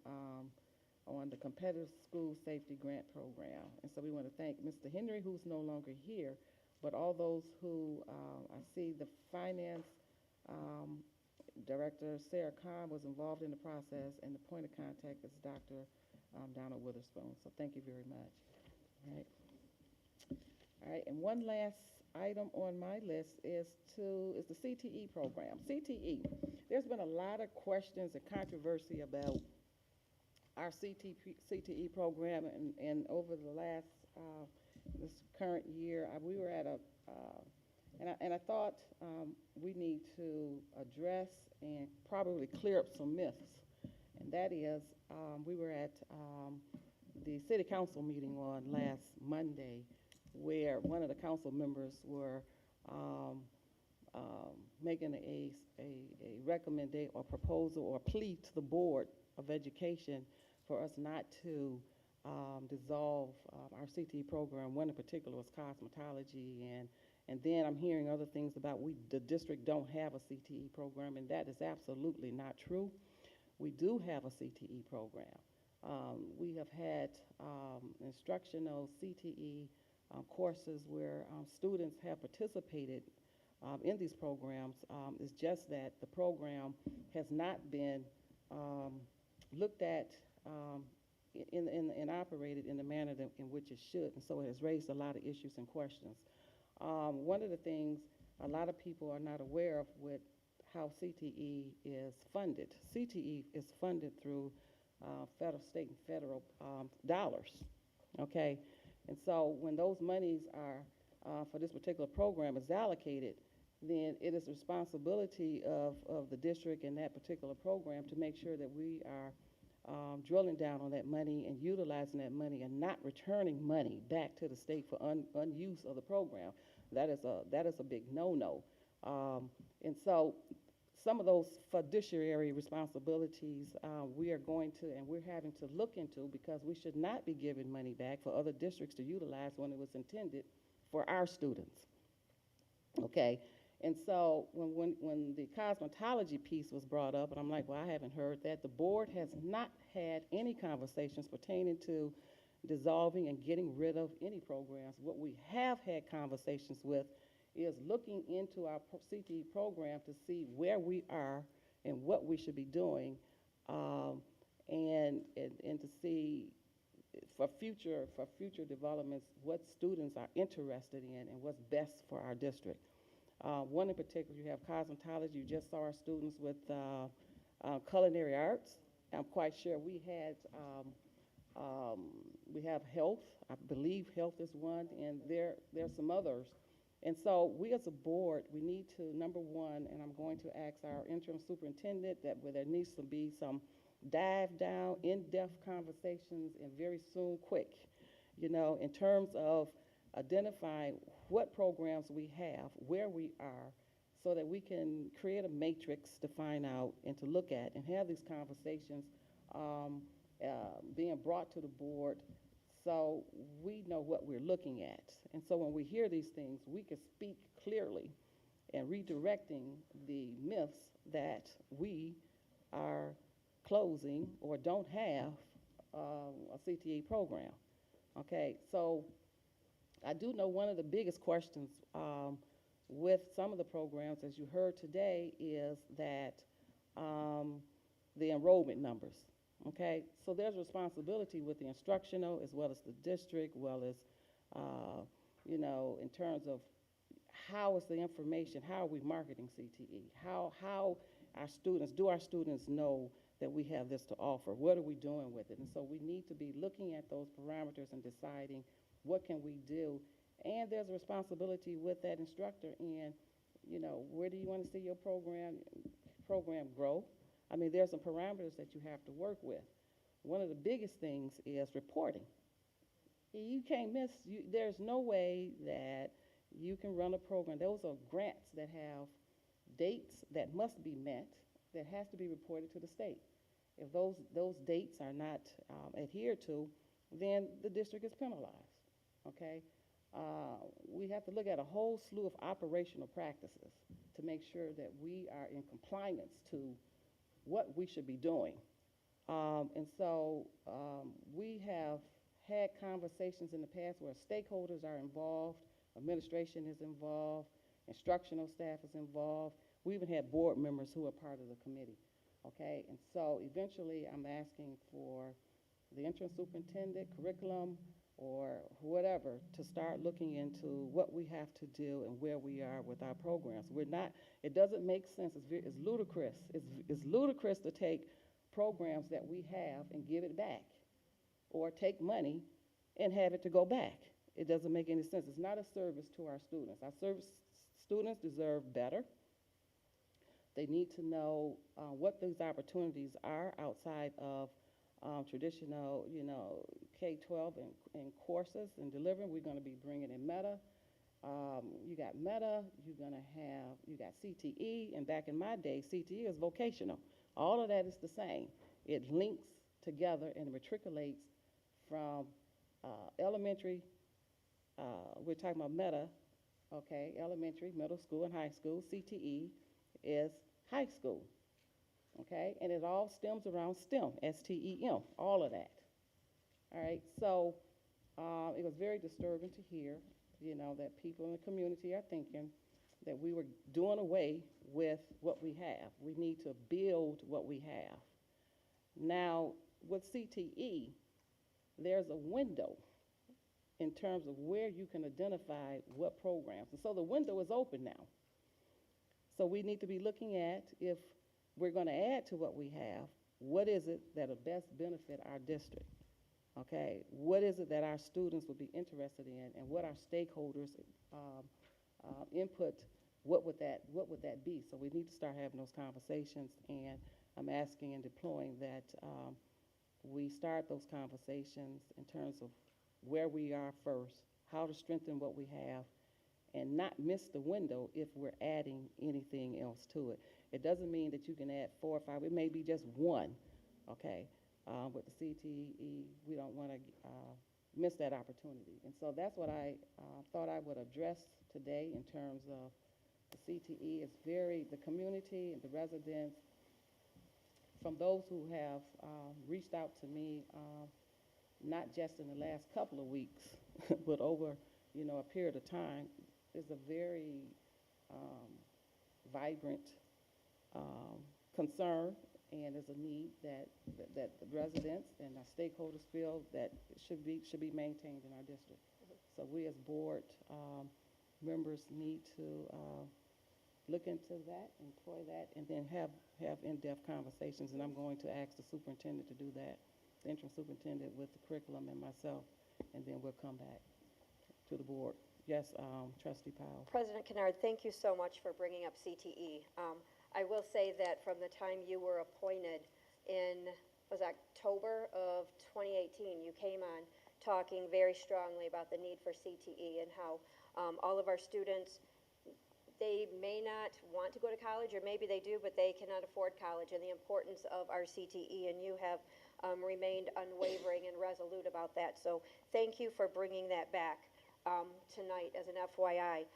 Speaker 1: on the Competitive School Safety Grant Program. And so we want to thank Mr. Henry, who's no longer here, but all those who, I see the finance director, Sarah Kahn, was involved in the process, and the point of contact is Dr. Donald Witherspoon. So thank you very much. All right. All right, and one last item on my list is the CTE program. CTE, there's been a lot of questions and controversy about our CTE program, and over the last, this current year, we were at and I thought we need to address and probably clear up some myths, and that is, we were at the city council meeting on last Monday, where one of the council members were making a recommendation or proposal or plea to the Board of Education for us not to dissolve our CTE program. One in particular was cosmetology, and then I'm hearing other things about the district don't have a CTE program, and that is absolutely not true. We do have a CTE program. We have had instructional CTE courses where students have participated in these programs. It's just that the program has not been looked at and operated in the manner in which it should, and so it has raised a lot of issues and questions. One of the things a lot of people are not aware of with how CTE is funded. CTE is funded through federal, state, and federal dollars, okay? And so when those monies are, for this particular program is allocated, then it is the responsibility of the district and that particular program to make sure that we are drilling down on that money and utilizing that money and not returning money back to the state for unuse of the program. That is a big no-no. And so some of those fiduciary responsibilities we are going to, and we're having to look into, because we should not be giving money back for other districts to utilize when it was intended for our students. Okay, and so when the cosmetology piece was brought up, and I'm like, well, I haven't heard that. The board has not had any conversations pertaining to dissolving and getting rid of any programs. What we have had conversations with is looking into our CTE program to see where we are and what we should be doing, and to see for future developments what students are interested in and what's best for our district. One in particular, you have cosmetology. You just saw our students with culinary arts. I'm quite sure we have health. I believe health is one, and there's some others. And so we as a board, we need to, number one, and I'm going to ask our interim superintendent that there needs to be some dive down, in-depth conversations, and very soon, quick, in terms of identifying what programs we have, where we are, so that we can create a matrix to find out and to look at and have these conversations being brought to the board, so we know what we're looking at. And so when we hear these things, we can speak clearly and redirecting the myths that we are closing or don't have a CTE program. Okay, so I do know one of the biggest questions with some of the programs, as you heard today, is that the enrollment numbers, okay? So there's responsibility with the instructional as well as the district, well as, you know, in terms of how is the information, how are we marketing CTE? How do our students know that we have this to offer? What are we doing with it? And so we need to be looking at those parameters and deciding what can we do. And there's a responsibility with that instructor in, you know, where do you want to see your program grow? I mean, there's some parameters that you have to work with. One of the biggest things is reporting. You can't miss, there's no way that you can run a program. Those are grants that have dates that must be met, that has to be reported to the state. If those dates are not adhered to, then the district is penalized, okay? We have to look at a whole slew of operational practices to make sure that we are in compliance to what we should be doing. And so we have had conversations in the past where stakeholders are involved, administration is involved, instructional staff is involved. We even had board members who are part of the committee, okay? And so eventually I'm asking for the interim superintendent, curriculum, or whatever to start looking into what we have to do and where we are with our programs. It doesn't make sense, it's ludicrous. It's ludicrous to take programs that we have and give it back, or take money and have it to go back. It doesn't make any sense. It's not a service to our students. Our students deserve better. They need to know what these opportunities are outside of traditional, you know, K-12 and courses and delivering. We're going to be bringing in Meta. You got Meta, you got CTE, and back in my day, CTE is vocational. All of that is the same. It links together and matriculates from elementary, we're talking about Meta, okay, elementary, middle school, and high school. CTE is high school, okay? And it all stems around STEM, S-T-E-M, all of that. All right, so it was very disturbing to hear, you know, that people in the community are thinking that we were doing away with what we have. We need to build what we have. Now, with CTE, there's a window in terms of where you can identify what programs. And so the window is open now. So we need to be looking at, if we're going to add to what we have, what is it that will best benefit our district? Okay, what is it that our students would be interested in, and what our stakeholders input, what would that be? So we need to start having those conversations, and I'm asking and deploying that we start those conversations in terms of where we are first, how to strengthen what we have, and not miss the window if we're adding anything else to it. It doesn't mean that you can add 4 or 5, it may be just one, okay? With the CTE, we don't want to miss that opportunity. And so that's what I thought I would address today in terms of the CTE. It's the community and the residents, from those who have reached out to me, not just in the last couple of weeks, but over, you know, a period of time, is a very vibrant concern, and is a need that the residents and our stakeholders feel that should be maintained in our district. So we as board members need to look into that, employ that, and then have in-depth conversations. And I'm going to ask the superintendent to do that, the interim superintendent with the curriculum and myself, and then we'll come back to the board. Yes, Trustee Powell.
Speaker 10: President Kennard, thank you so much for bringing up CTE. I will say that from the time you were appointed in, was October of 2018, you came on talking very strongly about the need for CTE and how all of our students, they may not want to go to college, or maybe they do, but they cannot afford college, and the importance of our CTE, and you have remained unwavering and resolute about that. So thank you for bringing that back tonight as an FYI.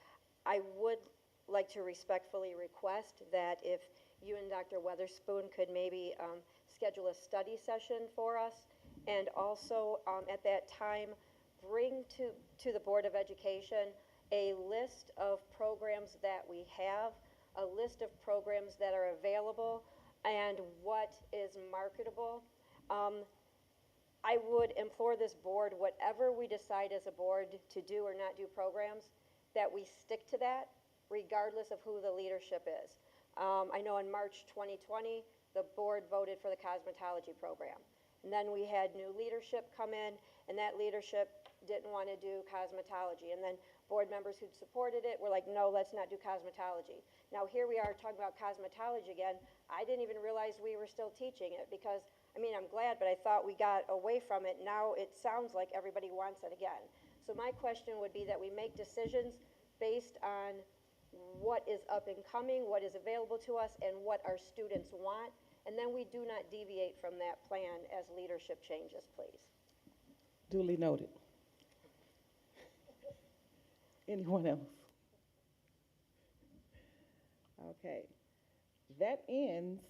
Speaker 10: I would like to respectfully request that if you and Dr. Weatherspoon could maybe schedule a study session for us, and also at that time bring to the Board of Education a list of programs that we have, a list of programs that are available, and what is marketable. I would implore this board, whatever we decide as a board to do or not do programs, that we stick to that regardless of who the leadership is. I know in March 2020, the board voted for the cosmetology program. And then we had new leadership come in, and that leadership didn't want to do cosmetology. And then board members who'd supported it were like, no, let's not do cosmetology. Now here we are talking about cosmetology again. I didn't even realize we were still teaching it because, I mean, I'm glad, but I thought we got away from it. Now it sounds like everybody wants it again. So my question would be that we make decisions based on what is up and coming, what is available to us, and what our students want. And then we do not deviate from that plan as leadership changes, please.
Speaker 1: Duly noted. Anyone else? Okay. That ends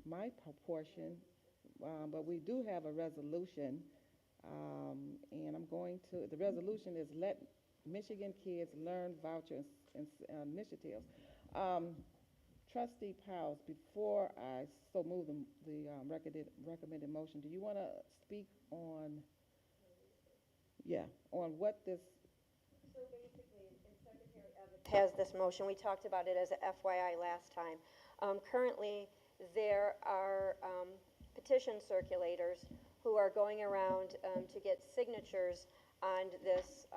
Speaker 1: my portion, but we do have a resolution, and I'm going to, the resolution is Let Michigan Kids Learn Voucher Initiatives. Trustee Powell, before I move the recommended motion, do you want to speak on, on what this?
Speaker 10: So basically, and Secretary Evans has this motion. We talked about it as a FYI last time. Currently, there are petition circulators who are going around to get signatures on this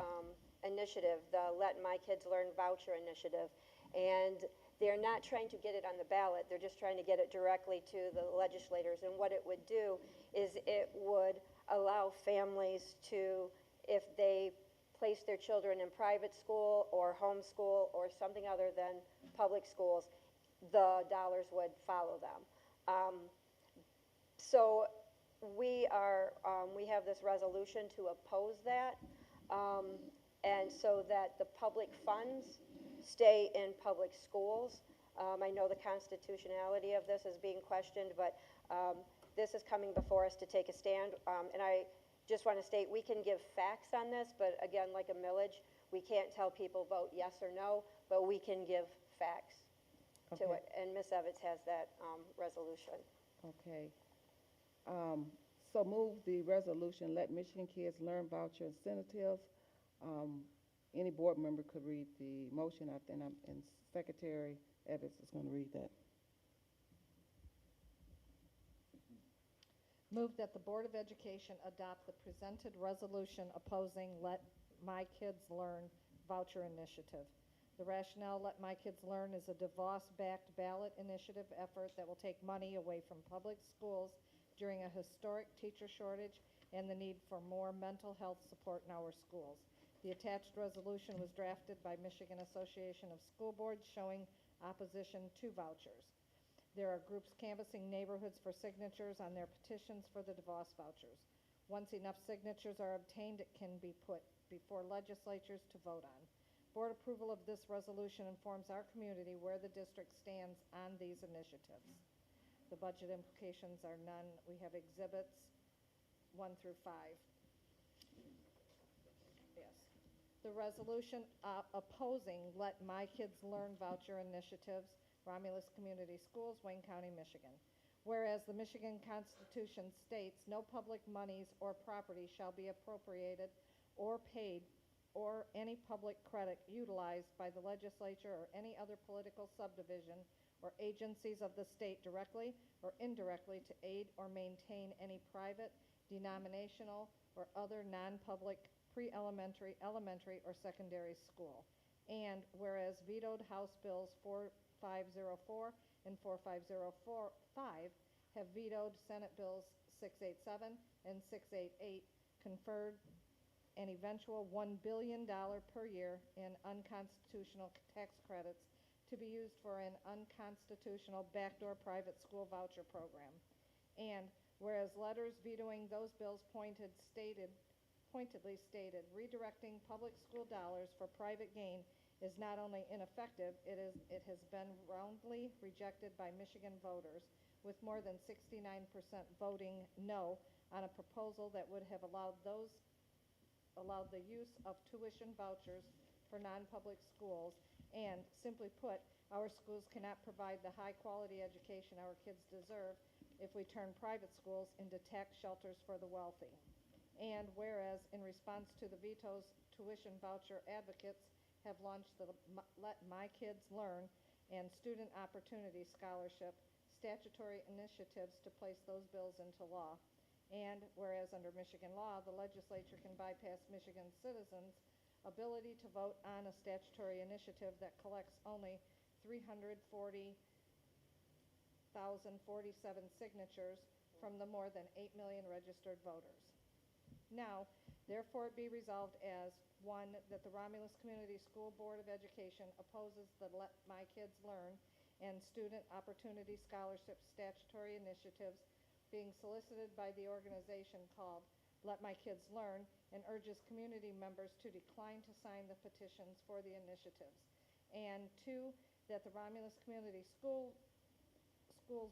Speaker 10: initiative, the Let My Kids Learn Voucher initiative. And they're not trying to get it on the ballot. They're just trying to get it directly to the legislators. And what it would do is it would allow families to, if they place their children in private school or homeschool or something other than public schools, the dollars would follow them. So we have this resolution to oppose that, and so that the public funds stay in public schools. I know the constitutionality of this is being questioned, but this is coming before us to take a stand. And I just want to state, we can give facts on this, but again, like a millage, we can't tell people vote yes or no, but we can give facts to it. And Ms. Evans has that resolution.
Speaker 1: Okay. So move the resolution, Let Michigan Kids Learn Voucher Incentives. Any board member could read the motion, and Secretary Evans is going to read that.
Speaker 2: Move that the Board of Education adopt the presented resolution opposing Let My Kids Learn Voucher Initiative. The rationale, Let My Kids Learn, is a DeVos-backed ballot initiative effort that will take money away from public schools during a historic teacher shortage and the need for more mental health support in our schools. The attached resolution was drafted by Michigan Association of School Boards showing opposition to vouchers. There are groups canvassing neighborhoods for signatures on their petitions for the DeVos vouchers. Once enough signatures are obtained, it can be put before legislatures to vote on. Board approval of this resolution informs our community where the district stands on these initiatives. The budget implications are none. We have exhibits 1 through 5. Yes. The resolution opposing Let My Kids Learn Voucher Initiatives, Romulus Community Schools, Wayne County, Michigan. Whereas the Michigan Constitution states no public monies or property shall be appropriated or paid or any public credit utilized by the legislature or any other political subdivision or agencies of the state directly or indirectly to aid or maintain any private, denominational, or other non-public pre-elementary, elementary, or secondary school. And whereas vetoed House Bills 4504 and 45045 have vetoed Senate Bills 687 and 688, conferred an eventual $1 billion per year in unconstitutional tax credits to be used for an unconstitutional backdoor private school voucher program. And whereas letters vetoing those bills pointedly stated redirecting public school dollars for private gain is not only ineffective, it has been roundly rejected by Michigan voters, with more than 69% voting no on a proposal that would have allowed the use of tuition vouchers for non-public schools, and simply put, our schools cannot provide the high-quality education our kids deserve if we turn private schools into tax shelters for the wealthy. And whereas, in response to the vetoes, tuition voucher advocates have launched the Let My Kids Learn and Student Opportunity Scholarship statutory initiatives to place those bills into law. And whereas under Michigan law, the legislature can bypass Michigan citizens' ability to vote on a statutory initiative that collects only 340,047 signatures from the more than 8 million registered voters. Now, therefore it be resolved as, 1, that the Romulus Community School Board of Education opposes the Let My Kids Learn and Student Opportunity Scholarship statutory initiatives being solicited by the organization called Let My Kids Learn, and urges community members to decline to sign the petitions for the initiatives. And 2, that the Romulus Community Schools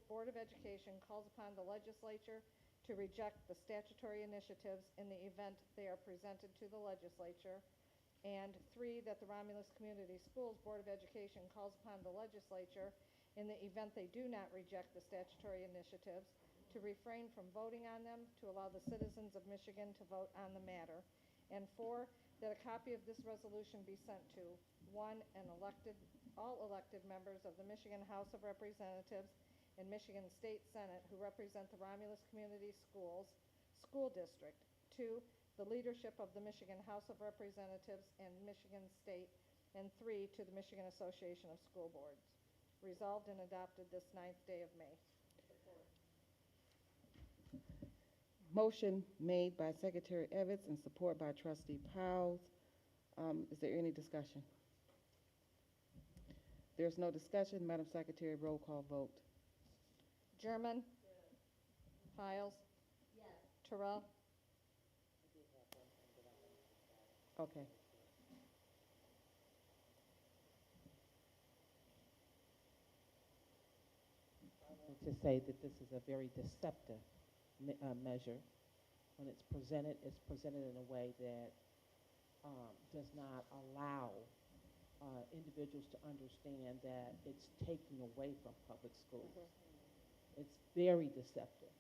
Speaker 2: Board of Education calls upon the legislature to reject the statutory initiatives in the event they are presented to the legislature. And 3, that the Romulus Community Schools Board of Education calls upon the legislature, in the event they do not reject the statutory initiatives, to refrain from voting on them to allow the citizens of Michigan to vote on the matter. And 4, that a copy of this resolution be sent to 1, all elected members of the Michigan House of Representatives and Michigan State Senate who represent the Romulus Community Schools School District. 2, the leadership of the Michigan House of Representatives and Michigan State. And 3, to the Michigan Association of School Boards. Resolved and adopted this 9th day of May.
Speaker 1: Motion made by Secretary Evans and support by Trustee Powell. Is there any discussion? There's no discussion. Madam Secretary, roll call vote.
Speaker 2: German? Piles? Terrell?
Speaker 1: Okay.
Speaker 16: To say that this is a very deceptive measure. When it's presented in a way that does not allow individuals to understand that it's taking away from public schools. It's very deceptive.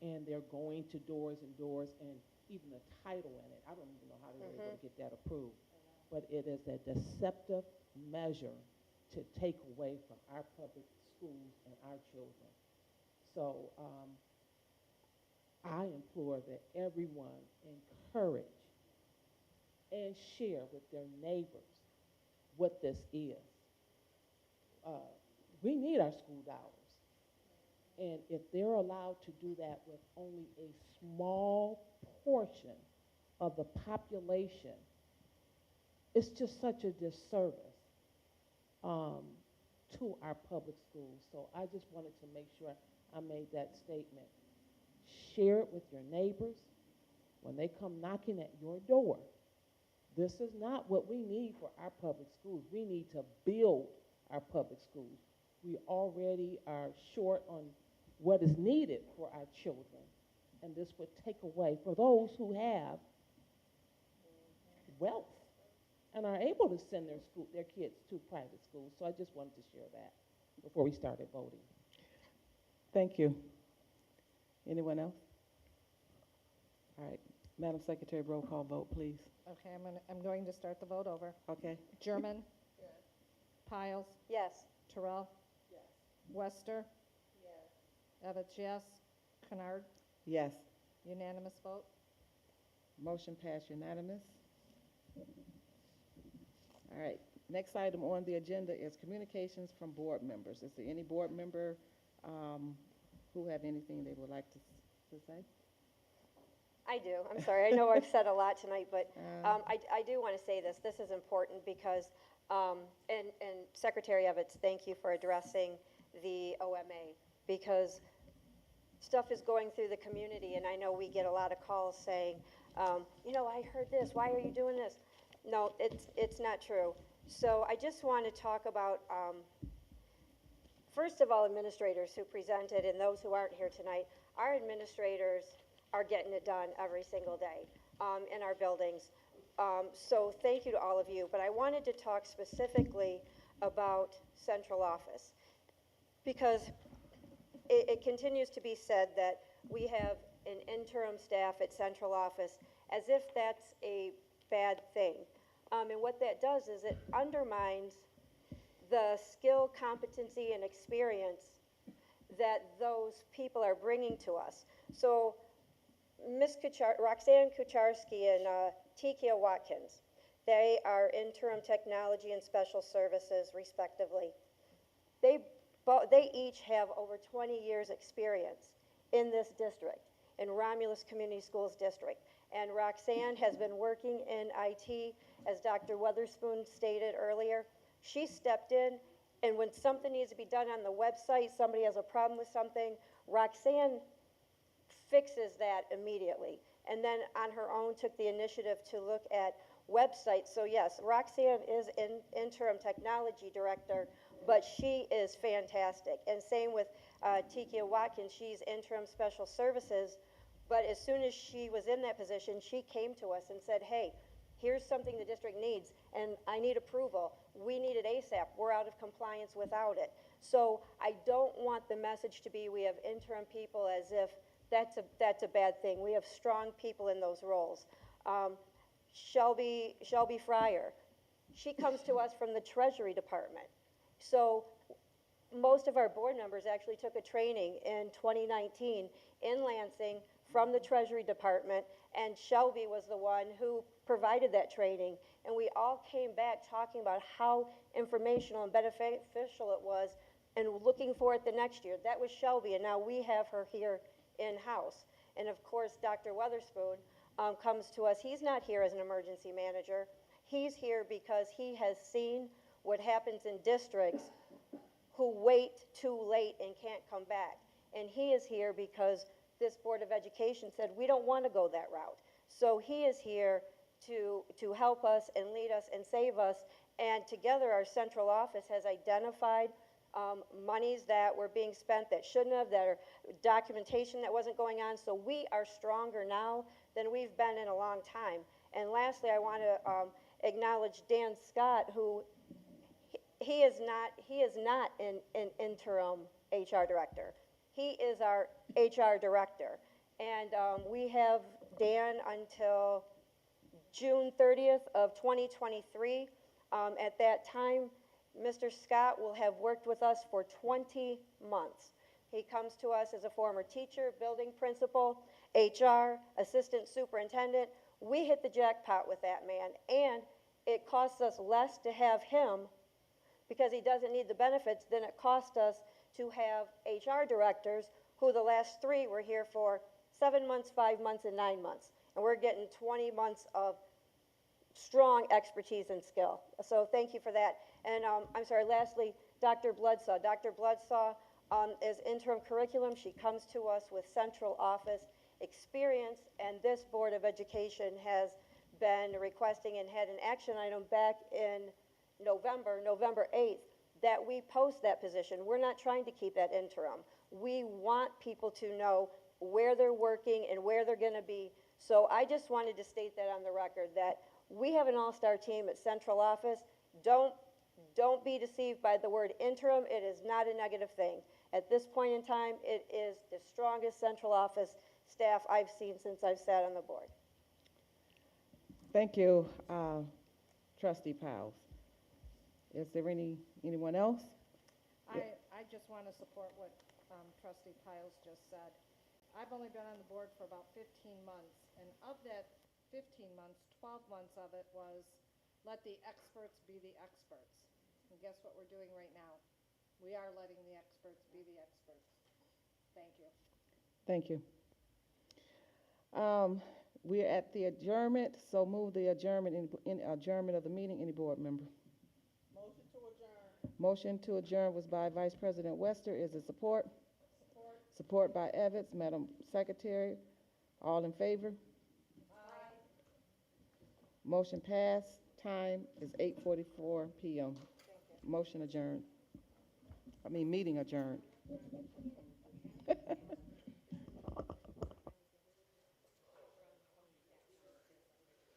Speaker 16: And they're going to doors and doors, and even the title in it, I don't even know how they were able to get that approved. But it is a deceptive measure to take away from our public schools and our children. So I implore that everyone encourage and share with their neighbors what this is. We need our school dollars. And if they're allowed to do that with only a small portion of the population, it's just such a disservice to our public schools. So I just wanted to make sure I made that statement. Share it with your neighbors when they come knocking at your door. This is not what we need for our public schools. We need to build our public schools. We already are short on what is needed for our children, and this would take away for those who have wealth and are able to send their kids to private schools. So I just wanted to share that before we started voting.
Speaker 1: Thank you. Anyone else? All right, Madam Secretary, roll call vote, please.
Speaker 2: Okay, I'm going to start the vote over.
Speaker 1: Okay.
Speaker 2: German? Yes. Piles?
Speaker 10: Yes.
Speaker 2: Terrell?
Speaker 19: Yes.
Speaker 2: Wester?
Speaker 19: Yes.
Speaker 2: Evans, yes. Kennard?
Speaker 1: Yes.
Speaker 2: Unanimous vote?
Speaker 1: Motion passed unanimous. All right, next item on the agenda is communications from board members. Is there any board member who have anything they would like to say?
Speaker 10: I do. I'm sorry. I know I've said a lot tonight, but I do want to say this. This is important because, and Secretary Evans, thank you for addressing the OMA, because stuff is going through the community, and I know we get a lot of calls saying, you know, I heard this. Why are you doing this? No, it's not true. So I just want to talk about, first of all, administrators who presented and those who aren't here tonight. Our administrators are getting it done every single day in our buildings. So thank you to all of you, but I wanted to talk specifically about central office because it continues to be said that we have an interim staff at central office as if that's a bad thing. And what that does is it undermines the skill, competency, and experience that those people are bringing to us. So Roxanne Kucharski and Tikia Watkins, they are interim technology and special services, respectively. They each have over 20 years' experience in this district, in Romulus Community Schools District. And Roxanne has been working in IT, as Dr. Weatherspoon stated earlier. She stepped in, and when something needs to be done on the website, somebody has a problem with something, Roxanne fixes that immediately. And then on her own took the initiative to look at websites. So yes, Roxanne is interim technology director, but she is fantastic. And same with Tikia Watkins, she's interim special services. But as soon as she was in that position, she came to us and said, hey, here's something the district needs, and I need approval. We need it ASAP. We're out of compliance without it. So I don't want the message to be we have interim people as if that's a bad thing. We have strong people in those roles. Shelby Fryer, she comes to us from the Treasury Department. So most of our board members actually took a training in 2019 in Lansing from the Treasury Department, and Shelby was the one who provided that training. And we all came back talking about how informational and beneficial it was and looking for it the next year. That was Shelby, and now we have her here in-house. And of course, Dr. Weatherspoon comes to us. He's not here as an emergency manager. He's here because he has seen what happens in districts who wait too late and can't come back. And he is here because this Board of Education said, we don't want to go that route. So he is here to help us and lead us and save us. And together, our central office has identified monies that were being spent that shouldn't have, that are documentation that wasn't going on. So we are stronger now than we've been in a long time. And lastly, I want to acknowledge Dan Scott, who he is not an interim HR director. He is our HR director. And we have Dan until June 30th of 2023. At that time, Mr. Scott will have worked with us for 20 months. He comes to us as a former teacher, building principal, HR, assistant superintendent. We hit the jackpot with that man, and it costs us less to have him because he doesn't need the benefits than it cost us to have HR directors, who the last 3 were here for 7 months, 5 months, and 9 months. And we're getting 20 months of strong expertise and skill. So thank you for that. And I'm sorry, lastly, Dr. Bloodsaw. Dr. Bloodsaw is interim curriculum. She comes to us with central office experience, and this Board of Education has been requesting and had an action item back in November 8th, that we post that position. We're not trying to keep that interim. We want people to know where they're working and where they're going to be. So I just wanted to state that on the record, that we have an all-star team at central office. Don't be deceived by the word interim. It is not a negative thing. At this point in time, it is the strongest central office staff I've seen since I've sat on the board.
Speaker 1: Thank you, Trustee Powell. Is there anyone else?
Speaker 2: I just want to support what Trustee Piles just said. I've only been on the board for about 15 months, and of that 15 months, 12 months of it was let the experts be the experts. And guess what we're doing right now? We are letting the experts be the experts. Thank you.
Speaker 1: Thank you. We're at the adjournment, so move the adjournment in adjournment of the meeting. Any board member?
Speaker 5: Motion to adjourn.
Speaker 1: Motion to adjourn was by Vice President Wester. Is it support?
Speaker 5: Support.
Speaker 1: Support by Evans. Madam Secretary, all in favor?
Speaker 5: Aye.
Speaker 1: Motion passed. Time is 8:44 p.m. Motion adjourned. Meeting adjourned.